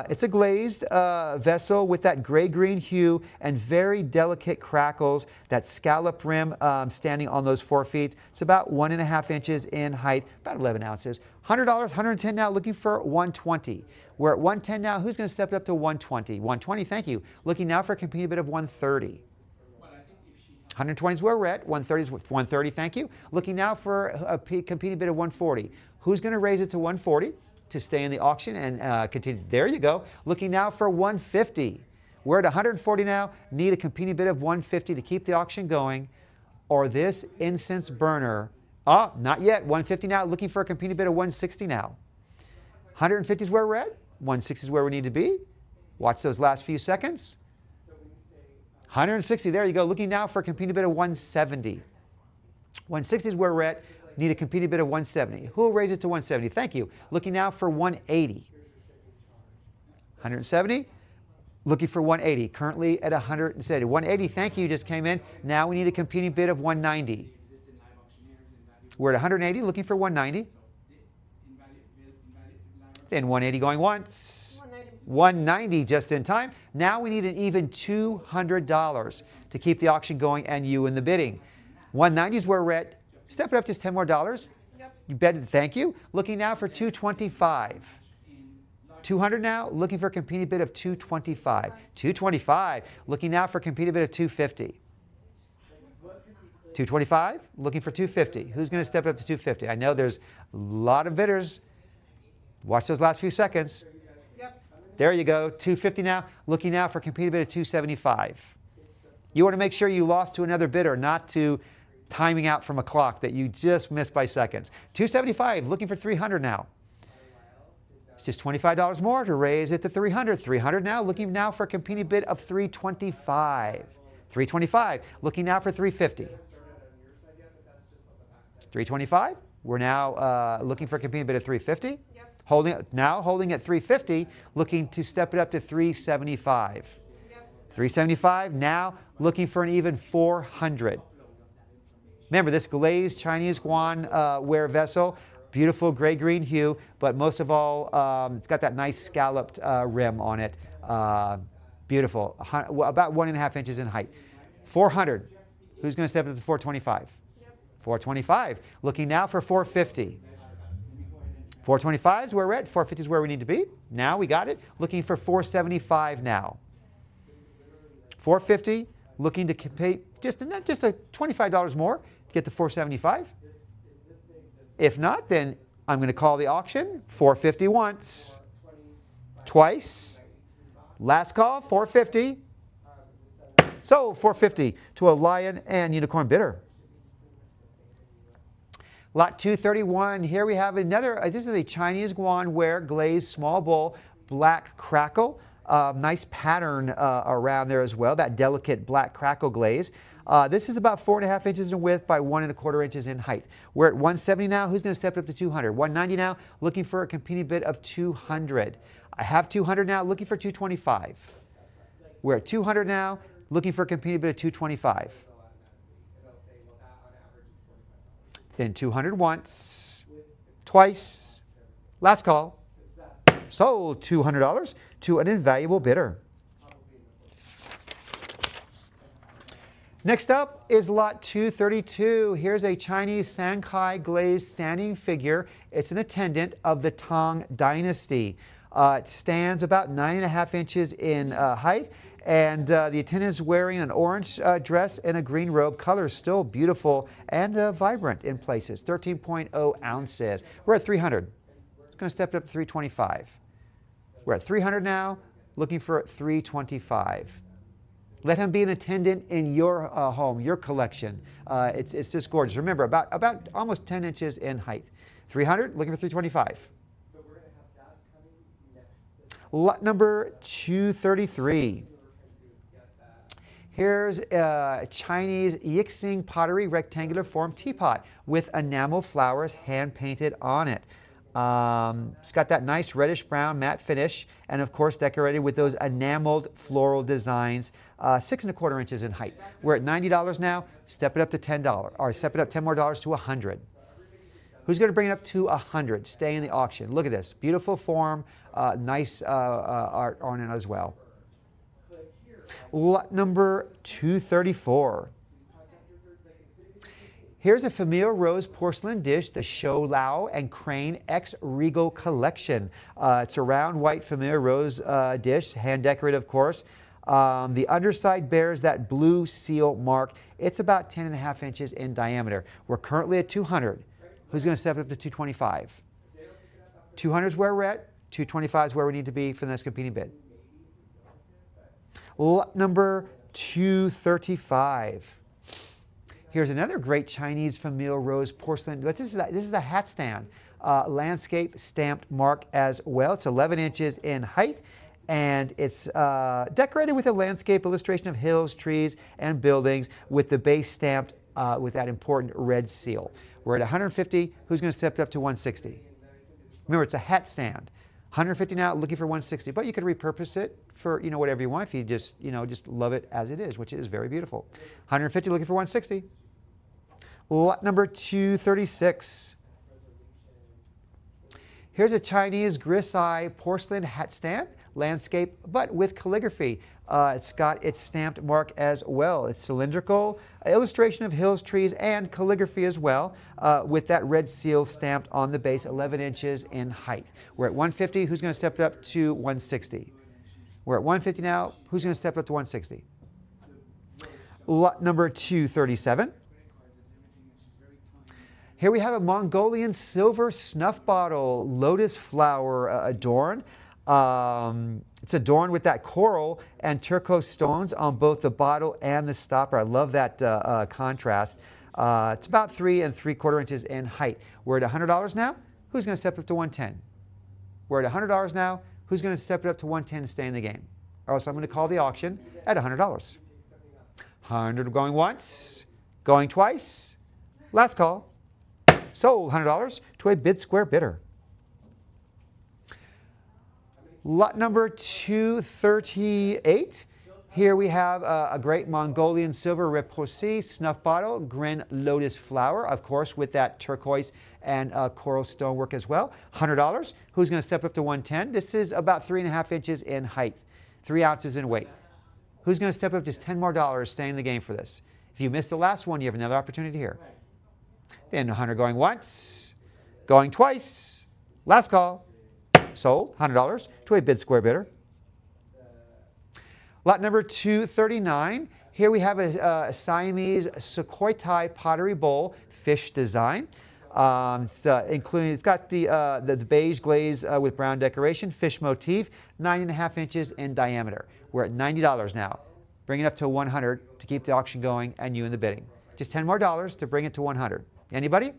It's a glazed vessel with that gray-green hue and very delicate crackles, that scallop rim standing on those 4 feet. It's about 1½ inches in height, about 11 ounces. $100, 110 now, looking for 120. We're at 110 now. Who's going to step it up to 120? 120, thank you. Looking now for a competing bid of 130. 120 is where we're at. 130 is 130, thank you. Looking now for a competing bid of 140. Who's going to raise it to 140 to stay in the auction and continue? There you go. Looking now for 150. We're at 140 now. Need a competing bid of 150 to keep the auction going. Or this incense burner. Oh, not yet. 150 now. Looking for a competing bid of 160 now. 150 is where we're at. 160 is where we need to be. Watch those last few seconds. 160, there you go. Looking now for a competing bid of 170. 160 is where we're at. Need a competing bid of 170. Who will raise it to 170? Thank you. Looking now for 180. 170. Looking for 180. Currently at 170. 180, thank you, just came in. Now we need a competing bid of 190. We're at 180, looking for 190. Then 180 going once. 190 just in time. Now we need an even $200 to keep the auction going and you in the bidding. 190 is where we're at. Step it up just $10 more. Yep. You bet it, thank you. Looking now for 225. 200 now, looking for a competing bid of 225. 225, looking now for a competing bid of 250. 225, looking for 250. Who's going to step up to 250? I know there's a lot of bidders. Watch those last few seconds. Yep. There you go, 250 now. Looking now for a competing bid of 275. You want to make sure you lost to another bidder, not to timing out from a clock that you just missed by seconds. 275, looking for 300 now. It's just $25 more to raise it to 300. 300 now, looking now for a competing bid of 325. 325, looking now for 350. 325, we're now looking for a competing bid of 350. Yep. Holding at 350, looking to step it up to 375. Yep. 375, now looking for an even 400. Remember, this glazed Chinese guanware vessel, beautiful gray-green hue, but most of all, it's got that nice scalloped rim on it. Beautiful, about 1½ inches in height. 400, who's going to step up to 425? 425, looking now for 450. 425 is where we're at, 450 is where we need to be. Now we got it, looking for 475 now. 450, looking to pay just a $25 more to get to 475. If not, then I'm going to call the auction. 450 once, twice, last call, 450. So 450 to a lion and unicorn bidder. Lot 231, here we have another, this is a Chinese guanware glazed small bowl, black crackle. Nice pattern around there as well, that delicate black crackle glaze. This is about 4½ inches in width by 1¼ inches in height. We're at 170 now. Who's going to step up to 200? 190 now, looking for a competing bid of 200. I have 200 now, looking for 225. We're at 200 now, looking for a competing bid of 225. Then 200 once, twice, last call. Sold $200 to an invaluable bidder. Next up is lot 232. Here's a Chinese Sankai glazed standing figure. It's an attendant of the Tang Dynasty. It stands about 9.5 inches in height, and the attendant is wearing an orange dress and a green robe. Color still beautiful and vibrant in places. 13.0 ounces. We're at 300. It's going to step it up to 325. We're at 300 now, looking for 325. Let him be an attendant in your home, your collection. It's just gorgeous. Remember, about almost 10 inches in height. 300, looking for 325. So we're going to have that coming next. Lot number 233. Here's a Chinese Yixing pottery rectangular form teapot with enamel flowers hand painted on it. It's got that nice reddish brown matte finish, and of course decorated with those enameled floral designs. 6.25 inches in height. We're at $90 now. Step it up to $10, or step it up $10 more to $100. Who's going to bring it up to $100? Stay in the auction. Look at this beautiful form, nice art on it as well. Lot number 234. Here's a Familiar Rose porcelain dish, the Shou Lao and Crane X Regal Collection. It's a round white Familiar Rose dish, hand decorated, of course. The underside bears that blue seal mark. It's about 10.5 inches in diameter. We're currently at 200. Who's going to step up to 225? 200 is where we're at. 225 is where we need to be for the next competing bid. Lot number 235. Here's another great Chinese Familiar Rose porcelain. This is a hat stand, landscape stamped mark as well. It's 11 inches in height, and it's decorated with a landscape illustration of hills, trees, and buildings with the base stamped with that important red seal. We're at 150. Who's going to step up to 160? Remember, it's a hat stand. 150 now, looking for 160, but you could repurpose it for whatever you want if you just love it as it is, which is very beautiful. 150, looking for 160. Lot number 236. Here's a Chinese grisaille porcelain hat stand, landscape, but with calligraphy. It's got its stamped mark as well. It's cylindrical, illustration of hills, trees, and calligraphy as well, with that red seal stamped on the base, 11 inches in height. We're at 150. Who's going to step it up to 160? We're at 150 now. Who's going to step up to 160? Lot number 237. Here we have a Mongolian silver snuff bottle, lotus flower adorned. It's adorned with that coral and turquoise stones on both the bottle and the stopper. I love that contrast. It's about 3 3/4 inches in height. We're at $100 now. Who's going to step up to 110? We're at $100 now. Who's going to step it up to 110 to stay in the game? Or else I'm going to call the auction at $100. 100 going once, going twice. Last call. Sold $100 to a bid square bidder. Lot number 238. Here we have a great Mongolian silver Reposi snuff bottle, Gren lotus flower, of course, with that turquoise and coral stonework as well. $100. Who's going to step up to 110? This is about 3.5 inches in height, 3 ounces in weight. Who's going to step up just $10 more, stay in the game for this? If you missed the last one, you have another opportunity here. Then 100 going once, going twice. Last call. Sold $100 to a bid square bidder. Lot number 239. Here we have a Siamese Sukhothai pottery bowl fish design. It's got the beige glaze with brown decoration, fish motif, 9.5 inches in diameter. We're at $90 now. Bring it up to 100 to keep the auction going and you in the bidding. Just $10 more to bring it to 100. Anybody?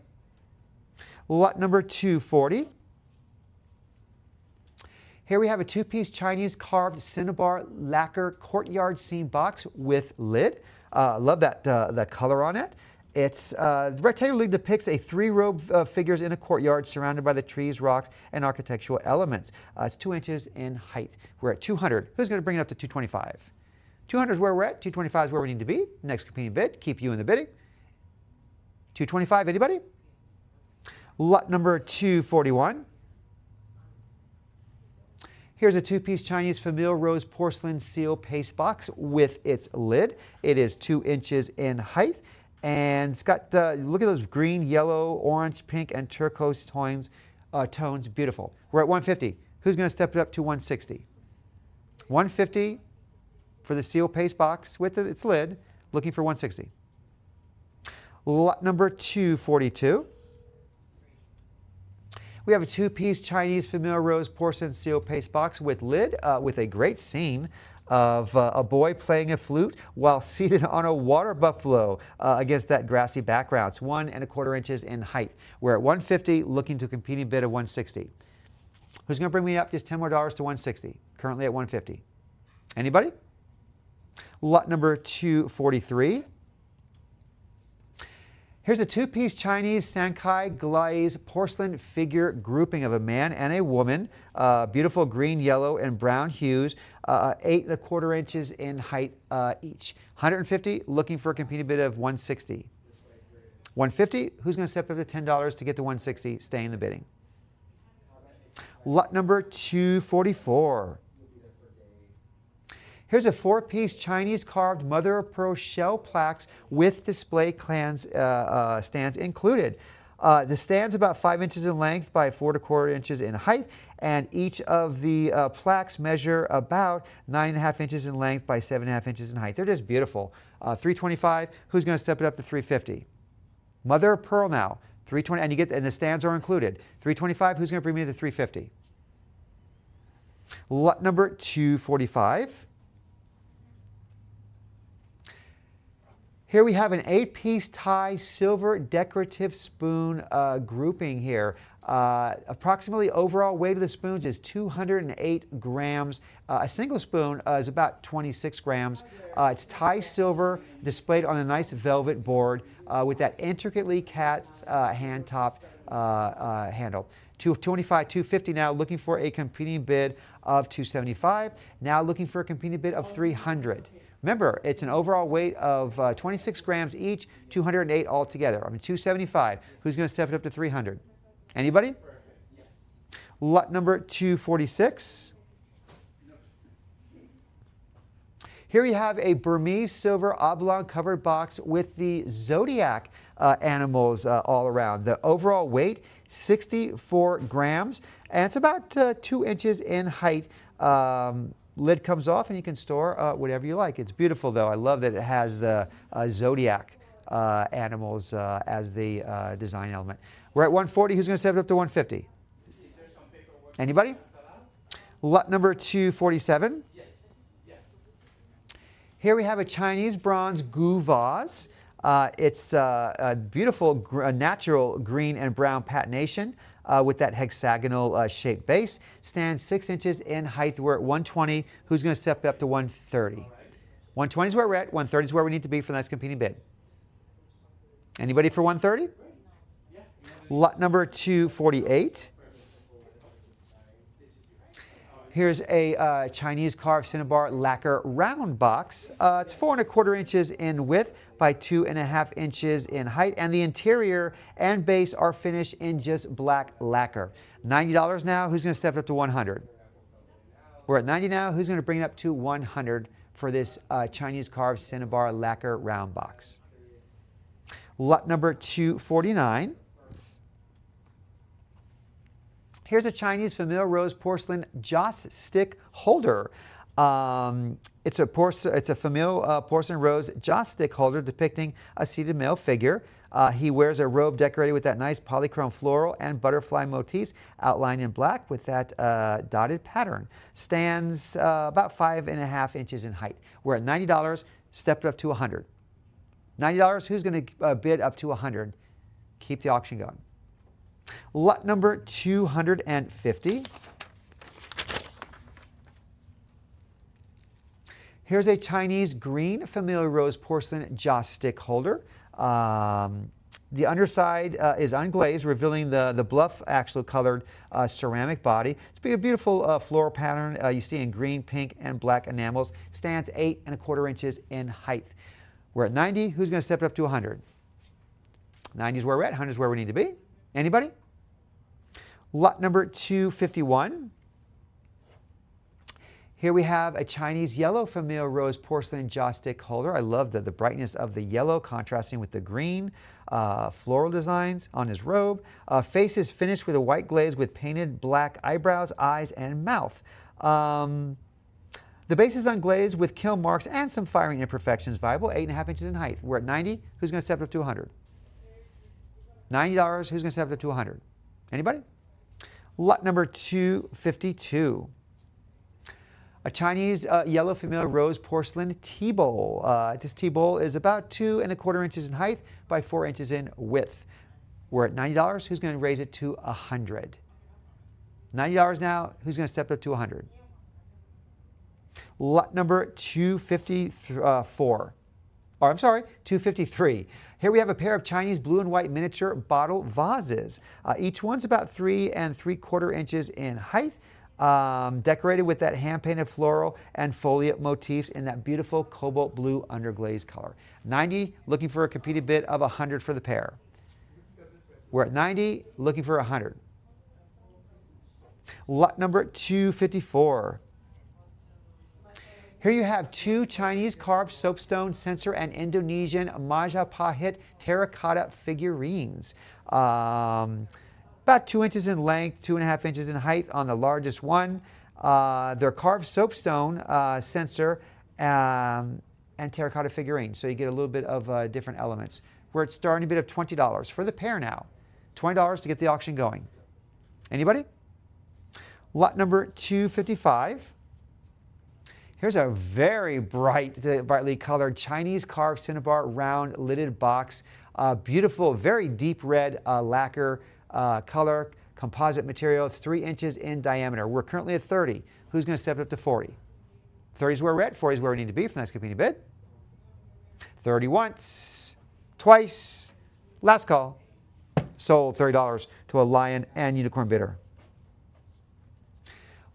Lot number 240. Here we have a 2-piece Chinese carved cinnabar lacquer courtyard scene box with lid. Love that color on it. It's the rectangular lid depicts a 3-row of figures in a courtyard surrounded by the trees, rocks, and architectural elements. It's 2 inches in height. We're at 200. Who's going to bring it up to 225? 200 is where we're at. 225 is where we need to be. Next competing bid, keep you in the bidding. 225, anybody? Lot number 241. Here's a two-piece Chinese Famille Rose porcelain seal paste box with its lid. It is 2 inches in height, and it's got, look at those green, yellow, orange, pink, and turquoise tones. Beautiful. We're at 150. Who's going to step it up to 160? 150 for the seal paste box with its lid, looking for 160. Lot number 242. We have a two-piece Chinese Famille Rose porcelain seal paste box with lid with a great scene of a boy playing a flute while seated on a water buffalo against that grassy background. It's 1 1/4 inches in height. We're at 150, looking to a competing bid of 160. Who's going to bring me up just $10 more to 160? Currently at 150. Anybody? Lot number 243. Here's a two-piece Chinese Sankai glaze porcelain figure grouping of a man and a woman. Beautiful green, yellow, and brown hues. 8 1/4 inches in height each. 150, looking for a competing bid of 160. 150, who's going to step up to $10 to get to 160, stay in the bidding? Lot number 244. Here's a 4-piece Chinese carved mother of pearl shell plaques with display stands included. The stand's about 5 inches in length by 4 1/4 inches in height, and each of the plaques measure about 9 1/2 inches in length by 7 1/2 inches in height. They're just beautiful. 325. Who's going to step it up to 350? Mother of pearl now. 320, and the stands are included. 325. Who's going to bring me to 350? Lot number 245. Here we have an 8-piece Thai silver decorative spoon grouping here. Approximately overall weight of the spoons is 208 grams. A single spoon is about 26 grams. It's Thai silver displayed on a nice velvet board with that intricately cast hand-topped handle. 225, 250 now, looking for a competing bid of 275. Now looking for a competing bid of 300. Remember, it's an overall weight of 26 grams each, 208 altogether. 275. Who's going to step it up to 300? Anybody? Yes. Lot number 246. Here we have a Burmese silver oblong covered box with the zodiac animals all around. The overall weight, 64 grams, and it's about 2 inches in height. Lid comes off and you can store whatever you like. It's beautiful though. I love that it has the zodiac animals as the design element. We're at 140. Who's going to step it up to 150? Anybody? Lot number 247. Yes. Yes. Here we have a Chinese bronze gu vase. It's a beautiful natural green and brown patination with that hexagonal shaped base. Stands 6 inches in height. We're at 120. Who's going to step up to 130? 120 is where we're at. 130 is where we need to be for the next competing bid. Anybody for 130? Lot number 248. Here's a Chinese carved cinnabar lacquer round box. It's 4 1/4 inches in width by 2 1/2 inches in height, and the interior and base are finished in just black lacquer. $90 now. Who's going to step it up to 100? We're at 90 now. Who's going to bring it up to 100 for this Chinese carved cinnabar lacquer round box? Lot number 249. Here's a Chinese Famille Rose porcelain joss stick holder. It's a Famille porcelain rose joss stick holder depicting a seated male figure. He wears a robe decorated with that nice polychrome floral and butterfly motifs outlined in black with that dotted pattern. Stands about 5 1/2 inches in height. We're at $90. Step it up to 100. $90. Who's going to bid up to 100? Keep the auction going. Lot number 250. Here's a Chinese green Famille Rose porcelain joss stick holder. The underside is unglazed, revealing the bluff actual colored ceramic body. It's a beautiful floral pattern you see in green, pink, and black enamels. Stands 8 1/4 inches in height. We're at 90. Who's going to step it up to 100? 90 is where we're at. 100 is where we need to be. Anybody? Lot number 251. Here we have a Chinese yellow familial rose porcelain jaw stick holder. I love the brightness of the yellow contrasting with the green floral designs on his robe. Face is finished with a white glaze with painted black eyebrows, eyes, and mouth. The base is unglazed with kiln marks and some firing imperfections. Viable, 8.5 inches in height. We're at 90. Who's going to step up to 100? $90. Who's going to step up to 100? Anybody? Lot number 252. A Chinese yellow familial rose porcelain tea bowl. This tea bowl is about 2¼ inches in height by 4 inches in width. We're at $90. Who's going to raise it to 100? $90 now. Who's going to step up to 100? Lot number 254. Or I'm sorry, 253. Here we have a pair of Chinese blue and white miniature bottle vases. Each one's about 3¾ inches in height. Decorated with that hand-painted floral and foliate motifs in that beautiful cobalt blue underglaze color. 90, looking for a competing bid of 100 for the pair. We're at 90, looking for 100. Lot number 254. Here you have two Chinese carved soapstone, censer, and Indonesian Majapahit terracotta figurines. About 2 inches in length, 2½ inches in height on the largest one. They're carved soapstone, censer, and terracotta figurines. So you get a little bit of different elements. We're at starting bid of $20 for the pair now. $20 to get the auction going. Anybody? Lot number 255. Here's a very brightly colored Chinese carved cinnabar round lidded box. Beautiful, very deep red lacquer color, composite material. It's 3 inches in diameter. We're currently at 30. Who's going to step up to 40? 30 is where we're at. 40 is where we need to be for the next competing bid. 30 once, twice, last call. Sold $30 to a lion and unicorn bidder.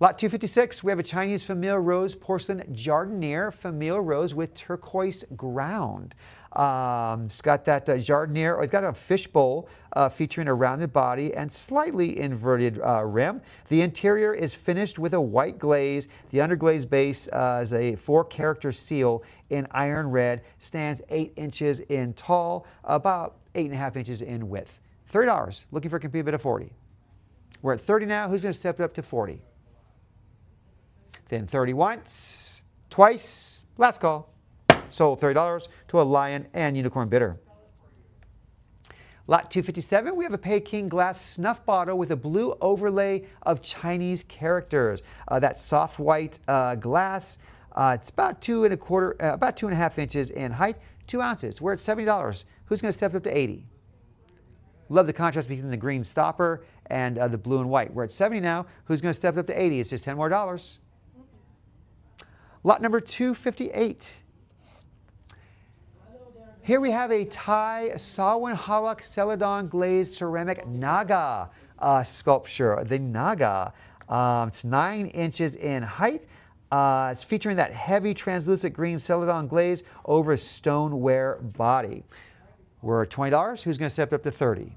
Lot 256, we have a Chinese familial rose porcelain jardiniere familial rose with turquoise ground. It's got that jardiniere, it's got a fishbowl featuring a rounded body and slightly inverted rim. The interior is finished with a white glaze. The underglaze base is a 4-character seal in iron red, stands 8 inches in tall, about 8½ inches in width. $30, looking for a competing bid of 40. We're at 30 now. Who's going to step it up to 40? Then 30 once, twice, last call. Sold $30 to a lion and unicorn bidder. Lot 257, we have a Peking glass snuff bottle with a blue overlay of Chinese characters. That soft white glass, it's about 2½ inches in height, 2 ounces. We're at $70. Who's going to step up to 80? Love the contrast between the green stopper and the blue and white. We're at 70 now. Who's going to step up to 80? It's just $10 more. Lot number 258. Here we have a Thai Sawan Halak Celadon glazed ceramic Naga sculpture, the Naga. It's 9 inches in height. It's featuring that heavy translucent green Celadon glaze over a stoneware body. We're at $20. Who's going to step up to 30?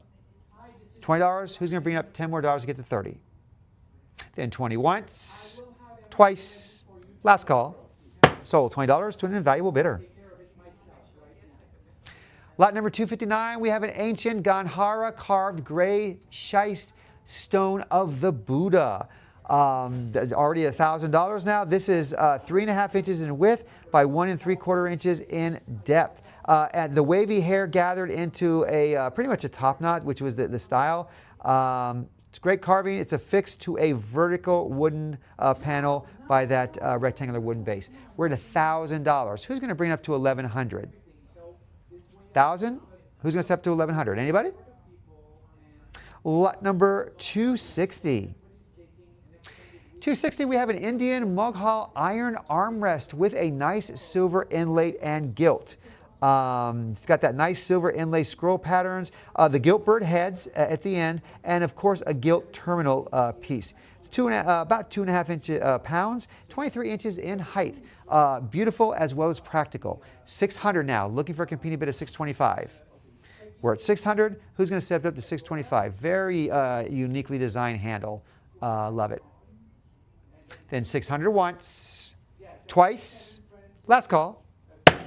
$20. Who's going to bring up 10 more dollars to get to 30? Then 20 once, twice, last call. Sold $20 to an invaluable bidder. Lot number 259, we have an ancient Gandhara carved gray schist stone of the Buddha. Already $1,000 now. This is 3½ inches in width by 1¾ inches in depth. And the wavy hair gathered into a pretty much a top knot, which was the style. It's great carving. It's affixed to a vertical wooden panel by that rectangular wooden base. We're at $1,000. Who's going to bring it up to 1,100? 1,000? Who's going to step to 1,100? Anybody? Lot number 260. 260, we have an Indian Mughal iron armrest with a nice silver inlay and gilt. It's got that nice silver inlay scroll patterns, the gilt bird heads at the end, and of course a gilt terminal piece. It's about 2½ pounds, 23 inches in height. Beautiful as well as practical. 600 now, looking for a competing bid of 625. We're at 600. Who's going to step up to 625? Very uniquely designed handle. Love it. Then 600 once, twice. Last call.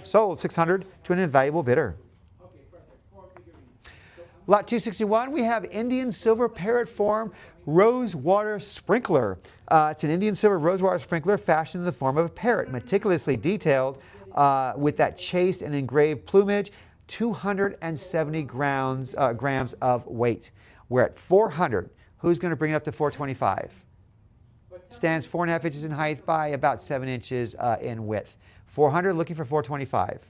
Sold 600 to an invaluable bidder. Okay, perfect. 4 figurines. Lot 261, we have Indian silver parrot form rose water sprinkler. It's an Indian silver rose water sprinkler fashioned in the form of a parrot, meticulously detailed with that chased and engraved plumage, 270 grams of weight. We're at 400. Who's going to bring it up to 425? Stands 4.5 inches in height by about 7 inches in width. 400, looking for 425.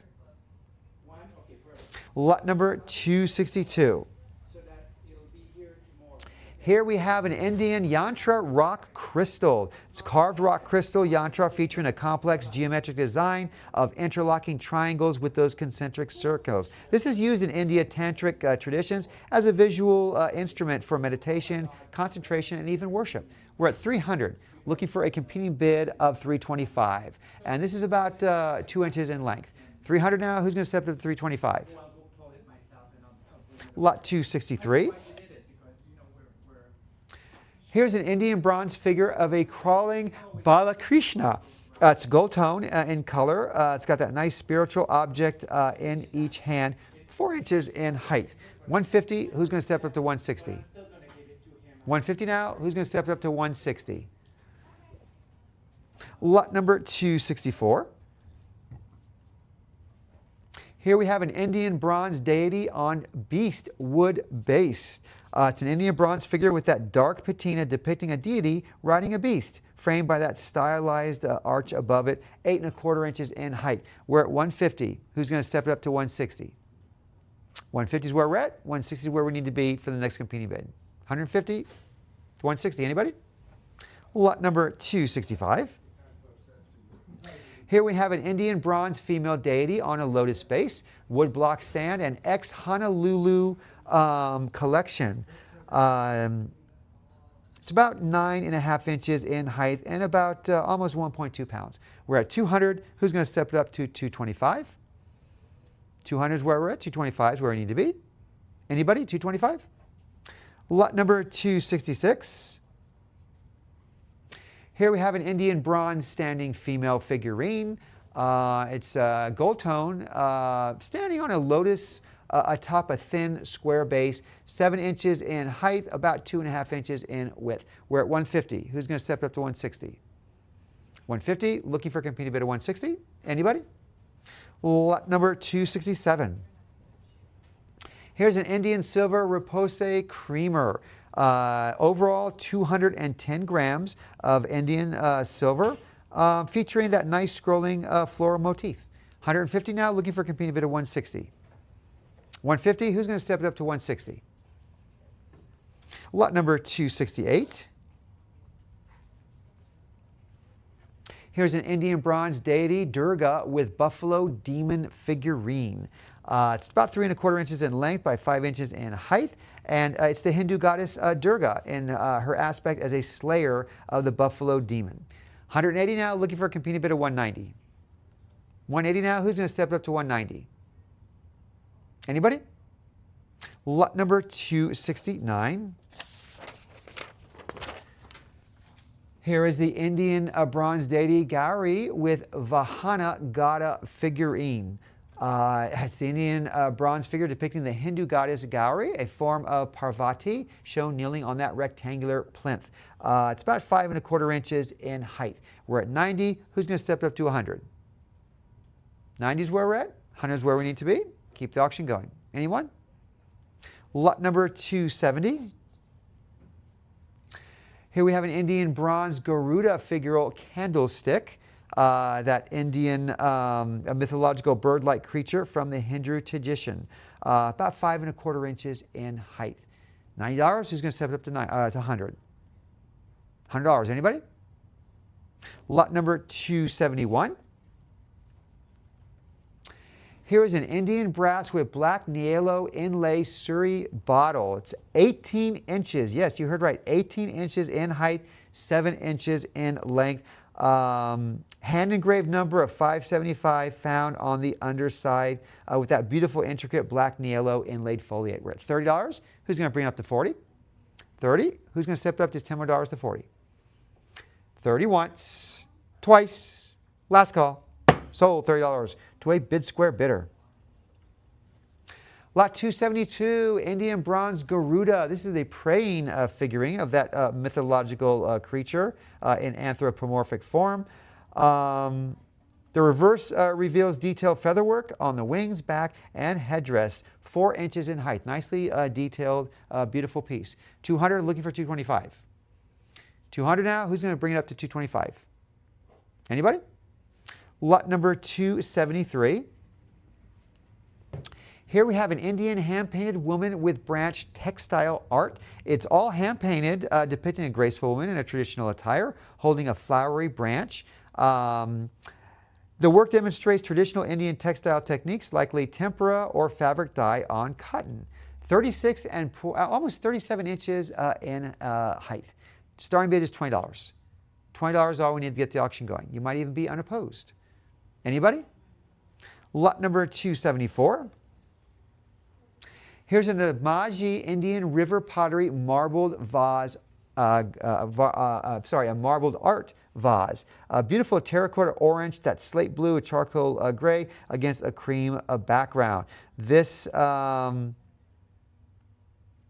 Okay, perfect. Lot number 262. So that it'll be here tomorrow. Here we have an Indian yantra rock crystal. It's carved rock crystal yantra featuring a complex geometric design of interlocking triangles with those concentric circles. This is used in India tantric traditions as a visual instrument for meditation, concentration, and even worship. We're at 300, looking for a competing bid of 325. And this is about 2 inches in length. 300 now, who's going to step up to 325? I'll go pull it myself and I'll Lot 263. why you did it because we're Here's an Indian bronze figure of a crawling Balakrishna. It's gold tone in color. It's got that nice spiritual object in each hand, 4 inches in height. 150, who's going to step up to 160? still gonna give it to him. 150 now, who's going to step up to 160? Lot number 264. Here we have an Indian bronze deity on beast wood base. It's an Indian bronze figure with that dark patina depicting a deity riding a beast, framed by that stylized arch above it, 8¼ inches in height. We're at 150. Who's going to step it up to 160? 150 is where we're at. 160 is where we need to be for the next competing bid. 150 to 160. Anybody? Lot number 265. Here we have an Indian bronze female deity on a lotus base, wood block stand, and ex-Honolulu collection. It's about 9½ inches in height and about almost 1.2 pounds. We're at 200. Who's going to step it up to 225? 200 is where we're at. 225 is where we need to be. Anybody? 225? Lot number 266. Here we have an Indian bronze standing female figurine. It's gold tone, standing on a lotus atop a thin square base, 7 inches in height, about 2½ inches in width. We're at 150. Who's going to step up to 160? 150, looking for a competing bid of 160. Anybody? Lot number 267. Here's an Indian silver repose creamer. Overall, 210 grams of Indian silver, featuring that nice scrolling floral motif. 150 now, looking for a competing bid of 160. 150, who's going to step it up to 160? Lot number 268. Here's an Indian bronze deity, Durga, with buffalo demon figurine. It's about 3¼ inches in length by 5 inches in height, and it's the Hindu goddess Durga in her aspect as a slayer of the buffalo demon. 180 now, looking for a competing bid of 190. 180 now, who's going to step it up to 190? Anybody? Lot number 269. Here is the Indian bronze deity Gauri with Vahana Gada figurine. It's the Indian bronze figure depicting the Hindu goddess Gauri, a form of Parvati, shown kneeling on that rectangular plinth. It's about 5¼ inches in height. We're at 90. Who's going to step up to 100? 90 is where we're at. 100 is where we need to be. Keep the auction going. Anyone? Lot number 270. Here we have an Indian bronze Garuda figural candlestick. That Indian mythological bird-like creature from the Hindu tradition. About 5¼ inches in height. $90. Who's going to step it up to 100? $100. Anybody? Lot number 271. Here is an Indian brass with black Niello inlay Surrey bottle. It's 18 inches. Yes, you heard right. 18 inches in height, 7 inches in length. Hand engraved number of 575 found on the underside with that beautiful intricate black Niello inlaid foliate. We're at $30. Who's going to bring it up to 40? 30. Who's going to step it up just $10 more to 40? 30 once, twice. Last call. Sold $30 to a bid square bidder. Lot 272, Indian bronze Garuda. This is a praying figurine of that mythological creature in anthropomorphic form. The reverse reveals detailed featherwork on the wings, back, and headdress, 4 inches in height. Nicely detailed, beautiful piece. 200, looking for 225. 200 now, who's going to bring it up to 225? Anybody? Lot number 273. Here we have an Indian hand-painted woman with branch textile art. It's all hand-painted, depicting a graceful woman in a traditional attire, holding a flowery branch. The work demonstrates traditional Indian textile techniques, likely tempera or fabric dye on cotton. 36 and almost 37 inches in height. Starting bid is $20. $20 is all we need to get the auction going. You might even be unopposed. Anybody? Lot number 274. Here's an Namaji Indian River pottery marbled vase, a marbled art vase. A beautiful terracotta orange, that slate blue, a charcoal gray against a cream background. This, let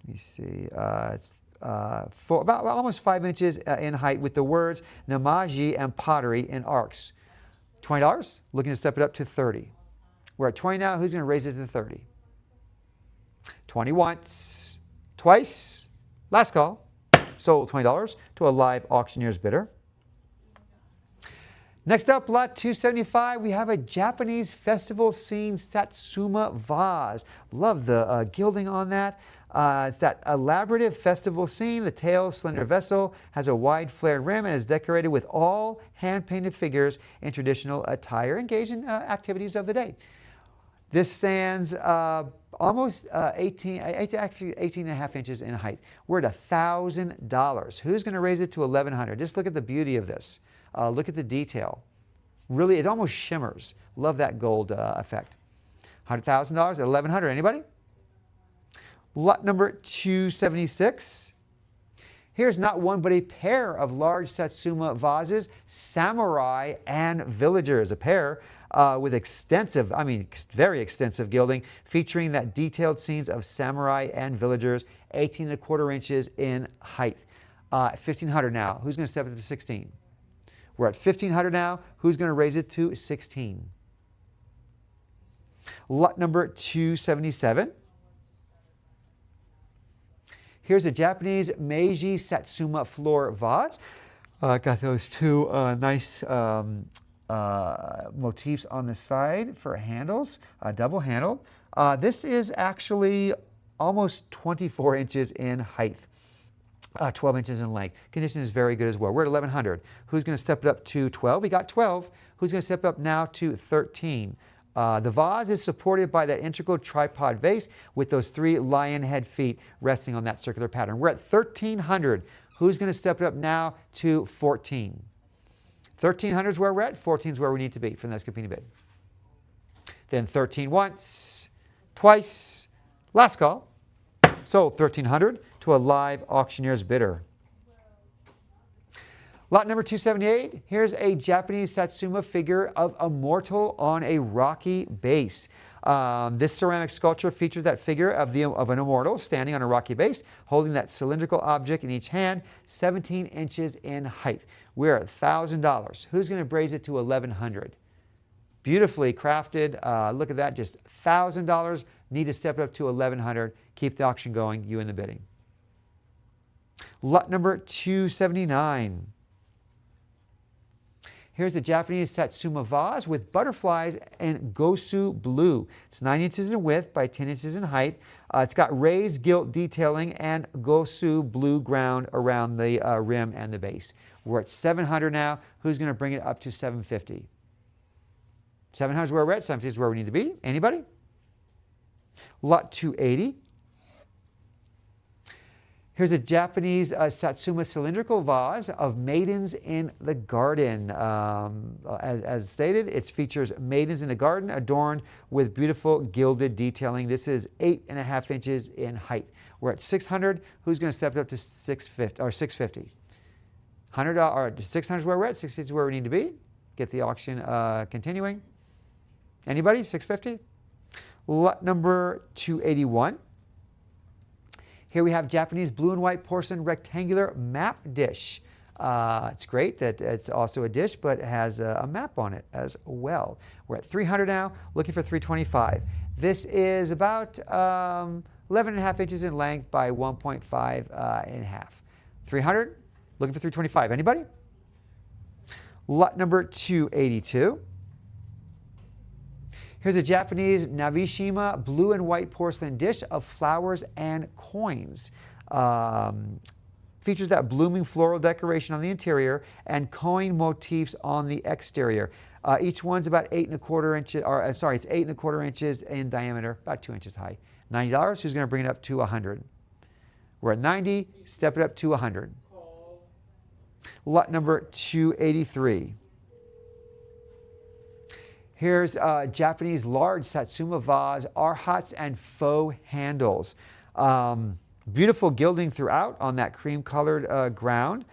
me see, it's about almost 5 inches in height with the words Namaji and pottery in arcs. $20, looking to step it up to 30. We're at 20 now, who's going to raise it to 30? 20 once, twice, last call. Sold $20 to a live auctioneer's bidder. Next up, lot 275, we have a Japanese festival scene Satsuma vase. Love the gilding on that. It's that elaborative festival scene. The tail, slender vessel, has a wide flared rim and is decorated with all hand-painted figures in traditional attire, engaged in activities of the day. This stands almost 18 and a half inches in height. We're at $1,000. Who's going to raise it to $1,100? Just look at the beauty of this. Look at the detail. Really, it almost shimmers. Love that gold effect. $100,000 at $1,100. Anybody? Lot number 276. Here's not one but a pair of large Satsuma vases, Samurai and Villagers. A pair with extensive, very extensive gilding, featuring that detailed scenes of samurai and villagers, 18¼ inches in height. 1,500 now. Who's going to step it to 16? We're at 1,500 now. Who's going to raise it to 16? Lot number 277. Here's a Japanese Meiji Satsuma floor vase. Got those two nice motifs on the side for handles, double handled. This is actually almost 24 inches in height, 12 inches in length. Condition is very good as well. We're at 1,100. Who's going to step it up to 12? We got 12. Who's going to step it up now to 13? The vase is supported by that integral tripod vase with those 3 lion head feet resting on that circular pattern. We're at 1,300. Who's going to step it up now to 14? 1,300 is where we're at. 14 is where we need to be for the next competing bid. Then 13 once, twice, last call. Sold 1,300 to a live auctioneer's bidder. Lot number 278, here's a Japanese Satsuma figure of a mortal on a rocky base. This ceramic sculpture features that figure of an immortal standing on a rocky base, holding that cylindrical object in each hand, 17 inches in height. We're at $1,000. Who's going to raise it to $1,100? Beautifully crafted. Look at that, just $1,000. Need to step it up to $1,100. Keep the auction going, you in the bidding. Lot number 279. Here's the Japanese Satsuma vase with butterflies and gosu blue. It's 9 inches in width by 10 inches in height. It's got raised gilt detailing and gosu blue ground around the rim and the base. We're at 700 now. Who's going to bring it up to 750? 700 is where we're at. 750 is where we need to be. Anybody? Lot 280. Here's a Japanese Satsuma cylindrical vase of maidens in the garden. As stated, it features maidens in the garden adorned with beautiful gilded detailing. This is 8½ inches in height. We're at 600. Who's going to step it up to 650 or 650? $100 or 600 is where we're at. 650 is where we need to be. Get the auction continuing. Anybody? 650. Lot number 281. Here we have Japanese blue and white porcelain rectangular map dish. It's great that it's also a dish, but it has a map on it as well. We're at 300 now, looking for 325. This is about 11.5 inches in length by 1.5 in half. 300, looking for 325. Anybody? Lot number 282. Here's a Japanese Nabishima blue and white porcelain dish of flowers and coins. Features that blooming floral decoration on the interior and coin motifs on the exterior. Each one's about 8.25 inches, or sorry, it's 8.25 inches in diameter, about 2 inches high. $90. Who's going to bring it up to 100? We're at 90. Step it up to 100. Lot number 283. Here's Japanese large Satsuma vase, arhats, and faux handles. Beautiful gilding throughout on that cream-colored ground.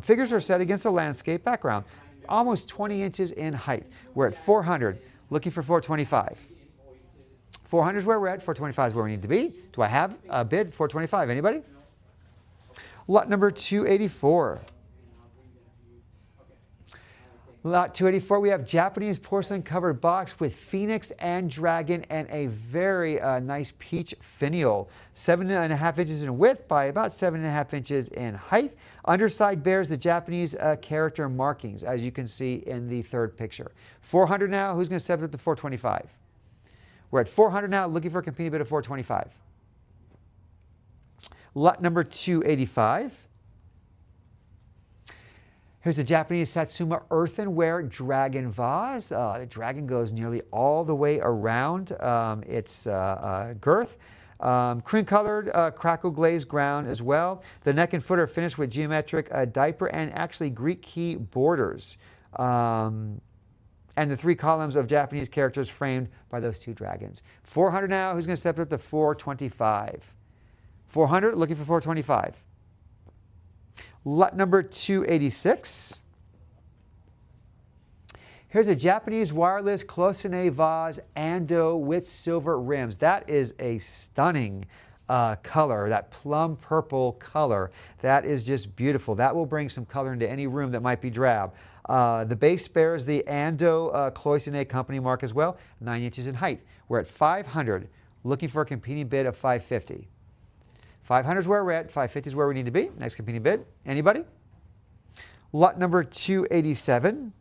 Figures are set against a landscape background, almost 20 inches in height. We're at 400, looking for 425. 400 is where we're at. 425 is where we need to be. Do I have a bid? 425. Anybody? Lot number 284. Lot 284, we have Japanese porcelain covered box with phoenix and dragon and a very nice peach finial. 7.5 inches in width by about 7.5 inches in height. Underside bears the Japanese character markings, as you can see in the third picture. 400 now. Who's going to step it up to 425? We're at 400 now, looking for a competing bid of 425. Lot number 285. Here's the Japanese Satsuma earthenware dragon vase. The dragon goes nearly all the way around its girth. Cream-colored crackle glazed ground as well. The neck and foot are finished with geometric diaper and actually Greek key borders. And the 3 columns of Japanese characters framed by those 2 dragons. 400 now. Who's going to step up to 425? 400, looking for 425. Lot number 286. Here's a Japanese wireless closine vase Ando with silver rims. That is a stunning color, that plum purple color. That is just beautiful. That will bring some color into any room that might be drab. The base bears the Ando Cloisonne company mark as well, 9 inches in height. We're at 500, looking for a competing bid of 550. 500 is where we're at. 550 is where we need to be. Next competing bid. Anybody? Lot number 287.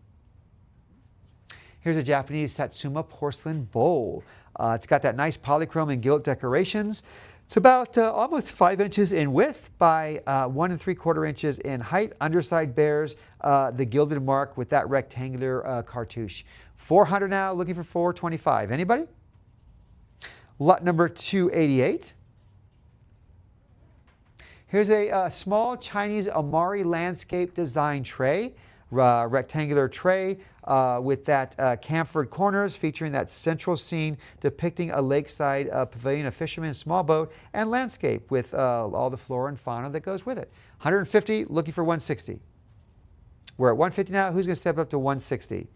Here's a Japanese Satsuma porcelain bowl. It's got that nice polychrome and gilt decorations. It's about almost 5 inches in width by 1 3/4 inches in height. Underside bears the gilded mark with that rectangular cartouche. 400 now, looking for 425. Anybody? Lot number 288. Here's a small Chinese Amari landscape design tray, rectangular tray with that chamfered corners featuring that central scene depicting a lakeside pavilion, a fisherman's small boat, and landscape with all the flora and fauna that goes with it. 150, looking for 160. We're at 150 now. Who's going to step up to 160?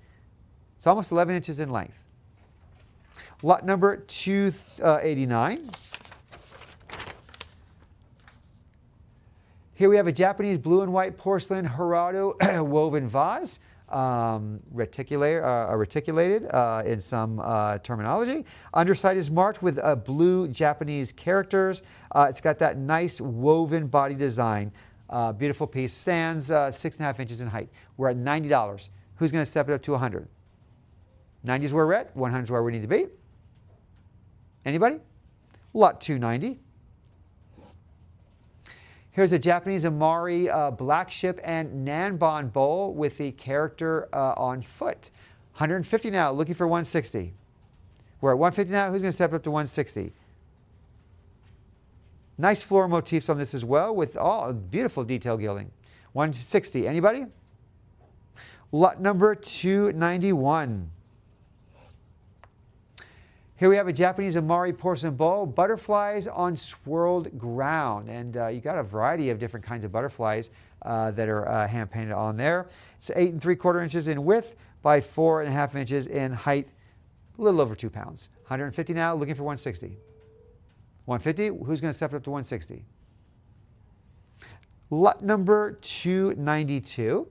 It's almost 11 inches in length. Lot number 289. Here we have a Japanese blue and white porcelain Hirado woven vase, reticulated in some terminology. Underside is marked with blue Japanese characters. It's got that nice woven body design. Beautiful piece. Stands 6.5 inches in height. We're at $90. Who's going to step it up to 100? 90 is where we're at. 100 is where we need to be. Anybody? Lot 290. Here's a Japanese Amari black ship and Nanban bowl with the character on foot. 150 now, looking for 160. We're at 150 now. Who's going to step up to 160? Nice floral motifs on this as well with all beautiful detail gilding. 160. Anybody? Lot number 291. Here we have a Japanese Amari porcelain bowl, butterflies on swirled ground. And you got a variety of different kinds of butterflies that are hand painted on there. It's 8 3/4 inches in width by 4.5 inches in height, a little over 2 pounds. 150 now, looking for 160. 150, who's going to step up to 160? Lot number 292.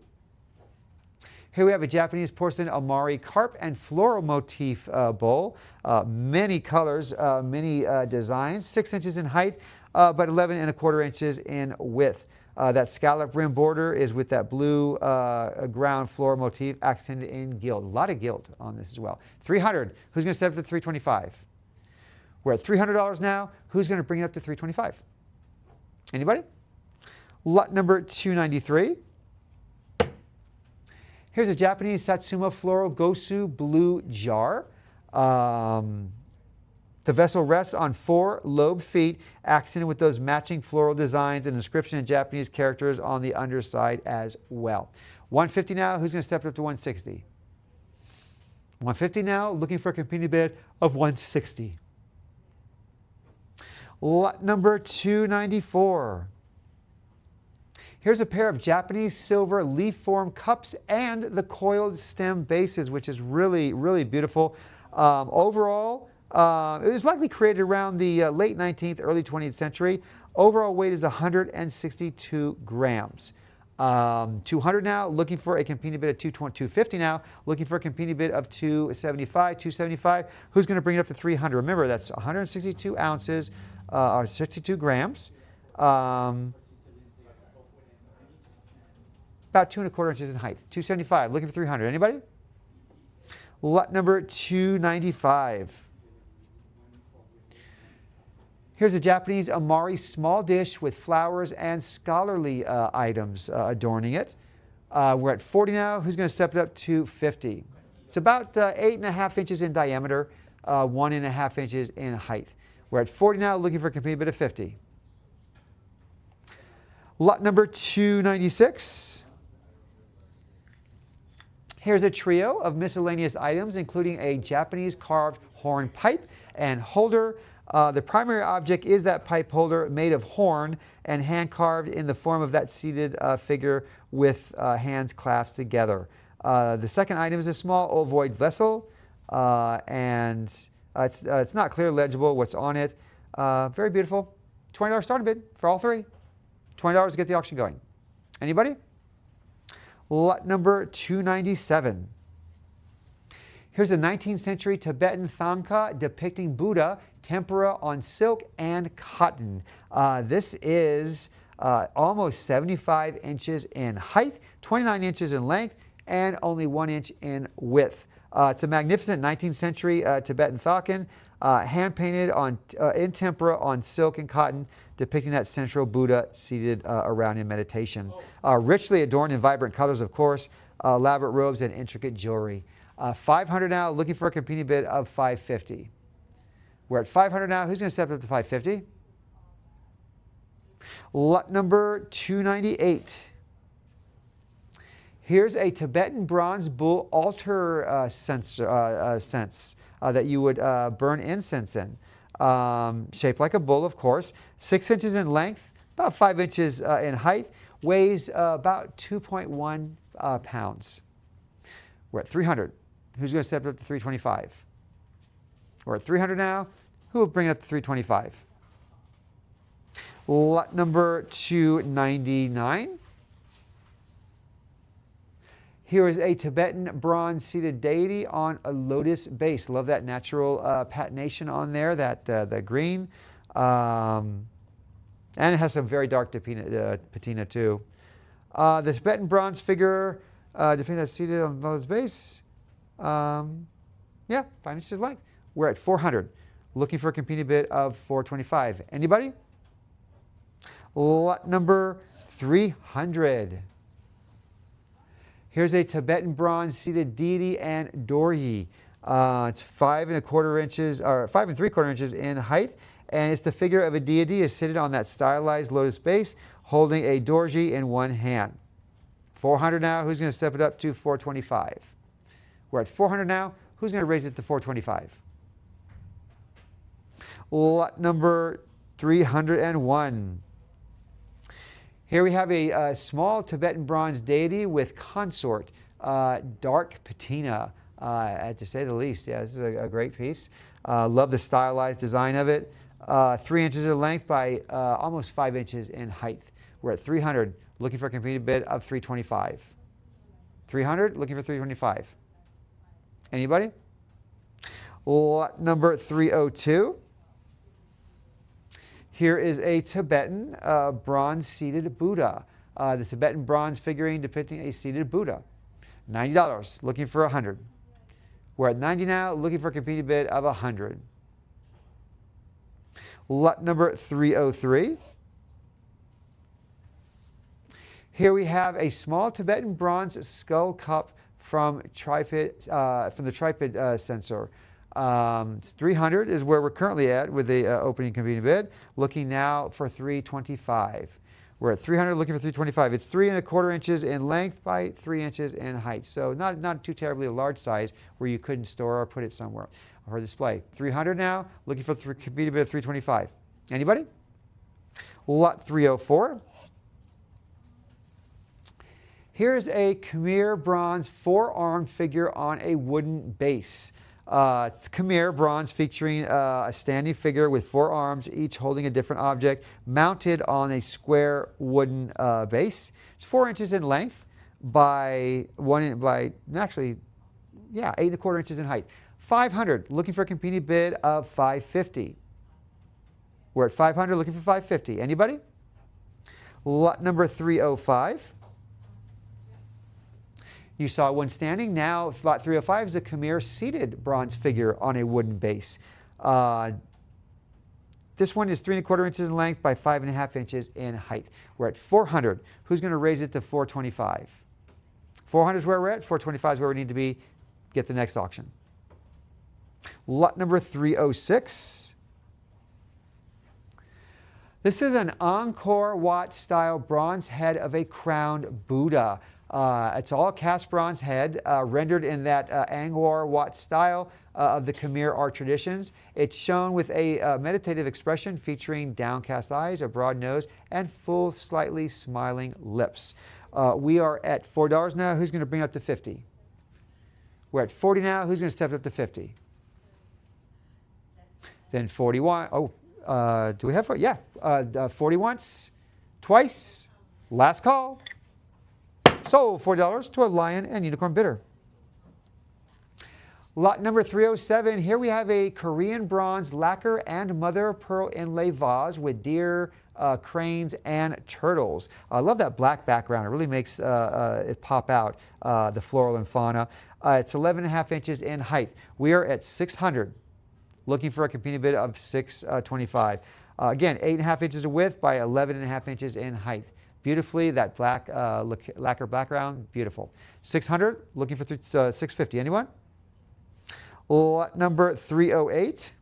Here we have a Japanese porcelain Amari carp and floral motif bowl. Many colors, many designs, 6 inches in height, but 11 1/4 inches in width. That scallop rim border is with that blue ground floral motif accented in gilt. A lot of gilt on this as well. 300, who's going to step up to 325? We're at $300 now. Who's going to bring it up to 325? Anybody? Lot number 293. Here's a Japanese Satsuma Floral Gosu blue jar. The vessel rests on 4 lobed feet, accented with those matching floral designs and inscription in Japanese characters on the underside as well. 150 now. Who's going to step it up to 160? 150 now. Looking for a competing bid of 160. Lot number 294. Here's a pair of Japanese silver leaf form cups and the coiled stem bases, which is really, really beautiful. Overall, it was likely created around the late 19th, early 20th century. Overall weight is 162 grams. 200 now, looking for a competing bid of 250 now, looking for a competing bid of 275. Who's going to bring it up to 300? Remember, that's 162 ounces, or 62 grams. About 2 1/4 inches in height. 275, looking for 300. Anybody? Lot number 295. Here's a Japanese Amari small dish with flowers and scholarly items adorning it. We're at 40 now. Who's going to step it up to 50? It's about 8.5 inches in diameter, 1.5 inches in height. We're at 40 now, looking for a competing bid of 50. Lot number 296. Here's a trio of miscellaneous items, including a Japanese carved horn pipe and holder. The primary object is that pipe holder made of horn and hand carved in the form of that seated figure with hands clasped together. The second item is a small ovoid vessel, and it's not clear legible what's on it. Very beautiful. $20 starting bid for all three. $20 to get the auction going. Anybody? Lot number 297. Here's a 19th century Tibetan thangka depicting Buddha, tempera on silk and cotton. This is almost 75 inches in height, 29 inches in length, and only 1 inch in width. It's a magnificent 19th century Tibetan thangka, hand painted in tempera on silk and cotton, depicting that central Buddha seated around in meditation. Richly adorned in vibrant colors, of course, elaborate robes and intricate jewelry. 500 now, looking for a competing bid of 550. We're at 500 now. Who's going to step up to 550? Lot number 298. Here's a Tibetan bronze bull altar cense that you would burn incense in. Shaped like a bull, of course. 6 inches in length, about 5 inches in height. Weighs about 2.1 pounds. We're at 300. Who's going to step up to 325? We're at 300 now. Who will bring it up to 325? Lot number 299. Here is a Tibetan bronze seated deity on a lotus base. Love that natural patination on there, the green. And it has some very dark patina too. The Tibetan bronze figure depicting that seated on the lotus base. Yeah, 5 inches length. We're at 400. Looking for a competing bid of 425. Anybody? Lot number 300. Here's a Tibetan bronze seated deity and dorji. It's 5 1/4 inches, or 5 3/4 inches in height, and it's the figure of a deity is seated on that stylized lotus base, holding a dorji in one hand. 400 now. Who's going to step it up to 425? We're at 400 now. Who's going to raise it to 425? Lot number 301. Here we have a small Tibetan bronze deity with consort, dark patina, to say the least. Yeah, this is a great piece. Love the stylized design of it. 3 inches in length by almost 5 inches in height. We're at 300, looking for a competing bid of 325. 300, looking for 325. Anybody? Lot number 302. Here is a Tibetan bronze-seated Buddha. The Tibetan bronze figurine depicting a seated Buddha. $90, looking for 100. We're at 90 now, looking for a competing bid of 100. Lot number 303. Here we have a small Tibetan bronze skull cup from the tripod sensor. 300 is where we're currently at with the opening competing bid. Looking now for 325. We're at 300, looking for 325. It's 3¼ inches in length by 3 inches in height. So not too terribly a large size where you couldn't store or put it somewhere or display. 300 now, looking for the competing bid of 325. Anybody? Lot 304. Here's a Khmer bronze four-armed figure on a wooden base. It's Khmer bronze featuring a standing figure with 4 arms, each holding a different object, mounted on a square wooden base. It's 4 inches in length by 8¼ inches in height. 500, looking for a competing bid of 550. We're at 500, looking for 550. Anybody? Lot number 305. You saw one standing. Now, lot 305 is a Khmer seated bronze figure on a wooden base. This one is 3¼ inches in length by 5½ inches in height. We're at 400. Who's going to raise it to 425? 400 is where we're at. 425 is where we need to be. Get the next auction. Lot number 306. This is an Angkor Wat style bronze head of a crowned Buddha. It's all cast bronze head, rendered in that Angkor Wat style of the Khmer art traditions. It's shown with a meditative expression featuring downcast eyes, a broad nose, and full, slightly smiling lips. We are at $4 now. Who's going to bring it up to 50? We're at 40 now. Who's going to step up to 50? Then 41. Oh, do we have? Yeah, 40 once, twice. Last call. Sold $4 to a lion and unicorn bidder. Lot number 307. Here we have a Korean bronze lacquer and mother of pearl inlay vase with deer, cranes, and turtles. I love that black background. It really makes it pop out, the floral and fauna. It's 11½ inches in height. We are at 600, looking for a competing bid of 625. Again, 8½ inches of width by 11½ inches in height. Beautifully, that black lacquer background, beautiful. 600, looking for 650. Anyone? Lot number 308.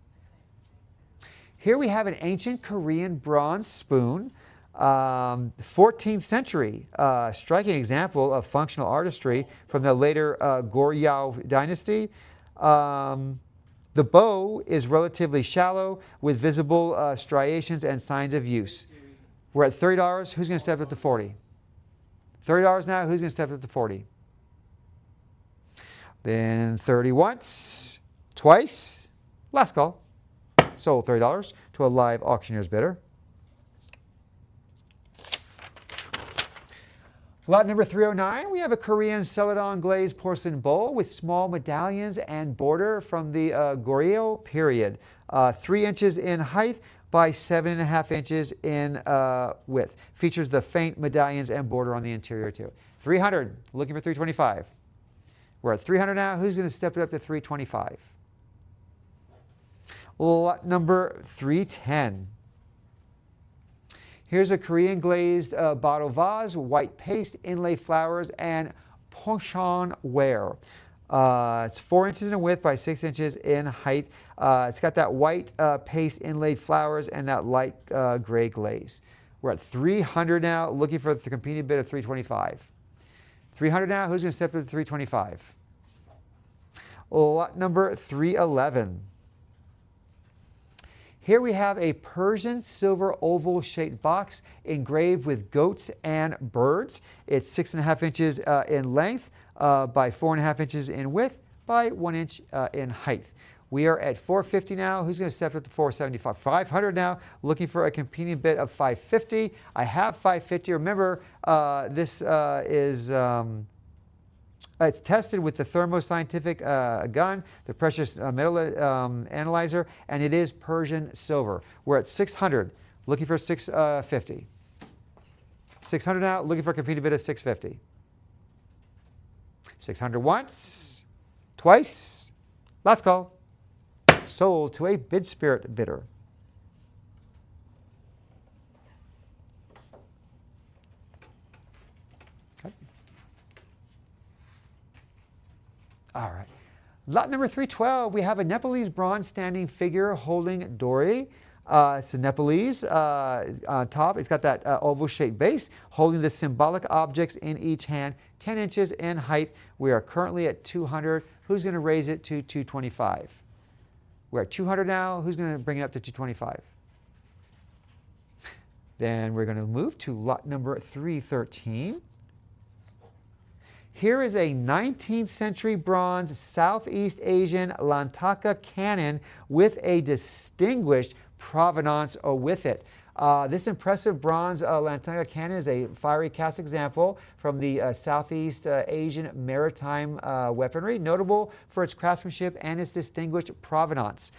Here we have an ancient Korean bronze spoon, 14th century, striking example of functional artistry from the later Goryeo dynasty. The bow is relatively shallow with visible striations and signs of use. We're at $30. Who's going to step up to 40? $30 now. Who's going to step up to 40? Then 30 once, twice. Last call. Sold $30 to a live auctioneer's bidder. Lot number 309, we have a Korean celadon glazed porcelain bowl with small medallions and border from the Goryeo period. 3 inches in height by 7½ inches in width. Features the faint medallions and border on the interior too. 300, looking for 325. We're at 300 now. Who's going to step it up to 325? Lot number 310. Here's a Korean glazed bottle vase, white paste, inlay flowers, and pochon ware. It's 4 inches in width by 6 inches in height. It's got that white paste inlaid flowers and that light gray glaze. We're at 300 now, looking for the competing bid of 325. 300 now, who's going to step to 325? Lot number 311. Here we have a Persian silver oval shaped box engraved with goats and birds. It's 6.5 inches in length by 4.5 inches in width by 1 inch in height. We are at $450 now. Who's going to step up to $475? $500 now. Looking for a competing bid of $550. I have $550. Remember, this is it's tested with the Thermo Scientific gun, the precious metal analyzer, and it is Persian silver. We're at $600. Looking for $650. $600 now. Looking for a competing bid of $650. $600 once, twice. Last call. Sold to a bid spirit bidder. Okay. All right. Lot number 312, we have a Nepalese bronze standing figure holding Dori. It's a Nepalese on top. It's got that oval-shaped base, holding the symbolic objects in each hand, 10 inches in height. We are currently at 200. Who's going to raise it to 225? We're at 200 now. Who's going to bring it up to 225? Then we're going to move to lot number 313. Here is a 19th century bronze Southeast Asian Lantaka cannon with a distinguished provenance with it. This impressive bronze Lantaka cannon is a fiery cast example from the Southeast Asian maritime weaponry, notable for its craftsmanship and its distinguished provenance.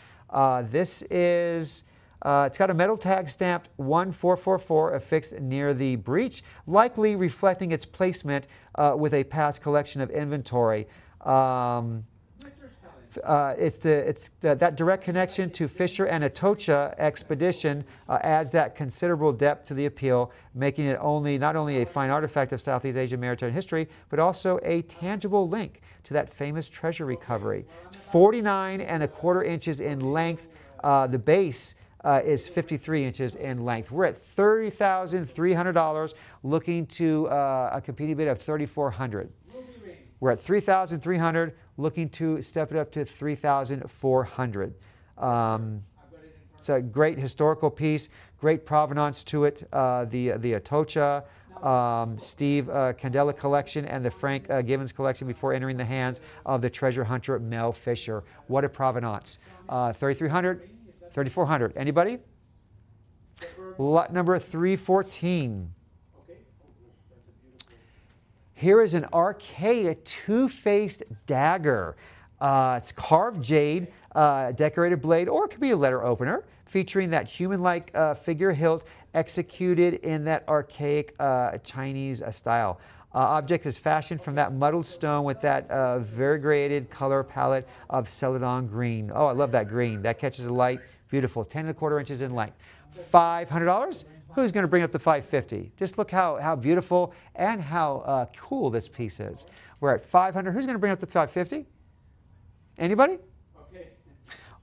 This is, it's got a metal tag stamped 1444 affixed near the breech, likely reflecting its placement with a past collection of inventory. That direct connection to Fisher and Atocha expedition adds that considerable depth to the appeal, making it not only a fine artifact of Southeast Asian maritime history, but also a tangible link to that famous treasure recovery. It's 49.25 inches in length. The base is 53 inches in length. We're at $30,300, looking to a competing bid of $3,400. We're at $3,300. Looking to step it up to $3,400. It's a great historical piece, great provenance to it. The Atocha, Steve Candela collection, and the Frank Givens collection before entering the hands of the treasure hunter Mel Fisher. What a provenance. $3,300, $3,400. Anybody? Lot number 314. Here is an archaic two-faced dagger. It's carved jade, decorated blade, or it could be a letter opener, featuring that human-like figure hilt executed in that archaic Chinese style. Object is fashioned from that muddled stone with that variegated color palette of celadon green. Oh, I love that green. That catches the light. Beautiful. 10.25 inches in length. $500. Who's going to bring up the $550? Just look how beautiful and how cool this piece is. We're at $500. Who's going to bring up the $550? Anybody? Okay.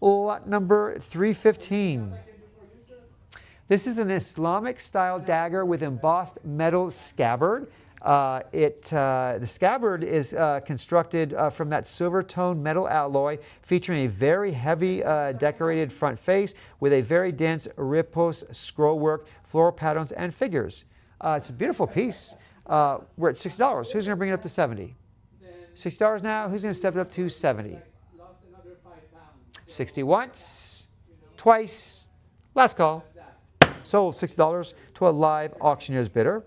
Lot number 315. This is an Islamic style dagger with embossed metal scabbard. The scabbard is constructed from that silver tone metal alloy, featuring a very heavy decorated front face with a very dense ripos scrollwork, floral patterns, and figures. It's a beautiful piece. We're at $60. Who's going to bring it up to $70? $60 now. Who's going to step it up to $70? 60 once, twice. Last call. Sold $60 to a live auctioneer's bidder.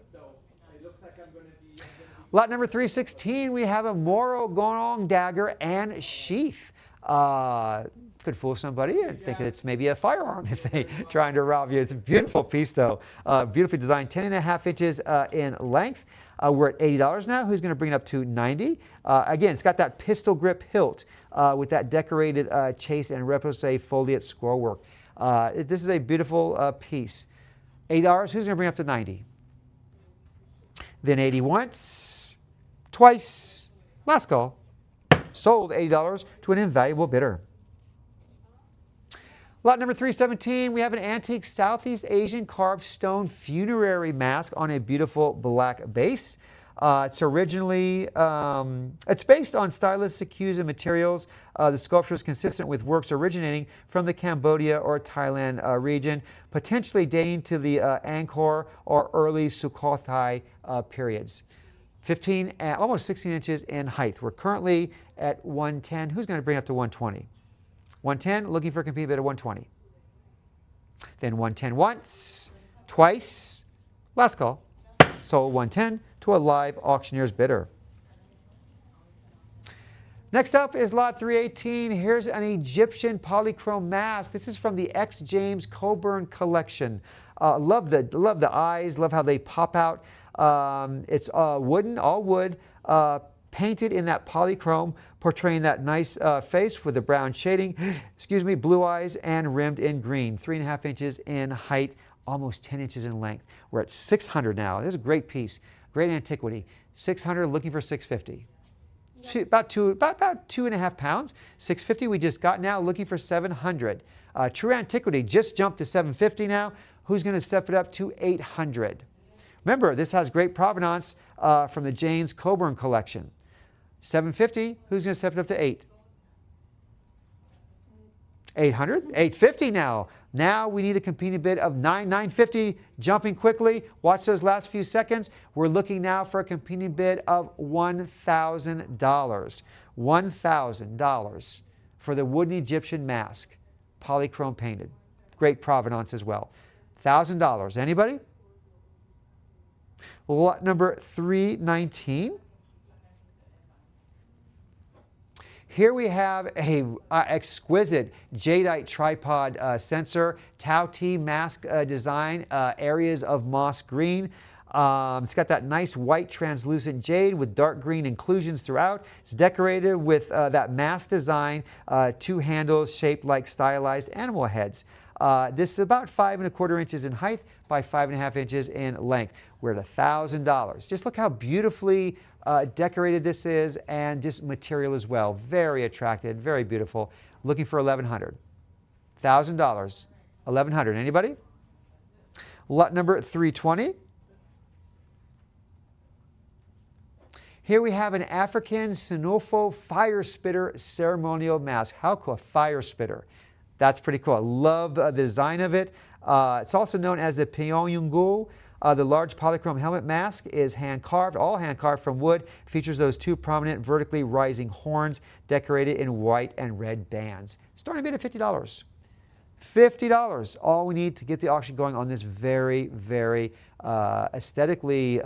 Lot number 316, we have a Moro Gong dagger and sheath. Could fool somebody and think it's maybe a firearm if they're trying to rob you. It's a beautiful piece, though. Beautifully designed, 10.5 inches in length. We're at $80 now. Who's going to bring it up to $90? Again, it's got that pistol grip hilt with that decorated chase and repoussé foliate scrollwork. This is a beautiful piece. $80. Who's going to bring it up to $90? Then 80 once, twice. Last call. Sold $80 to an invaluable bidder. Lot number 317, we have an antique Southeast Asian carved stone funerary mask on a beautiful black base. It's originally, it's based on stylistic cues and materials. The sculpture is consistent with works originating from the Cambodia or Thailand region, potentially dating to the Angkor or early Sukhothai periods. 15, almost 16 inches in height. We're currently at 110. Who's going to bring up to 120? 110, looking for a competing bid of 120. Then 110 once, twice, last call. Sold 110 to a live auctioneer's bidder. Next up is lot 318. Here's an Egyptian polychrome mask. This is from the X. James Coburn collection. Love the eyes, love how they pop out. It's wooden, all wood, painted in that polychrome, portraying that nice face with the brown shading, excuse me, blue eyes, and rimmed in green. 3.5 inches in height, almost 10 inches in length. We're at 600 now. This is a great piece, great antiquity. 600, looking for 650. About 2.5 pounds. 650 we just got now, looking for 700. True antiquity just jumped to 750 now. Who's going to step it up to 800? Remember, this has great provenance from the James Coburn collection. 750, who's going to step it up to 8? 800? 850 now. Now we need a competing bid of 950, jumping quickly. Watch those last few seconds. We're looking now for a competing bid of $1,000. $1,000 for the wooden Egyptian mask, polychrome painted. Great provenance as well. $1,000. Anybody? Lot number 319. Here we have a exquisite jadeite tripod sensor, Tau T mask design, areas of moss green. It's got that nice white translucent jade with dark green inclusions throughout. It's decorated with that mask design, 2 handles shaped like stylized animal heads. This is about 5.25 inches in height by 5.5 inches in length. We're at $1,000. Just look how beautifully decorated this is, and just material as well. Very attractive, very beautiful. Looking for $1,100. $1,000. $1,100. Anybody? Lot number 320. Here we have an African Sinofo fire spitter ceremonial mask. How cool, a fire spitter. That's pretty cool. I love the design of it. It's also known as the Pyongyungu. The large polychrome helmet mask is hand-carved, all hand-carved from wood. Features those 2 prominent vertically rising horns decorated in white and red bands. Starting bid at $50. $50. All we need to get the auction going on this very, very aesthetically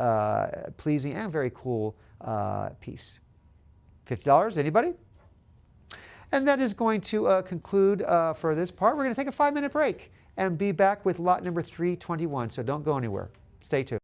pleasing and very cool piece. $50. Anybody? And that is going to conclude for this part. We're going to take a 5-minute break and be back with lot number 321. So don't go anywhere. Stay tuned.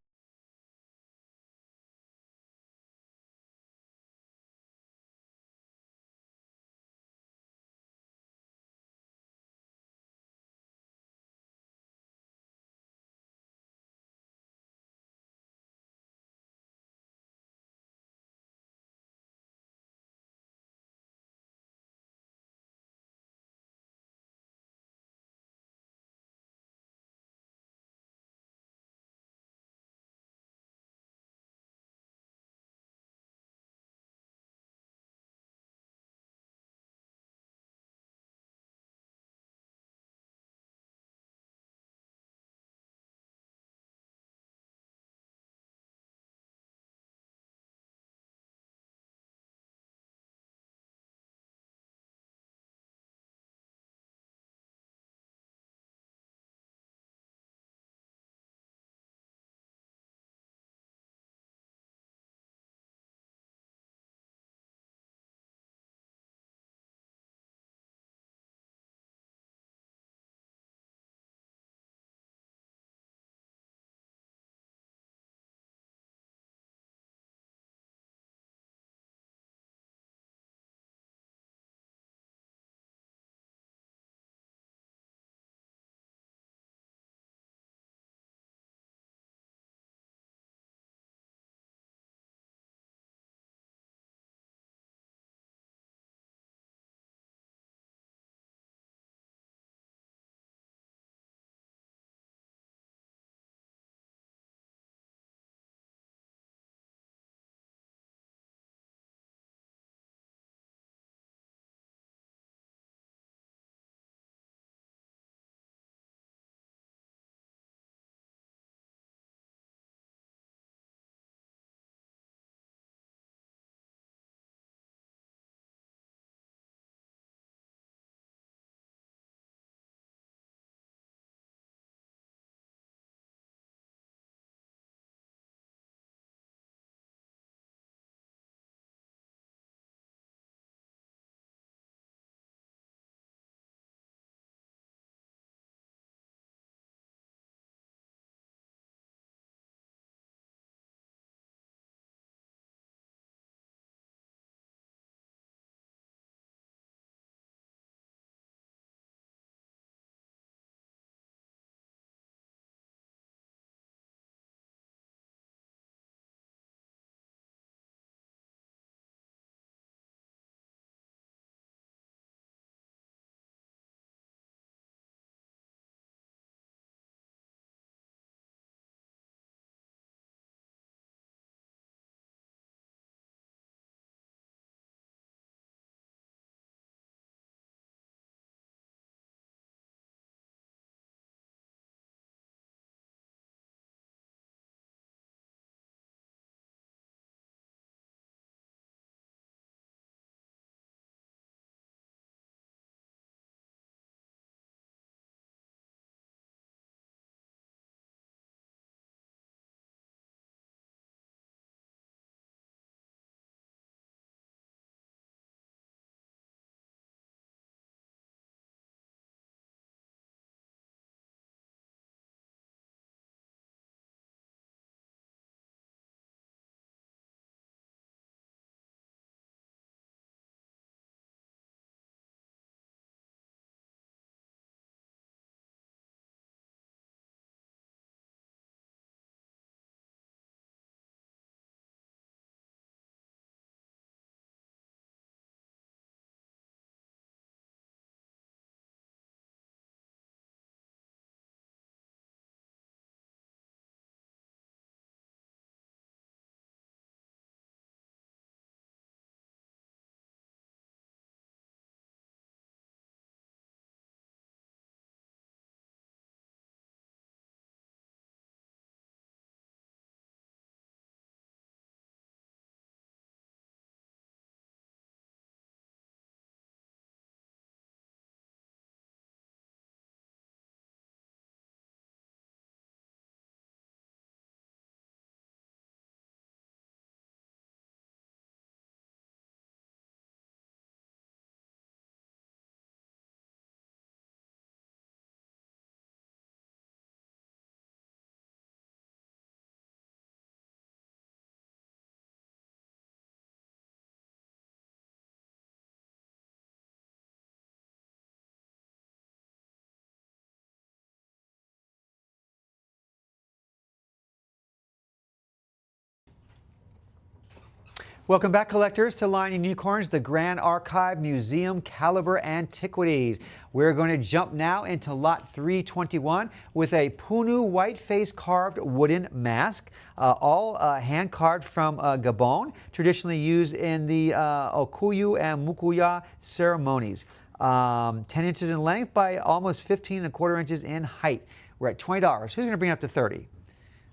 Welcome back, collectors, to Lion and Unicorns, the Grand Archive Museum Caliber Antiquities. We're going to jump now into lot 321 with a Punu white face carved wooden mask, all hand carved from Gabon, traditionally used in the Okuyu and Mukuya ceremonies. 10 inches in length by almost 15 1/4 inches in height. We're at $20. Who's going to bring it up to 30?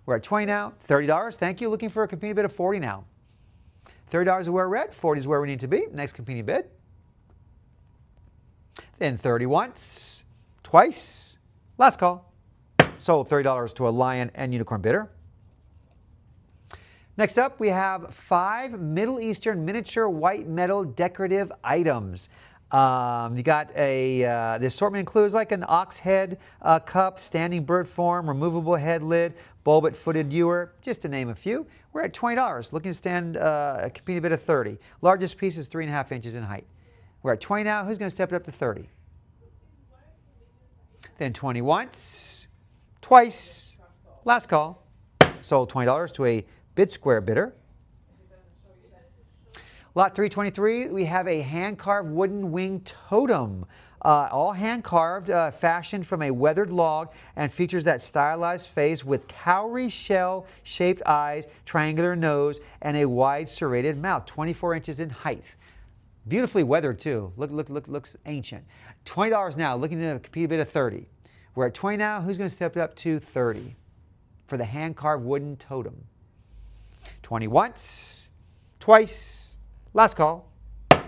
We're at 20 now, $30. Thank you. Looking for a competing bid of 40 now. $30 is where we're at, 40 is where we need to be. Next competing bid. Then 30 once, twice, last call. Sold $30 to a Lion and Unicorn bidder. Next up, we have 5 Middle Eastern miniature white metal decorative items. You got the assortment includes like an ox head cup, standing bird form, removable head lid, bulbet footed ewer, just to name a few. We're at $20, looking to stand a competing bid of 30. Largest piece is 3.5 inches in height. We're at 20 now. Who's going to step it up to 30? Then 20 once, twice, last call. Sold $20 to a bid square bidder. Lot 323, we have a hand-carved wooden wing totem. All hand-carved, fashioned from a weathered log, and features that stylized face with cowrie shell-shaped eyes, triangular nose, and a wide serrated mouth, 24 inches in height. Beautifully weathered too. Looks ancient. $20 now, looking to compete a bid of 30. We're at 20 now. Who's going to step it up to 30 for the hand-carved wooden totem? 20 once, twice, last call.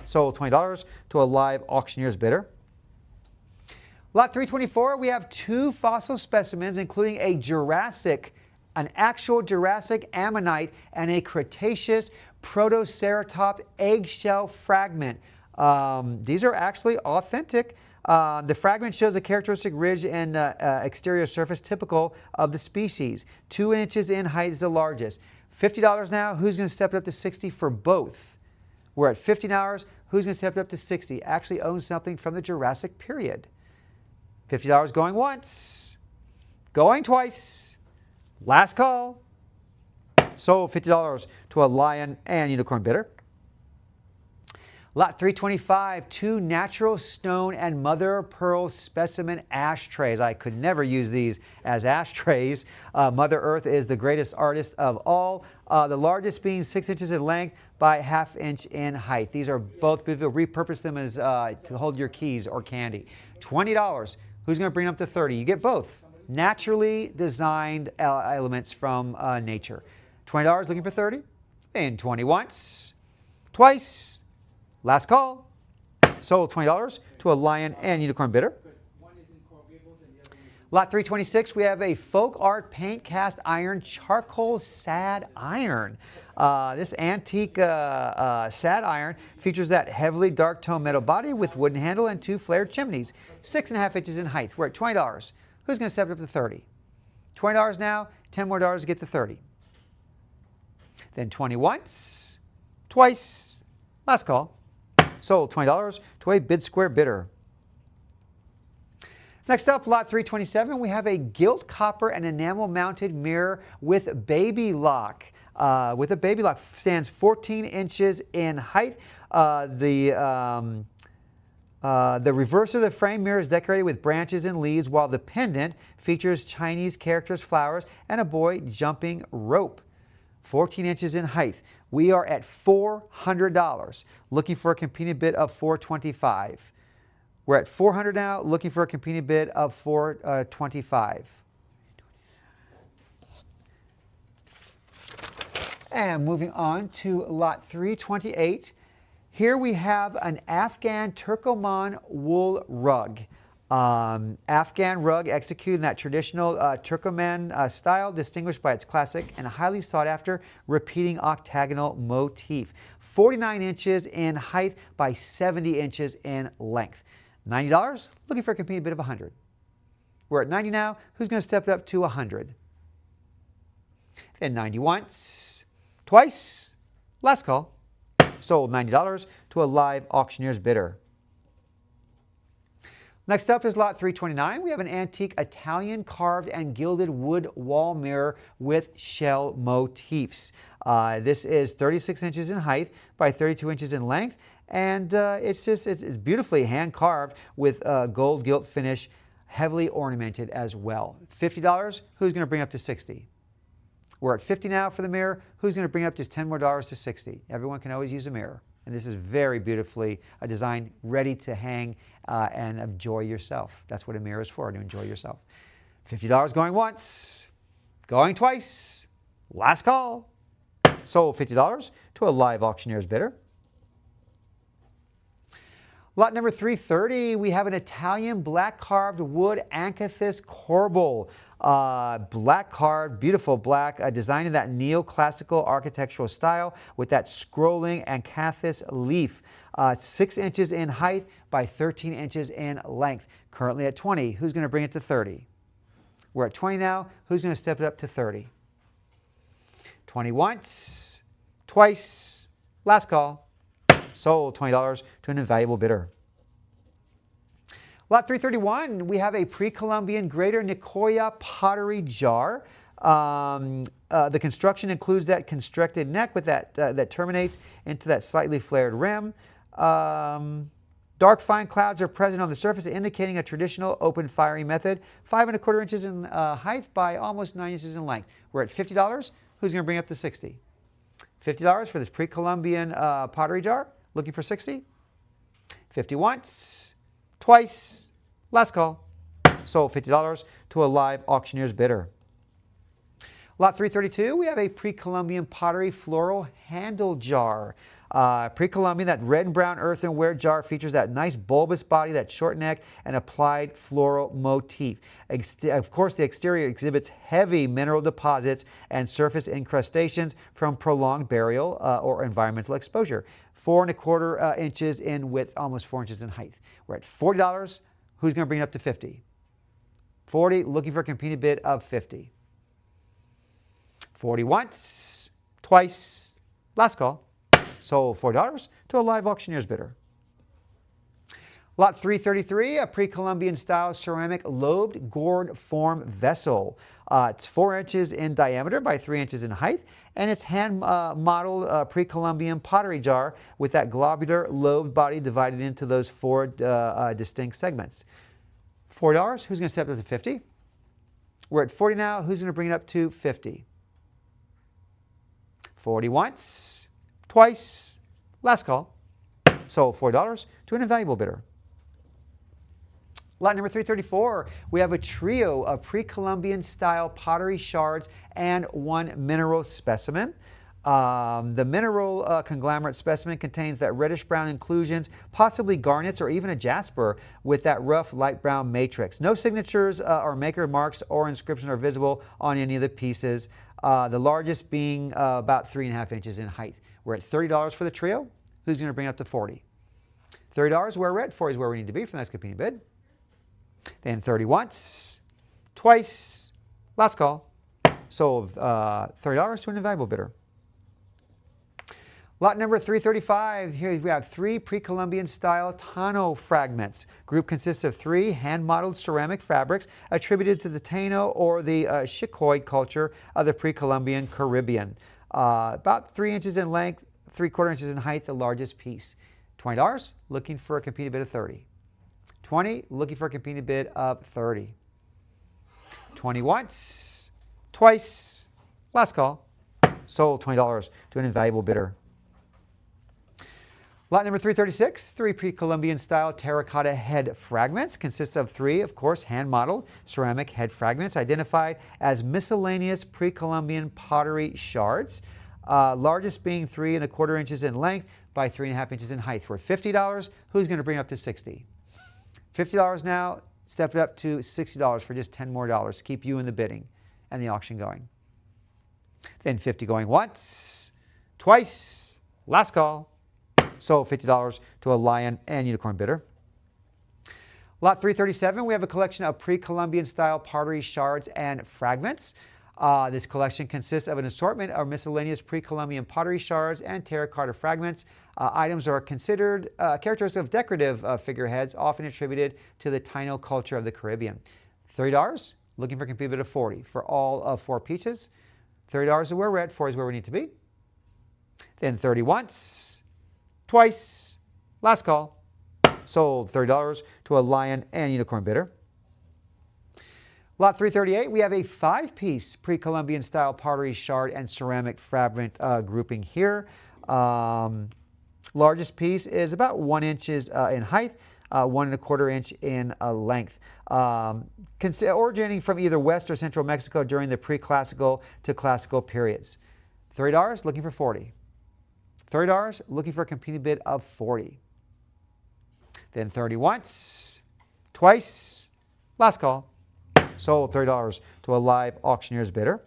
Sold $20 to a live auctioneer's bidder. Lot 324, we have 2 fossil specimens, including an actual Jurassic ammonite and a Cretaceous Protoceratop eggshell fragment. These are actually authentic. The fragment shows a characteristic ridge and exterior surface typical of the species. 2 inches in height is the largest. $50 now. Who's going to step it up to 60 for both? We're at $50. Who's going to step it up to 60? Actually owns something from the Jurassic period. $50 going once, going twice, last call. Sold $50 to a Lion and Unicorn bidder. Lot 325, 2 natural stone and mother of pearl specimen ashtrays. I could never use these as ashtrays. Mother Earth is the greatest artist of all, the largest being 6 inches in length by ½ inch in height. These are both beautiful. Repurpose them as to hold your keys or candy. $20. Who's going to bring them up to 30? You get both. Naturally designed elements from nature. $20 looking for 30. And 20 once, twice, last call. Sold $20 to a Lion and Unicorn bidder. Lot 326, we have a folk art paint cast iron charcoal sad iron. This antique sad iron features that heavily dark tone metal body with wooden handle and 2 flared chimneys, 6.5 inches in height. We're at $20. Who's going to step up to 30? $20 now, 10 more dollars to get to 30. Then 20 once, twice, last call. Sold $20 to a bid square bidder. Next up, lot 327, we have a gilt copper and enamel mounted mirror with baby lock. A baby lock, stands 14 inches in height. The reverse of the frame mirror is decorated with branches and leaves, while the pendant features Chinese characters, flowers, and a boy jumping rope. 14 inches in height. We are at $400, looking for a competing bid of $425. We're at $400 now, looking for a competing bid of $425. And moving on to lot 328. Here we have an Afghan Turkoman wool rug. Afghan rug executed in that traditional Turkoman style, distinguished by its classic and highly sought after repeating octagonal motif. 49 inches in height by 70 inches in length. $90, looking for a competing bid of $100. We're at $90 now. Who's going to step it up to $100? Then $90 once, twice, last call. Sold $90 to a live auctioneer's bidder. Next up is lot 329. We have an antique Italian carved and gilded wood wall mirror with shell motifs. This is 36 inches in height by 32 inches in length, and it's beautifully hand carved with gold gilt finish, heavily ornamented as well. $50, who's going to bring up to 60? We're at 50 now for the mirror. Who's going to bring up just 10 more dollars to 60? Everyone can always use a mirror. And this is very beautifully designed, ready to hang and enjoy yourself. That's what a mirror is for, to enjoy yourself. $50 going once, going twice. Last call. Sold $50 to a live auctioneer's bidder. Lot number 330, we have an Italian black carved wood Antiquities corbel. Black carved, beautiful black, designed in that neoclassical architectural style with that scrolling Antiquities leaf. 6 inches in height by 13 inches in length. Currently at 20. Who's going to bring it to 30? We're at 20 now. Who's going to step it up to 30? 20 once, twice, last call. Sold $20 to an invaluable bidder. Lot 331, we have a pre-Columbian Greater Nicoya pottery jar. The construction includes that constructed neck with that terminates into that slightly flared rim. Dark fine clouds are present on the surface, indicating a traditional open firing method. 5¼ inches in height by almost 9 inches in length. We're at $50. Who's going to bring up to 60? $50 for this pre-Columbian pottery jar. Looking for 60? 50 once, twice, last call. Sold $50 to a live auctioneer's bidder. Lot 332, we have a pre-Columbian pottery floral handle jar. Pre-Columbian, that red and brown earthenware jar features that nice bulbous body, that short neck, and applied floral motif. Of course, the exterior exhibits heavy mineral deposits and surface incrustations from prolonged burial or environmental exposure. 4¼ inches in width, almost 4 inches in height. We're at $40. Who's going to bring it up to 50? 40, looking for a competing bid of 50. 40 once, twice, last call. Sold $4 to a live auctioneer's bidder. Lot 333, a pre-Columbian style ceramic lobed gourd form vessel. It's 4 inches in diameter by 3 inches in height, and it's hand modeled pre-Columbian pottery jar with that globular lobed body divided into those 4 distinct segments. $4, who's going to step up to 50? We're at 40 now. Who's going to bring it up to 50? 40 once, twice, last call. Sold $4 to an invaluable bidder. Lot number 334, we have a trio of pre-Columbian style pottery shards and 1 mineral specimen. The mineral conglomerate specimen contains that reddish brown inclusions, possibly garnets or even a jasper with that rough light brown matrix. No signatures or maker marks or inscription are visible on any of the pieces, the largest being about 3½ inches in height. We're at $30 for the trio. Who's going to bring up to 40? $30, where we're at. 40 is where we need to be for the next competing bid. Then 30 once, twice, last call. Sold $30 to an invaluable bidder. Lot number 335, here we have 3 pre-Columbian style Taino fragments. Group consists of 3 hand-modeled ceramic fabrics attributed to the Taino or the Shicoid culture of the pre-Columbian Caribbean. About 3 inches in length, 3¼ inches in height, the largest piece. $20, looking for a competing bid of 30. 20, looking for a competing bid of 30. 20 once, twice, last call. Sold $20 to an invaluable bidder. Lot number 336, 3 pre-Columbian style terracotta head fragments. Consists of 3, of course, hand-modeled ceramic head fragments identified as miscellaneous pre-Columbian pottery shards. Largest being 3¼ inches in length by 3½ inches in height. We're $50. Who's going to bring up to 60? $50 now, step it up to $60 for just 10 more dollars. Keep you in the bidding and the auction going. Then 50 going once, twice, last call. Sold $50 to a lion and unicorn bidder. Lot 337, we have a collection of pre-Columbian style pottery shards and fragments. This collection consists of an assortment of miscellaneous pre-Columbian pottery shards and terracotta fragments. Items are considered characteristics of decorative figureheads, often attributed to the Taino culture of the Caribbean. $30, looking for a competing bid of 40 for all of 4 pieces. $30 is where we're at, 40 is where we need to be. Then 30 once, twice, last call. Sold $30 to a lion and unicorn bidder. Lot 338, we have a 5-piece pre-Columbian style pottery, shard, and ceramic fragment grouping here. Largest piece is about 1 inch in height, 1¼ inch in length. Originating from either West or Central Mexico during the pre-classical to classical periods. $30, looking for 40. $30, looking for a competing bid of 40. Then 30 once, twice, last call. Sold $30 to a live auctioneer's bidder.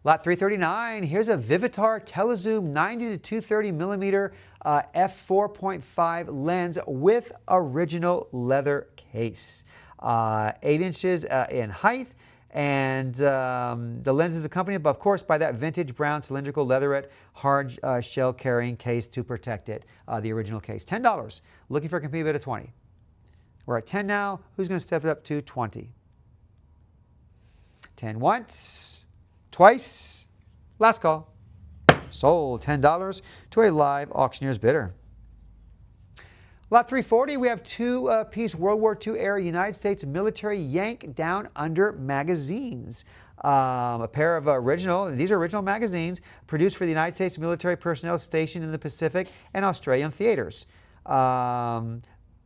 Lot 339, here's a Vivitar Telezoom 90 to 230 millimeter f4.5 lens with original leather case. 8 inches in height, and the lens is accompanied, of course, by that vintage brown cylindrical leatherette hard shell carrying case to protect it, the original case. $10, looking for a competing bid of 20. We're at 10 now. Who's going to step it up to 20? 10 once, twice, last call. Sold $10 to a live auctioneer's bidder. Lot 340, we have 2-piece World War II era United States military Yank Down Under magazines. A pair of these are original magazines produced for the United States military personnel stationed in the Pacific and Australian theaters.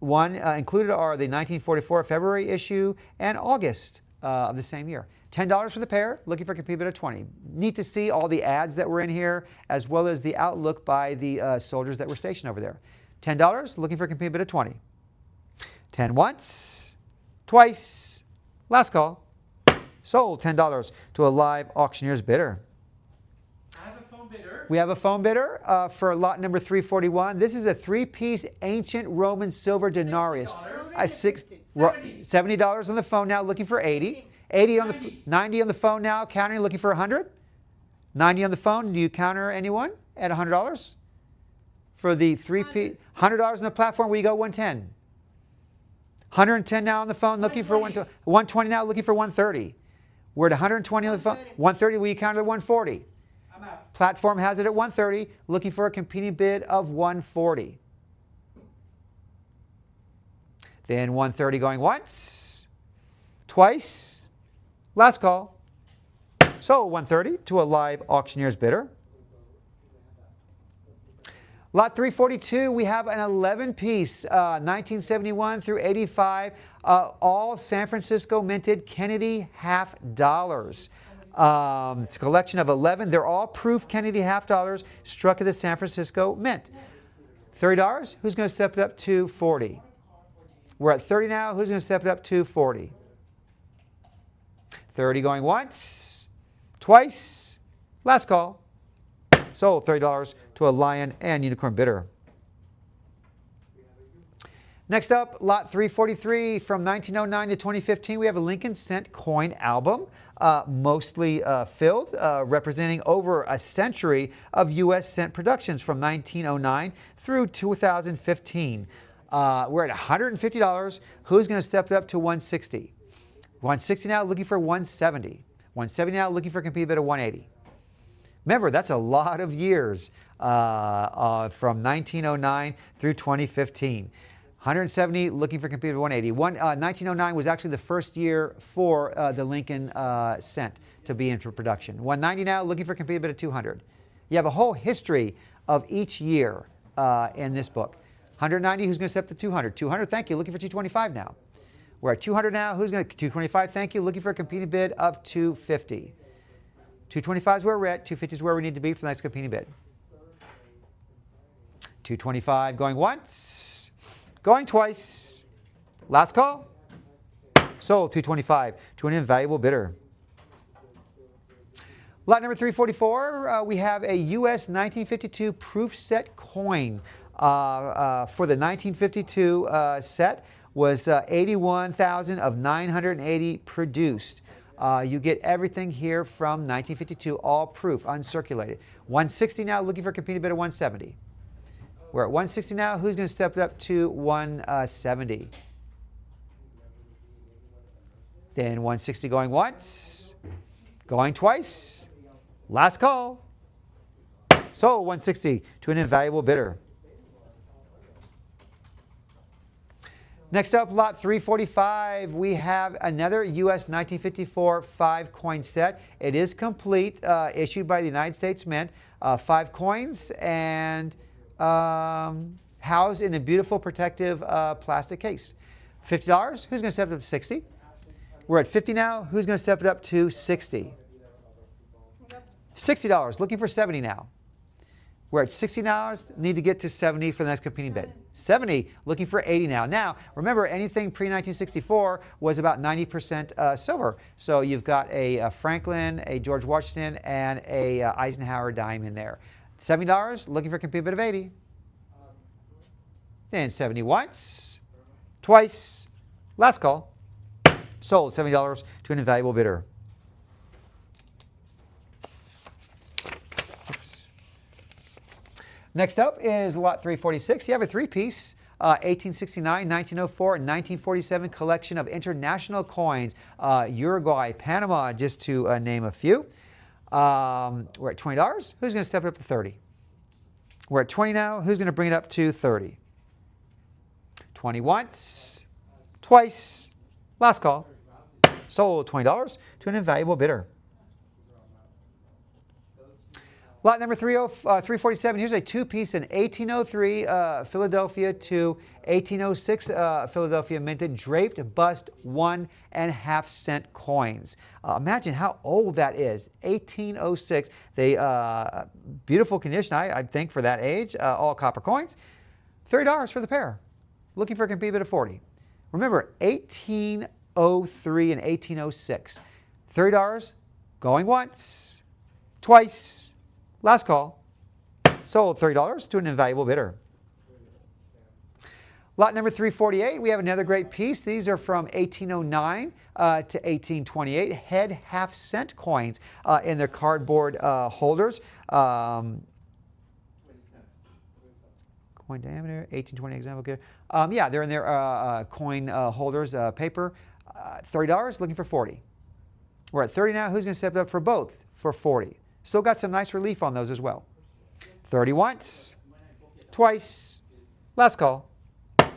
Included are the 1944 February issue and August of the same year. $10 for the pair, looking for a competing bid of 20. Neat to see all the ads that were in here, as well as the outlook by the soldiers that were stationed over there. $10, looking for a competing bid of 20. 10 once, twice, last call. Sold $10 to a live auctioneer's bidder. I have a phone bidder. We have a phone bidder for lot number 341. This is a 3-piece ancient Roman silver denarius. $70 on the phone now, looking for 80. 90 on the phone now, counting, looking for 100. 90 on the phone. Do you counter anyone at $100? For the 3-piece, $100 on the platform, we go 110. 110 now on the phone, looking for 120 now, looking for 130. We're at 120 on the phone. 130, will you counter the 140? I'm out. Platform has it at 130, looking for a competing bid of 140. Then 130 going once, twice, last call. So 130 to a live auctioneer's bidder. Lot 342, we have an 11-piece 1971 through 85, all San Francisco minted Kennedy half dollars. It's a collection of 11. They're all proof Kennedy half dollars struck at the San Francisco Mint. $30, who's going to step it up to 40? We're at 30 now, who's going to step it up to 40? 30 going once, twice, last call. Sold $30 to a lion and unicorn bidder. Next up, lot 343 from 1909 to 2015. We have a Lincoln Cent coin album, mostly filled, representing over a century of U.S. cent productions from 1909 through 2015. We're at $150. Who's going to step it up to 160? 160 now, looking for 170. 170 now, looking for a competing bid of 180. Remember, that's a lot of years from 1909 through 2015. 170, looking for competing bid of 180. 1909 was actually the first year for the Lincoln Cent to be into production. 190 now, looking for competing bid of 200. You have a whole history of each year in this book. 190, who's going to step to 200? 200, thank you, looking for 225 now. We're at 200 now, who's going to 225, thank you, looking for a competing bid of 250. 225 is where we're at. 250 is where we need to be for the next competing bid. 225 going once, going twice. Last call. Sold 225 to an invaluable bidder. Lot number 344, we have a U.S. 1952 proof set coin. For the 1952 set was 81,000 of 980 produced. You get everything here from 1952, all proof, uncirculated. 160 now, looking for a competing bid of 170. We're at 160 now. Who's going to step it up to 170? Then 160 going once, going twice. Last call. Sold 160 to an invaluable bidder. Next up, lot 345, we have another U.S. 1954 5-coin set. It is complete, issued by the United States Mint. 5 coins and housed in a beautiful protective plastic case. $50. Who's going to step it up to 60? We're at 50 now. Who's going to step it up to 60? $60. Looking for 70 now. We're at $60, need to get to 70 for the next competing bid. 70, looking for 80 now. Now, remember, anything pre-1964 was about 90% silver. So you've got a Franklin, a George Washington, and a Eisenhower dime in there. $70, looking for a competing bid of 80. And 70 once, twice, last call. Sold $70 to an invaluable bidder. Next up is lot 346. You have a 3-piece 1869, 1904, and 1947 collection of international coins. Uruguay, Panama, just to name a few. We're at $20. Who's going to step it up to 30? We're at 20 now. Who's going to bring it up to 30? 20 once, twice, last call. Sold $20 to an invaluable bidder. Lot number 347, here's a 2-piece in 1803 Philadelphia to 1806 Philadelphia minted draped bust 1.5 cent coins. Imagine how old that is, 1806. They, beautiful condition, I think, for that age, all copper coins. $30 for the pair. Looking for a competing bid of 40. Remember, 1803 and 1806. $30, going once, twice, last call. Sold $30 to an invaluable bidder. Lot number 348, we have another great piece. These are from 1809 to 1828. Head half-cent coins in their cardboard holders. Coin diameter, 1820 example. Yeah, they're in their coin holders, paper. $30, looking for 40. We're at 30 now. Who's going to step up for both for 40? Still got some nice relief on those as well. 30 once, twice, last call.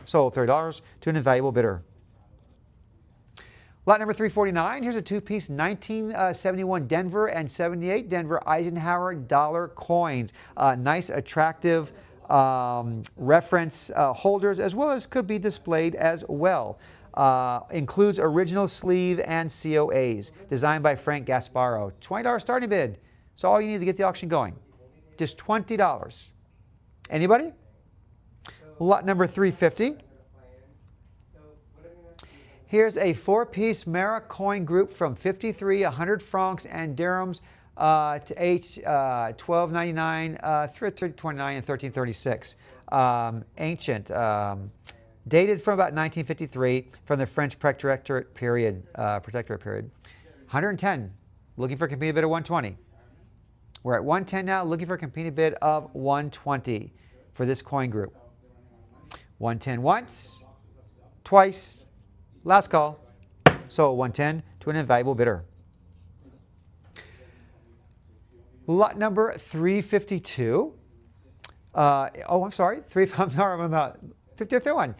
Sold $30 to an invaluable bidder. Lot number 349, here's a 2-piece 1971 Denver and 78 Denver Eisenhower dollar coins. Nice, attractive reference holders, as well as could be displayed as well. Includes original sleeve and COAs. Designed by Frank Gasparo. $20 starting bid. So all you need to get the auction going. Just $20. Anybody? Lot number 350. Here's a 4-piece Mara coin group from 53, 100 francs and dirhams to H 1299, 1329, and 1336. Ancient. Dated from about 1953, from the French protectorate period. 110. Looking for a competing bid of 120. We're at 110 now, looking for a competing bid of 120 for this coin group. 110 once, twice, last call. So 110 to an invaluable bidder. Lot number 352. I'm sorry, I'm not. 50th one.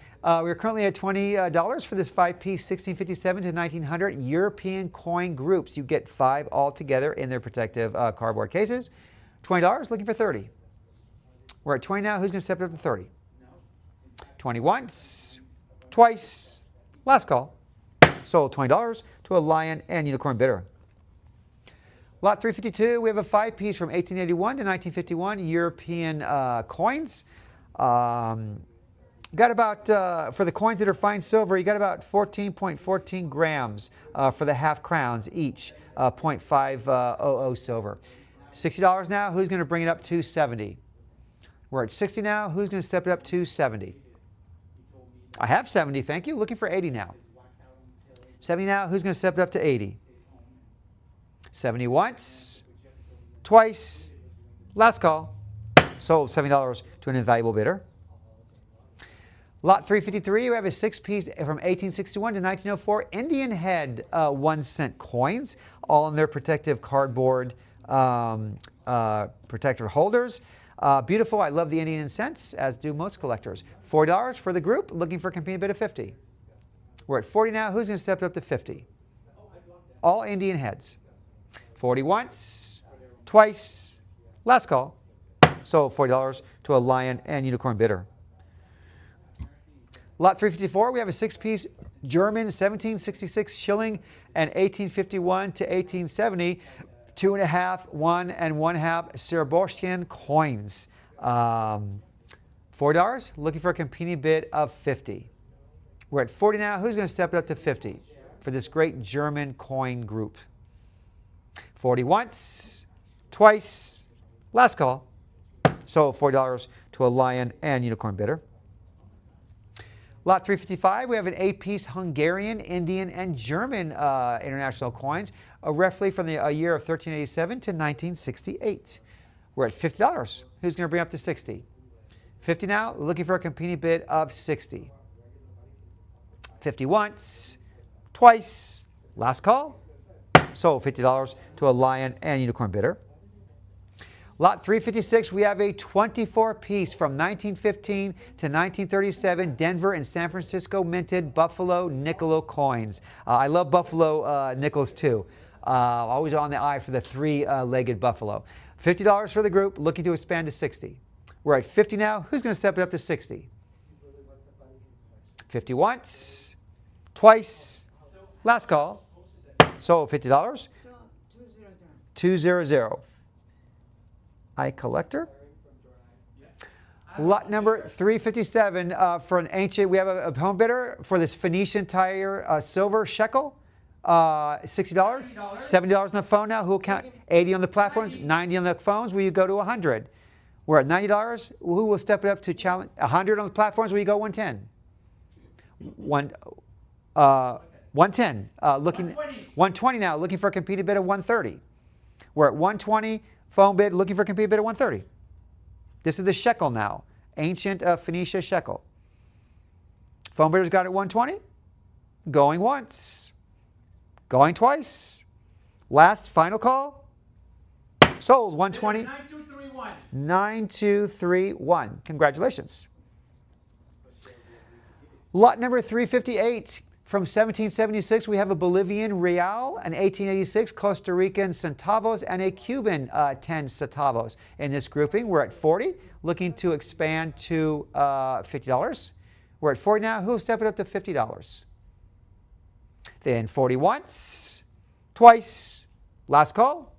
We're currently at $20 for this 5-piece 1657 to 1900 European coin groups. You get 5 all together in their protective cardboard cases. $20, looking for 30. We're at 20 now. Who's going to step up to 30? 20 once, twice, last call. Sold $20 to a lion and unicorn bidder. Lot 352, we have a 5-piece from 1881 to 1951 European coins. Got about, for the coins that are fine silver, you got about 14.14 grams for the half crowns each, 0.500 silver. $60 now, who's going to bring it up to 70? We're at 60 now, who's going to step it up to 70? I have 70, thank you. Looking for 80 now. 70 now, who's going to step it up to 80? 70 once, twice, last call. Sold $70 to an invaluable bidder. Lot 353, we have a 6-piece from 1861 to 1904 Indian head 1-cent coins, all in their protective cardboard protector holders. Beautiful. I love the Indian scents, as do most collectors. $4 for the group, looking for a competing bid of 50. We're at 40 now. Who's going to step up to 50? All Indian heads. 40 once, twice, last call. So $40 to a lion and unicorn bidder. Lot 354, we have a 6-piece German 1766 shilling and 1851 to 1870, 2.5, 1 and 1/2 Serbostian coins. $4, looking for a competing bid of 50. We're at 40 now. Who's going to step it up to 50 for this great German coin group? 40 once, twice, last call. So $40 to a lion and unicorn bidder. Lot 355, we have an 8-piece Hungarian, Indian, and German international coins, roughly from the year of 1387 to 1968. We're at $50. Who's going to bring up to 60? 50 now, looking for a competing bid of 60. 50 once, twice, last call. So $50 to a lion and unicorn bidder. Lot 356, we have a 24-piece from 1915 to 1937 Denver and San Francisco minted Buffalo nickel coins. I love Buffalo nickels too. Always on the eye for the 3-legged buffalo. $50 for the group, looking to expand to 60. We're at 50 now. Who's going to step it up to 60? 50 once, twice, last call. So $50. 200. Collector. Lot number 357 for an ancient. We have a home bidder for this Phoenician tire silver shekel. $60. $70 on the phone now. Who will count? 80 on the platforms, 90 on the phones. Will you go to 100? We're at $90. Who will step it up to challenge? 100 on the platforms. Will you go 110? 110. Looking 120 now. Looking for a competing bid of 130. We're at 120. Phone bid, looking for a competing bid of 130. This is the shekel now. Ancient Phoenicia shekel. Phone bidders got it 120. Going once. Going twice. Last final call. Sold 120. 9231. 9231. Congratulations. Lot number 358. From 1776, we have a Bolivian real, an 1886 Costa Rican centavos, and a Cuban 10 centavos. In this grouping, we're at 40, looking to expand to $50. We're at 40 now. Who'll step it up to $50? Then 40 once, twice, last call.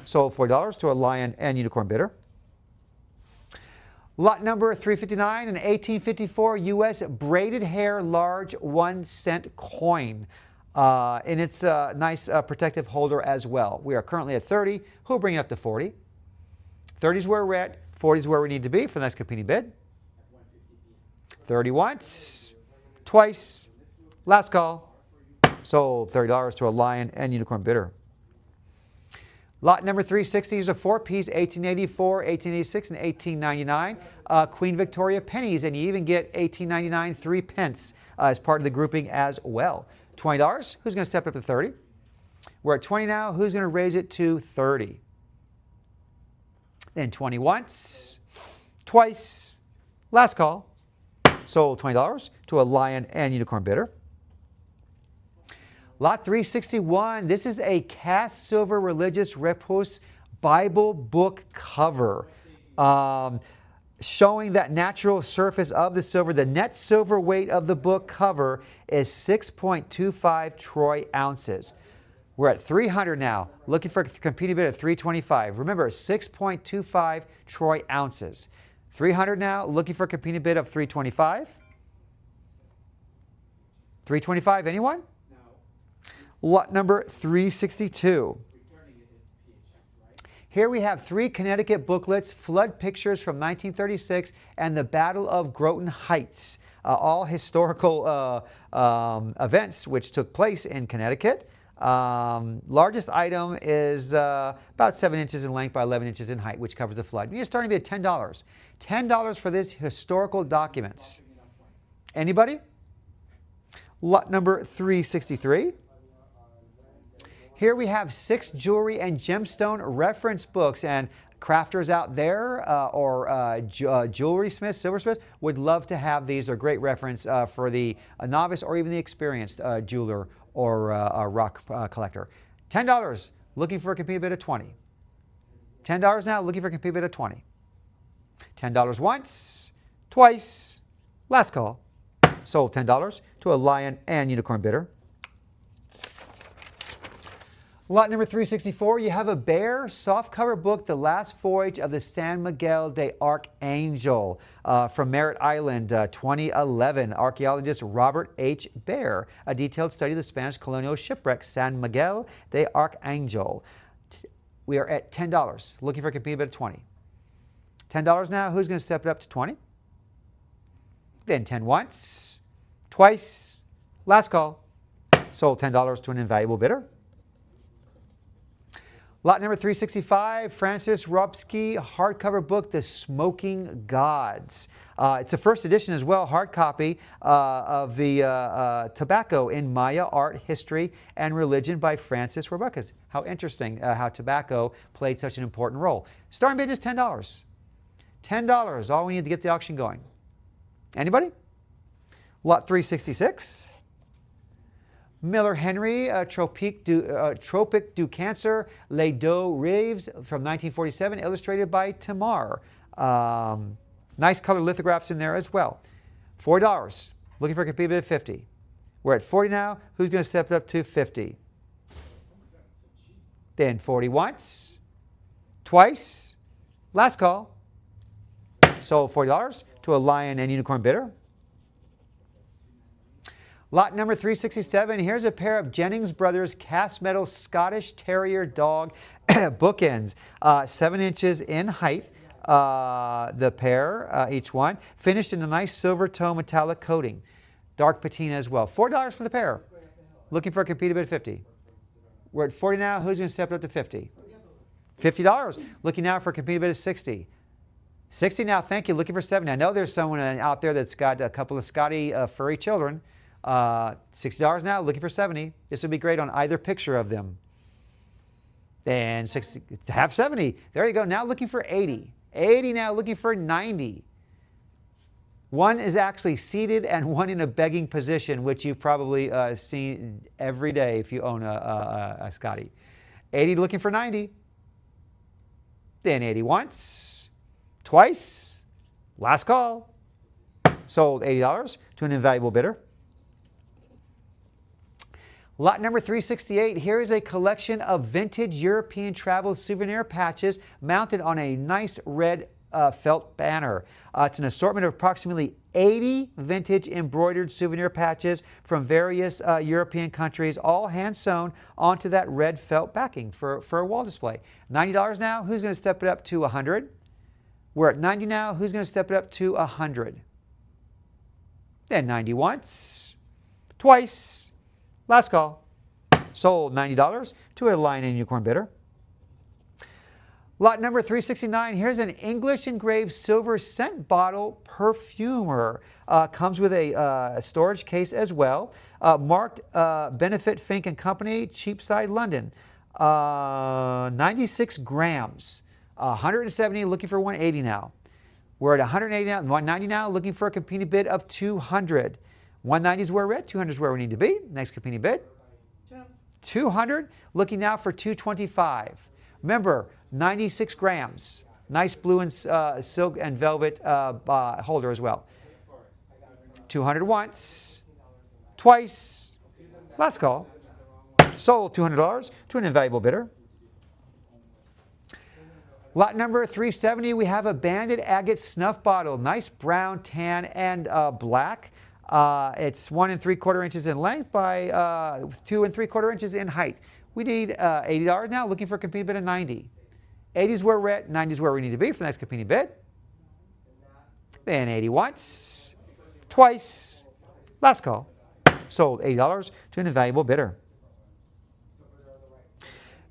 Sold $40 to a lion and unicorn bidder. Lot number 359, an 1854 U.S. braided hair large 1-cent coin. And it's a nice protective holder as well. We are currently at 30. Who'll bring it up to 40? 30 is where we're at. 40 is where we need to be for the next competing bid. 30 once, twice, last call. Sold $30 to a lion and unicorn bidder. Lot number 360 is a 4-piece 1884, 1886, and 1899 Queen Victoria pennies, and you even get 1899 3 pence as part of the grouping as well. $20. Who's going to step up to 30? We're at 20 now. Who's going to raise it to 30? Then 20 once, twice, last call. Sold $20 to a lion and unicorn bidder. Lot 361, this is a cast silver religious repousse Bible book cover showing that natural surface of the silver. The net silver weight of the book cover is 6.25 troy ounces. We're at 300 now, looking for a competing bid of 325. Remember, 6.25 troy ounces. 300 now, looking for a competing bid of 325. 325, anyone? Lot number 362. Here we have 3 Connecticut booklets, flood pictures from 1936, and the Battle of Groton Heights, all historical events which took place in Connecticut. Largest item is about 7 inches in length by 11 inches in height, which covers the flood. You're starting to be at $10. $10 for this historical documents. Anybody? Lot number 363. Here we have 6 jewelry and gemstone reference books, and crafters out there or jewelry smiths, silversmiths would love to have these. They're great reference for the novice or even the experienced jeweler or rock collector. $10, looking for a complete bid of 20. $10 now, looking for a complete bid of 20. $10 once, twice, last call. Sold $10 to a lion and unicorn bidder. Lot number 364, you have a bear softcover book, The Last Voyage of the San Miguel de Archangel from Merritt Island, 2011. Archaeologist Robert H. Bear, a detailed study of the Spanish colonial shipwreck San Miguel de Archangel. We are at $10, looking for a complete bid of 20. $10 now, who's going to step it up to 20? Then 10 once, twice, last call. Sold $10 to an invaluable bidder. Lot number 365, Francis Robsky hardcover book, The Smoking Gods. It's a first edition as well, hard copy of the Tobacco in Maya Art, History, and Religion by Francis Robsky. How interesting how tobacco played such an important role. Starting bid is $10. $10, all we need to get the auction going. Anybody? Lot 366. Miller Henry, Tropique du Cancer, Les Deux Rives from 1947, illustrated by Tamar. Nice color lithographs in there as well. $4, looking for a complete bid of 50. We're at 40 now. Who's going to step it up to 50? Then 40 once, twice, last call. Sold $40 to a lion and unicorn bidder. Lot number 367, here's a pair of Jennings Brothers cast metal Scottish Terrier dog bookends, 7 inches in height, the pair, each one, finished in a nice silver tone metallic coating. Dark patina as well. $4 for the pair. Looking for a competitive bid of 50. We're at 40 now. Who's going to step it up to 50? $50. Looking now for a competitive bid of 60. 60 now, thank you. Looking for 70. I know there's someone out there that's got a couple of Scotty furry children. $60 now, looking for 70. This would be great on either picture of them. And 60, have 70. There you go. Now looking for 80. 80 now, looking for 90. One is actually seated and one in a begging position, which you've probably seen every day if you own a Scotty. 80 looking for 90. Then 80 once, twice, last call. Sold $80 to an invaluable bidder. Lot number 368, here is a collection of vintage European travel souvenir patches mounted on a nice red felt banner. It's an assortment of approximately 80 vintage embroidered souvenir patches from various European countries, all hand sewn onto that red felt backing for a wall display. $90 now, who's going to step it up to 100? We're at 90 now, who's going to step it up to 100? Then 90 once, twice, last call. Sold $90 to a lion and unicorn bidder. Lot number 369, here's an English engraved silver scent bottle perfumer. Comes with a storage case as well. Marked Benefit Fink and Company, Cheapside, London. 96 grams. 170, looking for 180 now. We're at 180 now, 190 now, looking for a competing bid of 200. 190 is where we're at, 200 is where we need to be. Next competing bid. 200, looking now for 225. Remember, 96 grams. Nice blue and silk and velvet holder as well. 200 once, twice, last call. Sold $200 to an invaluable bidder. Lot number 370, we have a banded agate snuff bottle. Nice brown, tan, and black. It's 1 3/4 inches in length by 2 3/4 inches in height. We need $80 now, looking for a competing bid of 90. 80 is where we're at, 90 is where we need to be for the next competing bid. Then 80 once, twice, last call. Sold $80 to an invaluable bidder.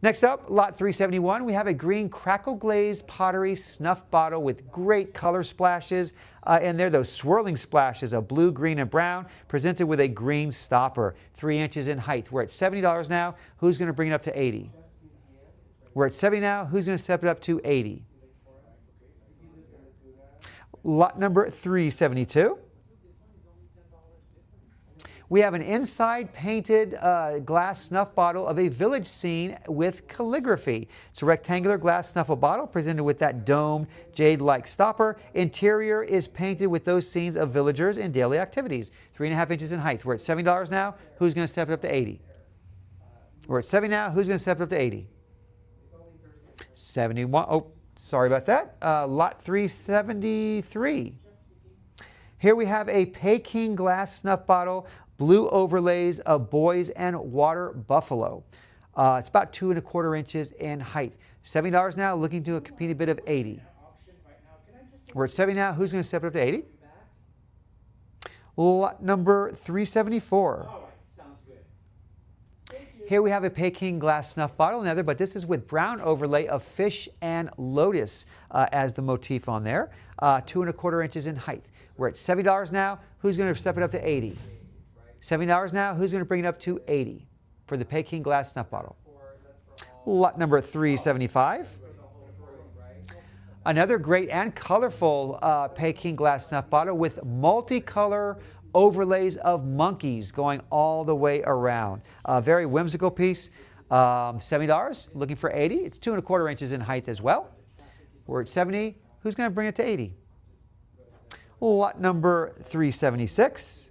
Next up, lot 371, we have a green crackle glazed pottery snuff bottle with great color splashes. And there, those swirling splashes of blue, green, and brown, presented with a green stopper, 3 inches in height. We're at $70 now. Who's going to bring it up to 80? We're at 70 now. Who's going to step it up to 80? Lot number 372. We have an inside painted glass snuff bottle of a village scene with calligraphy. It's a rectangular glass snuffle bottle presented with that domed jade-like stopper. Interior is painted with those scenes of villagers in daily activities. 3.5 inches in height. We're at $70 now. Who's going to step it up to 80? We're at 70 now. Who's going to step it up to 80? 71. Oh, sorry about that. Lot 373. Here we have a Peking glass snuff bottle, blue overlays of boys and water buffalo. It's about 2.25 inches in height. $70 now, looking to a competing bid of 80. We're at 70 now. Who's going to step it up to 80? Lot number 374. Here we have a Peking glass snuff bottle, another, but this is with brown overlay of fish and lotus as the motif on there. 2.25 inches in height. We're at $70 now. Who's going to step it up to 80? $70 now. Who's going to bring it up to 80 for the Peking glass snuff bottle? Lot number 375. Another great and colorful Peking glass snuff bottle with multicolor overlays of monkeys going all the way around. A very whimsical piece. $70. Looking for 80. It's 2.25 inches in height as well. We're at 70. Who's going to bring it to 80? Lot number 376.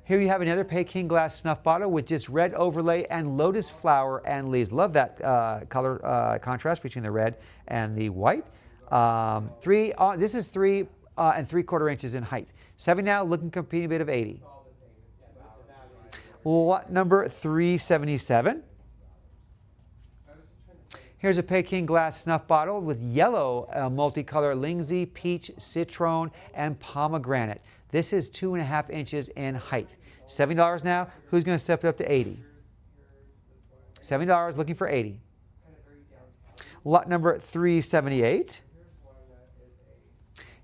Here you have another Peking glass snuff bottle with just red overlay and lotus flower and leaves. Love that color contrast between the red and the white. This is 3.75 inches in height. 70 now, looking competing bid of 80. Lot number 377. Here's a Peking glass snuff bottle with yellow multicolor lingsy, peach, citron, and pomegranate. This is 2.5 inches in height. $70 now. Who's going to step it up to 80? $70, looking for 80. Lot number 378.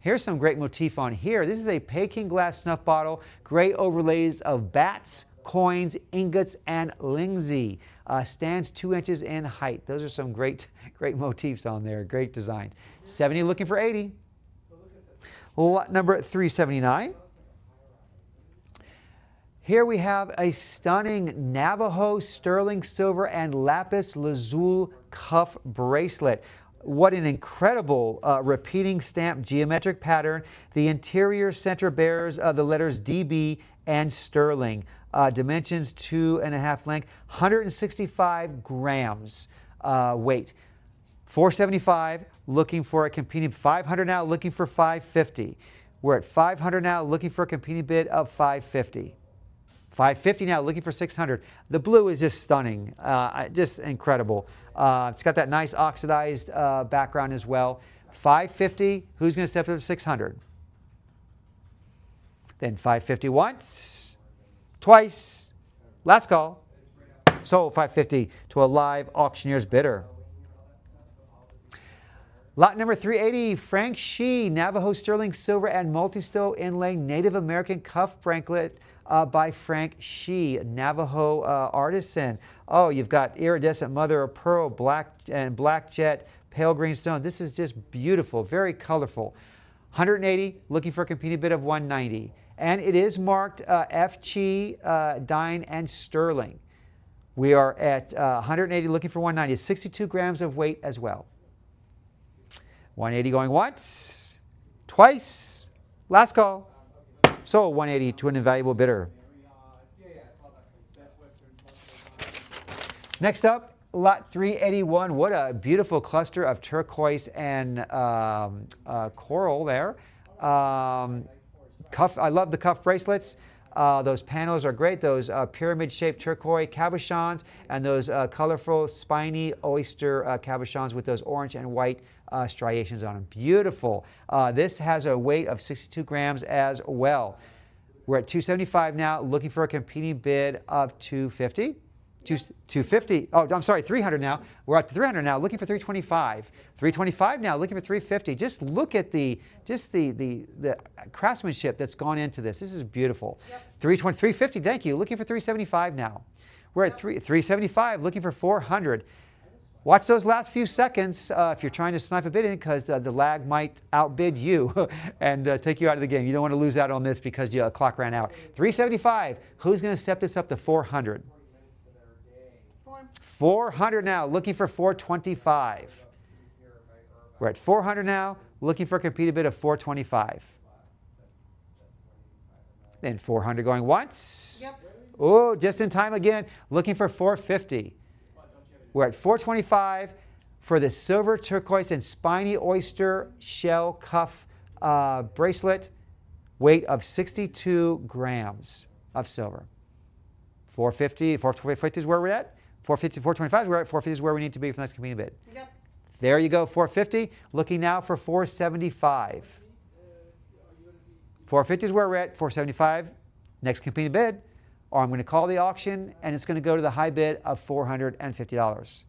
Here's some great motif on here. This is a Peking glass snuff bottle, gray overlays of bats, coins, ingots, and lingsy. Stands 2 inches in height. Those are some great motifs on there. Great design. 70, looking for 80. Lot number 379. Here we have a stunning Navajo sterling silver and lapis lazuli cuff bracelet. What an incredible repeating stamp geometric pattern. The interior center bears the letters DB and sterling. Dimensions 2.5 length, 165 grams weight. $475, looking for a competing $500 now, looking for $550. We're at $500 now, looking for a competing bid of $550. $550 now, looking for $600. The blue is just stunning, just incredible. It's got that nice oxidized background as well. $550, who's going to step up to $600? Then $550 once, twice, last call. So $550 to a live auctioneer's bidder. Lot number 380, Frank Shee, Navajo sterling silver and multi-stow inlay Native American cuff bracelet by Frank Shee, Navajo artisan. Oh, you've got iridescent mother of pearl, black jet, pale green stone. This is just beautiful, very colorful. 180, looking for a competing bid of 190. And it is marked FG, Dine, and Sterling. We are at 180, looking for 190. 62 grams of weight as well. 180 going once, twice, last call. So 180 to an invaluable bidder. Next up, lot 381. What a beautiful cluster of turquoise and coral there. I love the cuff bracelets. Those panels are great. Those pyramid-shaped turquoise cabochons and those colorful spiny oyster cabochons with those orange and white striations on them. Beautiful. This has a weight of 62 grams as well. We're at $275 now, looking for a competing bid of $250. 250. Oh, I'm sorry, 300 now. We're up to 300 now, looking for 325. 325 now, looking for 350. Just look at the craftsmanship that's gone into this. This is beautiful. Yep. 320, 350, thank you. Looking for 375 now. We're at 375, looking for 400. Watch those last few seconds if you're trying to snipe a bid in, because the lag might outbid you and take you out of the game. You don't want to lose out on this because your clock ran out. 375. Who's going to step this up to 400? 400 now, looking for 425. We're at 400 now, looking for a competed bid of 425. Then 400 going once. Yep. Oh, just in time again, looking for 450. We're at 425 for the silver, turquoise, and spiny oyster shell cuff bracelet, weight of 62 grams of silver. 450, 450 is where we're at. 450, 425 is where we're at. 450 is where we need to be for the next competing bid. Yep. There you go, 450. Looking now for 475. 450 is where we're at. 475, next competing bid. Or I'm going to call the auction, and it's going to go to the high bid of $450.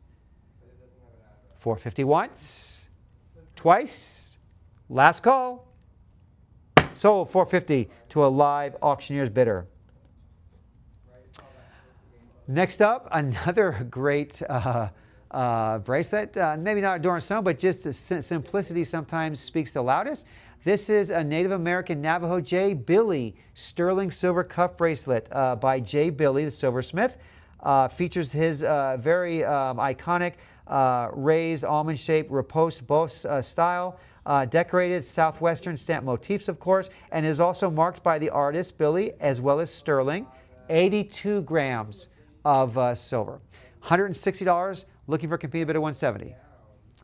450 once, twice, last call. Sold 450 to a live auctioneer's bidder. Next up, another great bracelet. Maybe not adorned stone, but just the simplicity sometimes speaks the loudest. This is a Native American Navajo J. Billy sterling silver cuff bracelet by J. Billy, the silversmith. Features his very iconic raised almond-shaped repose boss style, decorated southwestern stamp motifs, of course, and is also marked by the artist Billy as well as sterling. 82 grams of silver. $160, looking for a competing bid of 170.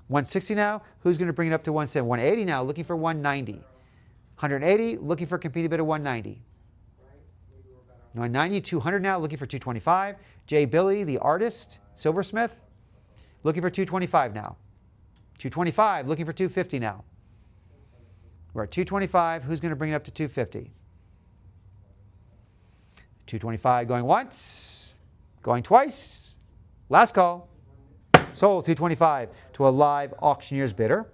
160 now, who's going to bring it up to 170? 180 now, looking for 190. 180, looking for a competing bid of 190. 190, 200 now, looking for 225. J. Billy, the artist, silversmith, looking for 225 now. 225, looking for 250 now. We're at 225, who's going to bring it up to 250? 225 going once, going twice, last call. Sold 225 to a live auctioneer's bidder.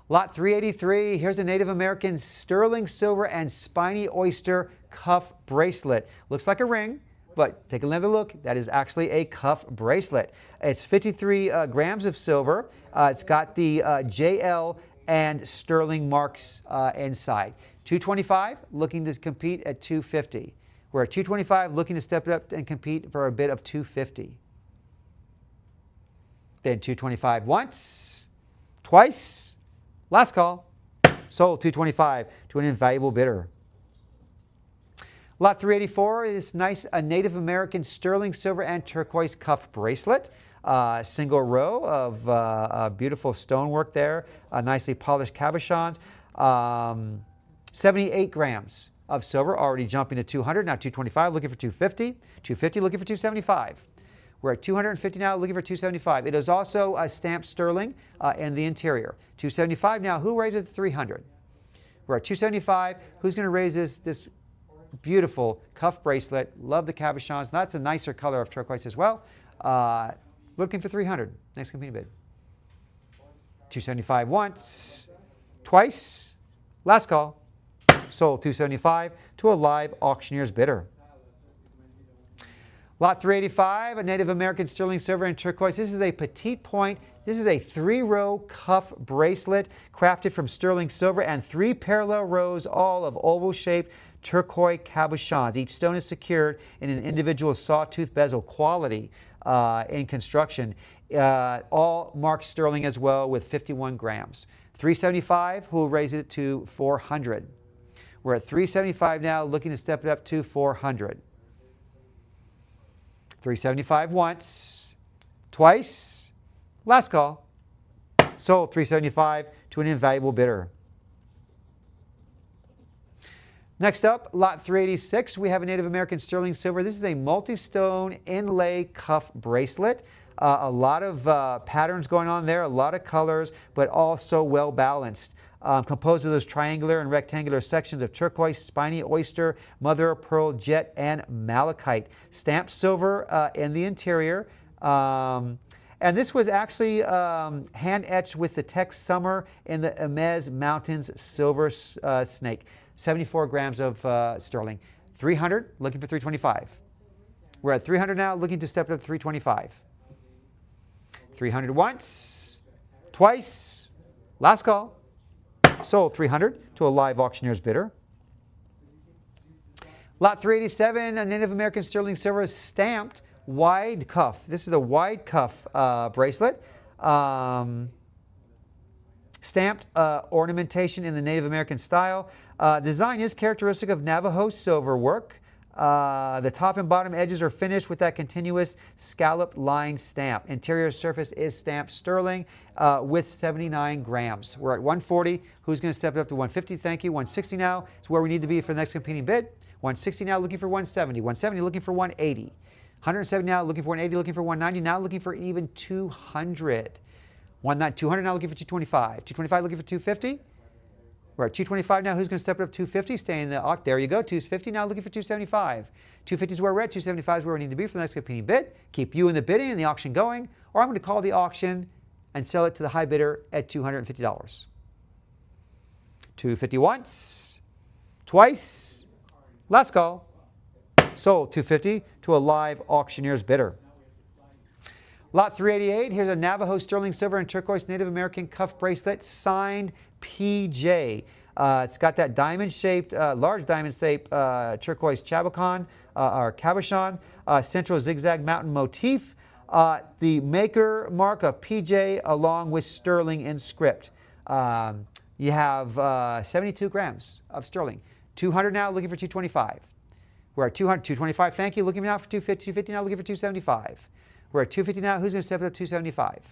Lot 383, here's a Native American sterling silver and spiny oyster cuff bracelet. Looks like a ring, but take another look. That is actually a cuff bracelet. It's 53 grams of silver. It's got the JL and sterling marks inside. 225, looking to compete at 250. We're at 225, looking to step it up and compete for a bid of 250. Then 225 once, twice, last call. Sold 225 to an invaluable bidder. Lot 384 is nice, a Native American sterling silver and turquoise cuff bracelet. Single row of beautiful stonework there, nicely polished cabochons. 78 grams of silver, already jumping to 200, now 225, looking for 250. 250, looking for 275. We're at 250 now, looking for 275. It is also a stamped sterling in the interior. 275 now, who raises it to 300? We're at 275. Who's going to raise this beautiful cuff bracelet? Love the cabochons. That's a nicer color of turquoise as well. Looking for 300. Next competing bid. 275 once, twice, last call. Sold 275 to a live auctioneer's bidder. Lot 385, a Native American sterling silver and turquoise. This is a petite point. This is a 3-row cuff bracelet crafted from sterling silver and 3 parallel rows, all of oval-shaped turquoise cabochons. Each stone is secured in an individual sawtooth bezel, quality in construction. All marked sterling as well with 51 grams. 375, who will raise it to 400. We're at 375 now, looking to step it up to 400. 375 once, twice, last call. Sold 375 to an invaluable bidder. Next up, lot 386, we have a Native American sterling silver. This is a multi-stone inlay cuff bracelet. A lot of patterns going on there, a lot of colors, but also well balanced. composed of those triangular and rectangular sections of turquoise, spiny oyster, mother of pearl, jet, and malachite. Stamped silver in the interior. And this was actually hand etched with the text "Summer in the Emez Mountains Silver Snake." 74 grams of sterling. 300, looking for 325. We're at 300 now, looking to step it up to 325. 300 once, twice, last call. Sold 300 to a live auctioneer's bidder. Lot 387, a Native American sterling silver stamped wide cuff. This is a wide cuff bracelet. Stamped ornamentation in the Native American style. Design is characteristic of Navajo silver work. The top and bottom edges are finished with that continuous scallop line stamp. Interior surface is stamped sterling with 79 grams. We're at 140. Who's going to step it up to 150? Thank you. 160 now is where we need to be for the next competing bid. 160 now, looking for 170. 170 looking for 180. 170 now, looking for 180, looking for 190. Now looking for even 200. 200 now, looking for 225. 225 looking for 250. We're at 225 now. Who's going to step it up? 250. Stay in the there you go. 250 now, looking for 275. 250 is where we're at. 275 is where we need to be for the next competing bid. Keep you in the bidding and the auction going, or I'm going to call the auction and sell it to the high bidder at $250. 250 once, twice, last call. Sold 250 to a live auctioneer's bidder. Lot 388, here's a Navajo sterling silver and turquoise Native American cuff bracelet, signed PJ. It's got that diamond-shaped, large diamond-shaped turquoise cabochon, or cabochon, central zigzag mountain motif, the maker mark of PJ along with sterling in script. You have 72 grams of sterling. 200 now, looking for 225. We're at 200, 225, thank you. Looking now for 250, 250 now, looking for 275. We're at 250 now. Who's going to step it up to 275?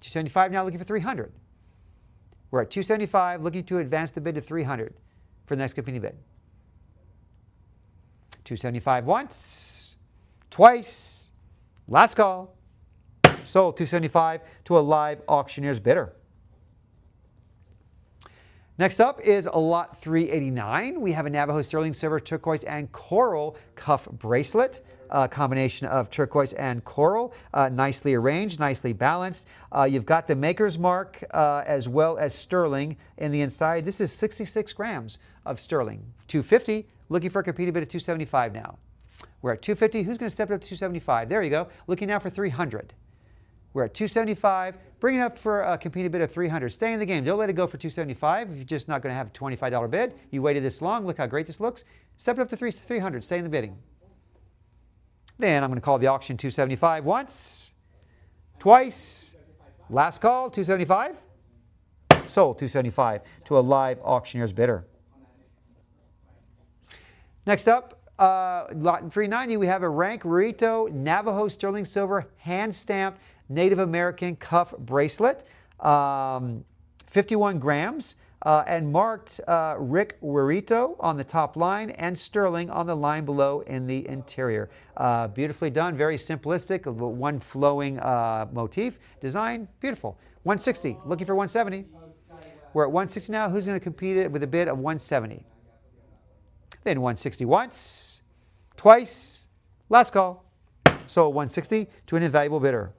275 now, looking for 300. We're at 275, looking to advance the bid to 300 for the next competing bid. 275 once, twice, last call. Sold 275 to a live auctioneer's bidder. Next up is lot 389. We have a Navajo sterling silver, turquoise, and coral cuff bracelet. A combination of turquoise and coral, nicely arranged, nicely balanced. You've got the maker's mark as well as sterling in the inside. This is 66 grams of sterling. 250, looking for a competing bid at 275 now. We're at 250. Who's going to step it up to 275? There you go. Looking now for 300. We're at 275. Bring it up for a competing bid of 300. Stay in the game. Don't let it go for 275. If you're just not going to have a $25 bid, you waited this long. Look how great this looks. Step it up to 300. Stay in the bidding. Then I'm going to call the auction 275 once, twice, last call 275. Sold 275 to a live auctioneer's bidder. Next up, lot 390, we have a Rank Rito Navajo sterling silver hand-stamped Native American cuff bracelet, 51 grams, and marked Rick Werito on the top line and sterling on the line below in the interior. Beautifully done, very simplistic, one flowing motif. Design, beautiful. 160, looking for 170. We're at 160 now. Who's going to compete with a bid of 170? Then 160 once, twice, last call. So 160 to an invaluable bidder.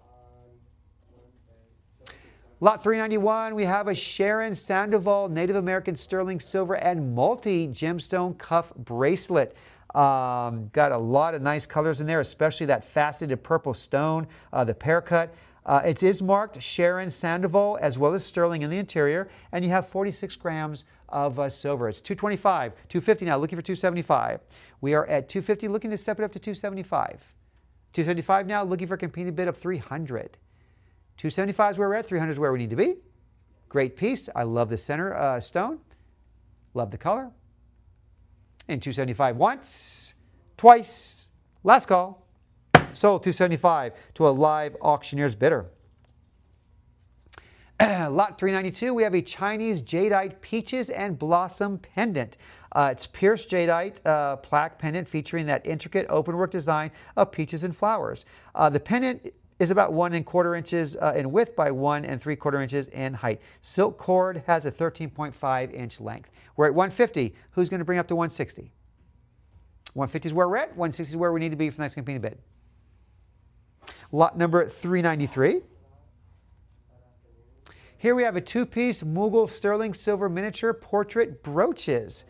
Lot 391, we have a Sharon Sandoval Native American sterling silver and multi-gemstone cuff bracelet. Got a lot of nice colors in there, especially that faceted purple stone, the pear cut. It is marked Sharon Sandoval as well as sterling in the interior, and you have 46 grams of silver. It's 225, 250 now, looking for 275. We are at 250, looking to step it up to 275. 275 now, looking for a competing bid of 300. 275 is where we're at, 300 is where we need to be. Great piece. I love the center stone. Love the color. And 275 once, twice, last call. Sold 275 to a live auctioneer's bidder. Lot 392, we have a Chinese jadeite peaches and blossom pendant. It's pierced jadeite plaque pendant featuring that intricate openwork design of peaches and flowers. The pendant is about 1¼ inches in width by 1¾ inches in height. Silk cord has a 13.5-inch length. We're at 150. Who's going to bring up to 160? 150 is where we're at. 160 is where we need to be for the next competing bid. Lot number 393. Here we have a two-piece Mughal sterling silver miniature portrait brooches.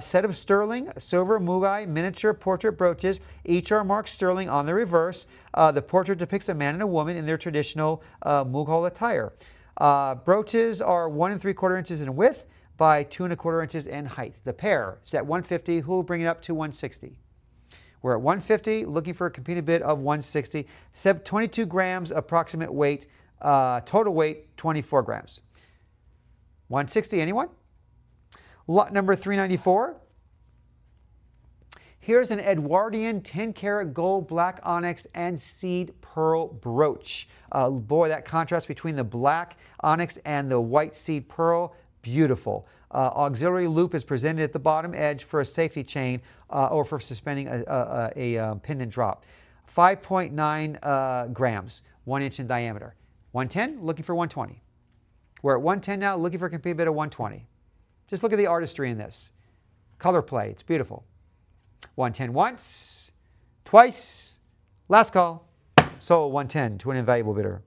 Set of sterling silver Mughal miniature portrait brooches. Each are marked sterling on the reverse. The portrait depicts a man and a woman in their traditional Mughal attire. Brooches are 1¾ inches in width by 2¼ inches in height. The pair is at 150. Who will bring it up to 160? We're at 150, looking for a competing bid of 160. 22 grams approximate weight. Total weight, 24 grams. 160, anyone? Lot number 394. Here's an Edwardian 10-karat gold black onyx and seed pearl brooch. Boy, that contrast between the black onyx and the white seed pearl, beautiful. Auxiliary loop is presented at the bottom edge for a safety chain or for suspending a pendant drop. 5.9 grams, 1 inch in diameter. 110, looking for 120. We're at 110 now, looking for a competing bid of 120. Just look at the artistry in this. Color play, it's beautiful. 110 once, twice, last call. Sold 110 to an invaluable bidder.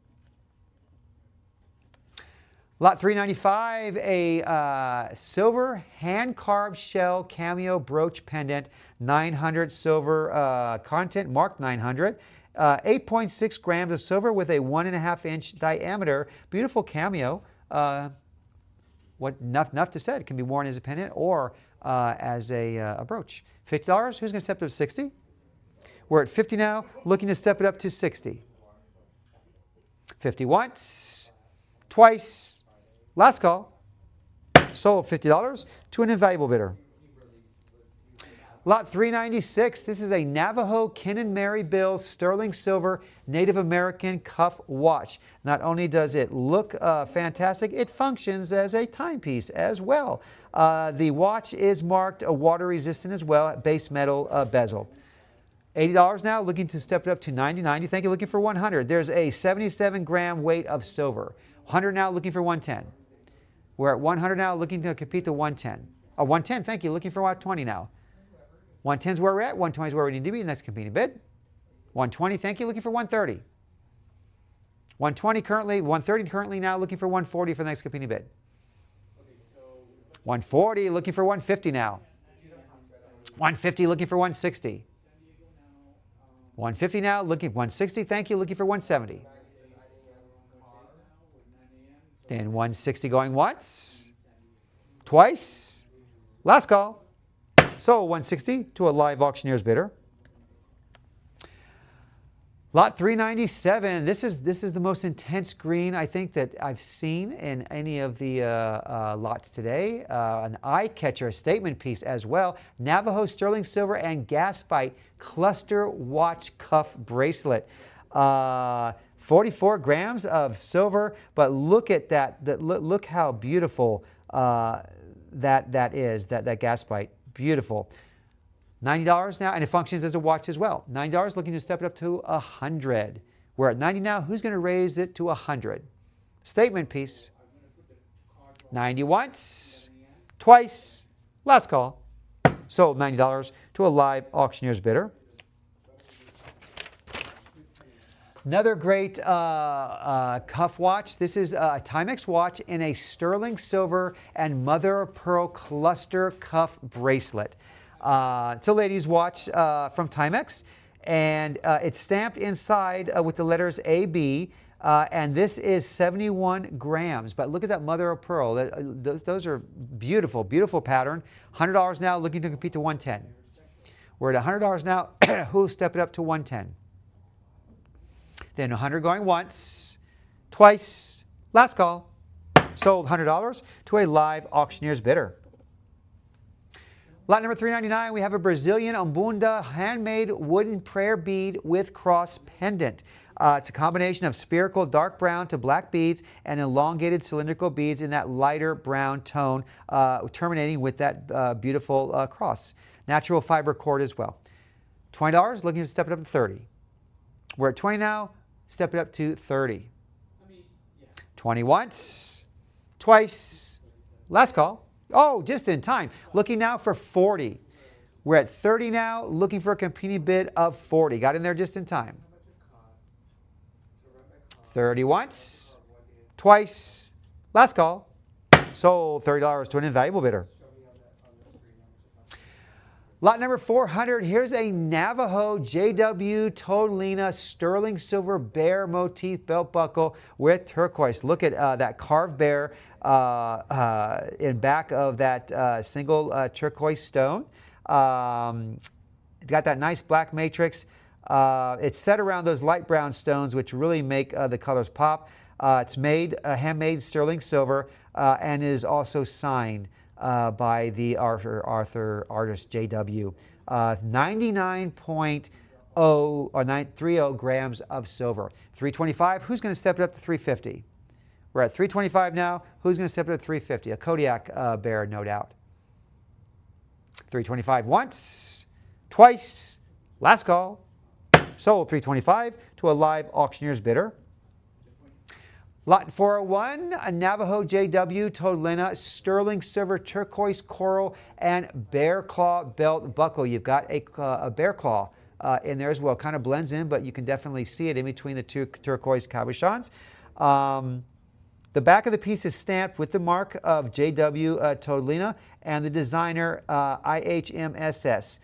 Lot 395, a silver hand-carved shell cameo brooch pendant, 900 silver content, marked 900. 8.6 grams of silver with a 1½ inch diameter. Beautiful cameo. Enough to say. It can be worn as a pendant or as a brooch. $50. Who's going to step up to 60? We're at 50 now, looking to step it up to 60. 50 once, twice, last call. Sold $50 to an invaluable bidder. Lot 396, this is a Navajo Ken Mary Bill sterling silver Native American cuff watch. Not only does it look fantastic, it functions as a timepiece as well. The watch is marked water resistant as well, base metal bezel. $80 now, looking to step it up to $90. Thank you, looking for 100. There's a 77-gram weight of silver. 100 now, looking for 110. We're at 100 now, looking to compete to 110. 110, thank you, looking for 120 now. 110 is where we're at. 120 is where we need to be. Next competing bid. 120, thank you. Looking for 130. 120 currently. 130 currently now. Looking for 140 for the next competing bid. 140, looking for 150 now. 150, looking for 160. 150 now. Looking for 160. Thank you. Looking for 170. Then 160 going once, twice. Last call. So 160 to a live auctioneer's bidder. Lot 397. This is the most intense green I think that I've seen in any of the lots today. An eye catcher, a statement piece as well. Navajo sterling silver and gasbite cluster watch cuff bracelet. 44 grams of silver, but look at that. Look how beautiful that is. That gasbite. Beautiful. $90 now, and it functions as a watch as well. $90, looking to step it up to 100. We're at 90 now. Who's going to raise it to 100? Statement piece. 90 once, twice, last call. Sold $90 to a live auctioneer's bidder. Another great cuff watch. This is a Timex watch in a sterling silver and mother of pearl cluster cuff bracelet. It's a lady's watch from Timex, and it's stamped inside with the letters AB, and this is 71 grams. But look at that mother of pearl. Those are beautiful, beautiful pattern. $100 now, looking to compete to 110. We're at $100 now. Who'll step it up to 110? Then 100 going once, twice, last call. Sold $100 to a live auctioneer's bidder. Lot number 399, we have a Brazilian Umbunda handmade wooden prayer bead with cross pendant. It's a combination of spherical dark brown to black beads and elongated cylindrical beads in that lighter brown tone, terminating with that beautiful cross. Natural fiber cord as well. $20, looking to step it up to 30. We're at 20 now. step it up to 30? I mean, yeah. 20 once, twice, last call. Oh, just in time. Looking now for 40. We're at 30 now, looking for a competing bid of 40. Got in there just in time. 30 once, twice, last call. Sold $30 to an invaluable bidder. Lot number 400, here's a Navajo JW Tolina sterling silver bear motif belt buckle with turquoise. Look at that carved bear in back of that single turquoise stone. It's got that nice black matrix. It's set around those light brown stones, which really make the colors pop. It's made handmade sterling silver and is also signed by the Arthur artist JW. 99.0 or 930 grams of silver. 325. Who's going to step it up to 350? We're at 325 now. Who's going to step it up to 350? A Kodiak bear, no doubt. 325 once, twice, last call. Sold 325 to a live auctioneer's bidder. Lot 401, a Navajo JW Tolina sterling silver turquoise coral and bear claw belt buckle. You've got a bear claw in there as well. Kind of blends in, but you can definitely see it in between the two turquoise cabochons. The back of the piece is stamped with the mark of JW Tolina and the designer IHMSS.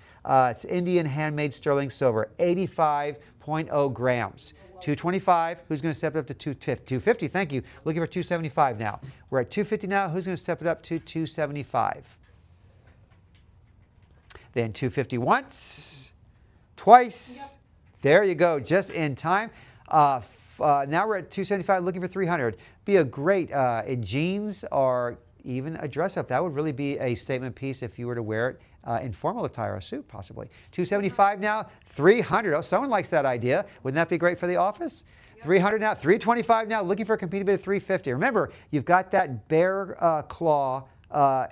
It's Indian handmade sterling silver, 85.0 grams. 225, who's going to step it up to 250? Thank you. Looking for 275 now. We're at 250 now. Who's going to step it up to 275? Then 250 once, twice. Yep. There you go, just in time. Now we're at 275, looking for 300. Be a great in jeans or even a dress up. That would really be a statement piece if you were to wear it in formal attire, a suit possibly. 275 now, 300. Oh, someone likes that idea. Wouldn't that be great for the office? 300 now, 325 now, looking for a competing bid of 350. Remember, you've got that bear claw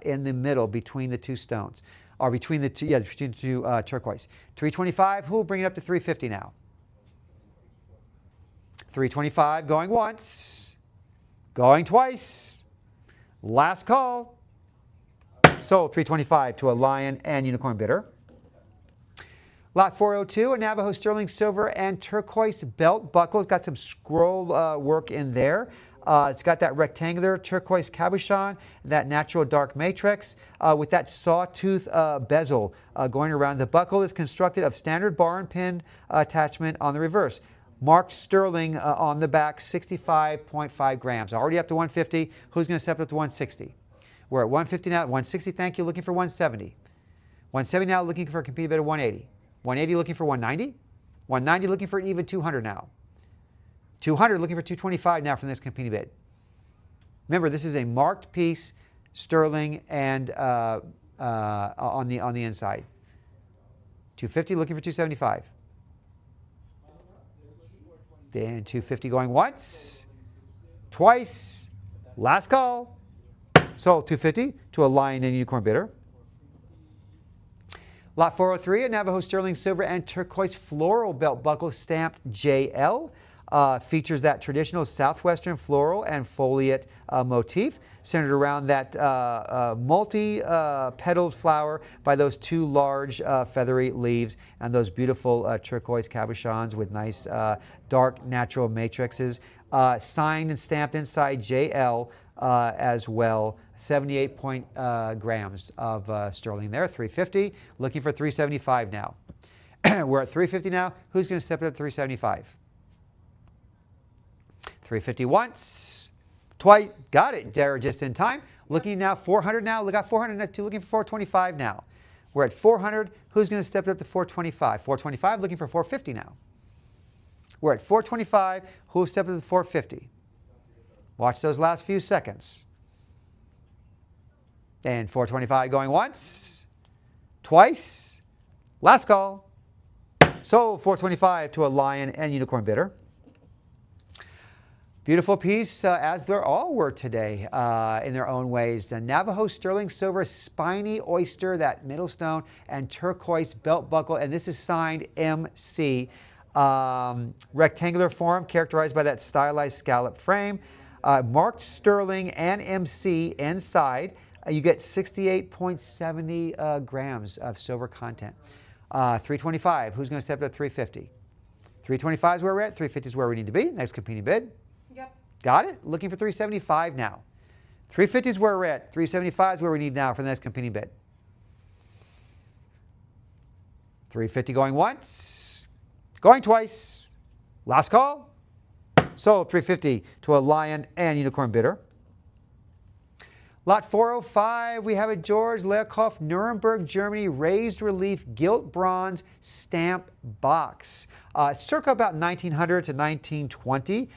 in the middle between the two stones, or between the two, between the two turquoise. 325, who will bring it up to 350 now? 325 going once, going twice, last call. Sold 325 to a lion and unicorn bidder. Lot 402, a Navajo sterling silver and turquoise belt buckle. It's got some scroll work in there. It's got that rectangular turquoise cabochon, that natural dark matrix with that sawtooth bezel going around. The buckle is constructed of standard bar and pin attachment on the reverse. Marked sterling on the back, 65.5 grams. Already up to 150. Who's going to step up to 160? We're at 150 now, 160, thank you, looking for 170. 170 now, looking for a competing bid of 180. 180 looking for 190. 190 looking for an even 200 now. 200 looking for 225 now from this competing bid. Remember, this is a marked piece, sterling and on the inside. 250 looking for 275. Then 250 going once, twice, last call. Sold 250 to a lion and unicorn bidder. Lot 403, a Navajo sterling silver and turquoise floral belt buckle stamped JL. Features that traditional southwestern floral and foliate motif centered around that multi-petaled flower by those two large feathery leaves and those beautiful turquoise cabochons with nice dark natural matrices. Signed and stamped inside JL as well. 78 grams of sterling there, 350. Looking for 375 now. We're at 350 now. Who's going to step it up to 375? 350 once, twice. Got it, Jared, just in time. Looking now, 400 now. Look at 400 now, looking for 425 now. We're at 400. Who's going to step it up to 425? 425, looking for 450 now. We're at 425. Who'll step it up to 450? Watch those last few seconds. And 425 going once, twice, last call. Sold 425 to a lion and unicorn bidder. Beautiful piece, as they all were today in their own ways. The Navajo sterling silver spiny oyster, that middle stone, and turquoise belt buckle. And this is signed MC. Rectangular form characterized by that stylized scallop frame. Marked sterling and MC inside. You get 68.70 grams of silver content. 325. Who's going to step up 350? 325 is where we're at. 350 is where we need to be. Next competing bid. Yep. Got it? Looking for 375 now. 350 is where we're at. 375 is where we need now for the next competing bid. 350 going once. Going twice. Last call. Sold 350 to a lion and unicorn bidder. Lot 405, we have a George Lakoff, Nuremberg, Germany, raised relief gilt bronze stamp box. Circa about 1900 to 1920.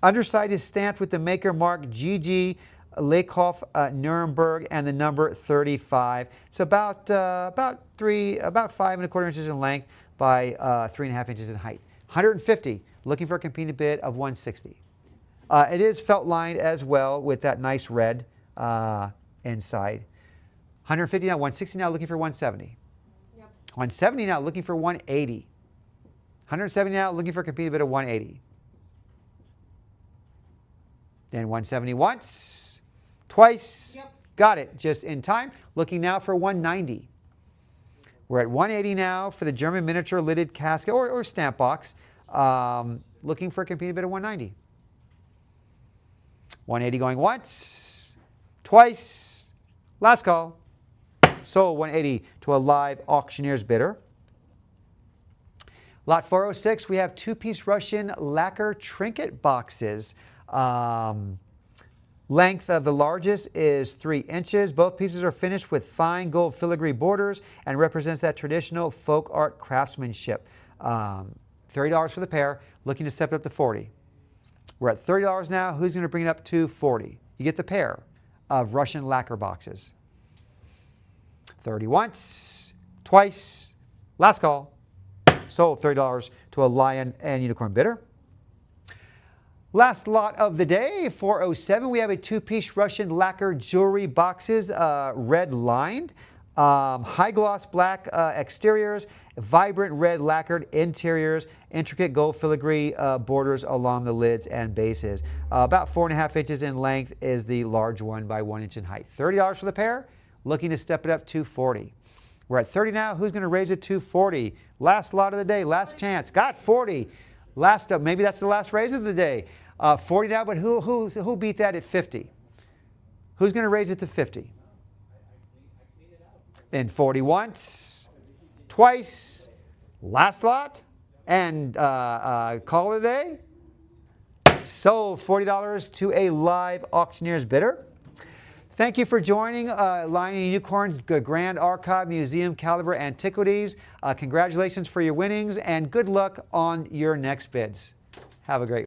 Underside is stamped with the maker mark GG Lakoff, Nuremberg, and the number 35. It's about 5¼ inches in length by 3½ inches in height. 150, looking for a competing bid of 160. It is felt lined as well with that nice red inside. 150 now, 160 now, looking for 170. Yep. 170 now, looking for 180. 170 now, looking for a competing bid of 180. Then 170 once, twice. Yep. Got it, just in time. Looking now for 190. We're at 180 now for the German miniature lidded casket or stamp box. Looking for a competing bid of 190. 180 going once, twice, last call. Sold 180 to a live auctioneer's bidder. Lot 406, we have two-piece Russian lacquer trinket boxes. Length of the largest is 3 inches. Both pieces are finished with fine gold filigree borders and represents that traditional folk art craftsmanship. $30 for the pair, looking to step it up to 40. We're at $30 now. Who's going to bring it up to 40? You get the pair of Russian lacquer boxes. 30 once, twice, last call. Sold $30 to a lion and unicorn bidder. Last lot of the day, 407, we have a two-piece Russian lacquer jewelry boxes, red lined, high gloss black exteriors, vibrant red lacquered interiors, intricate gold filigree borders along the lids and bases. About 4½ inches in length is the large one by 1 inch in height. $30 for the pair, looking to step it up to 40. We're at 30 now. Who's going to raise it to 40? Last lot of the day, last chance. Got 40. Last up, maybe that's the last raise of the day. 40 now, but who beat that at 50? Who's going to raise it to 50? Then 40 once, twice, last lot, and call it a day. Sold $40 to a live auctioneer's bidder. Thank you for joining Lion and Unicorn's Grand Archive Museum Caliber Antiquities. Congratulations for your winnings and good luck on your next bids. Have a great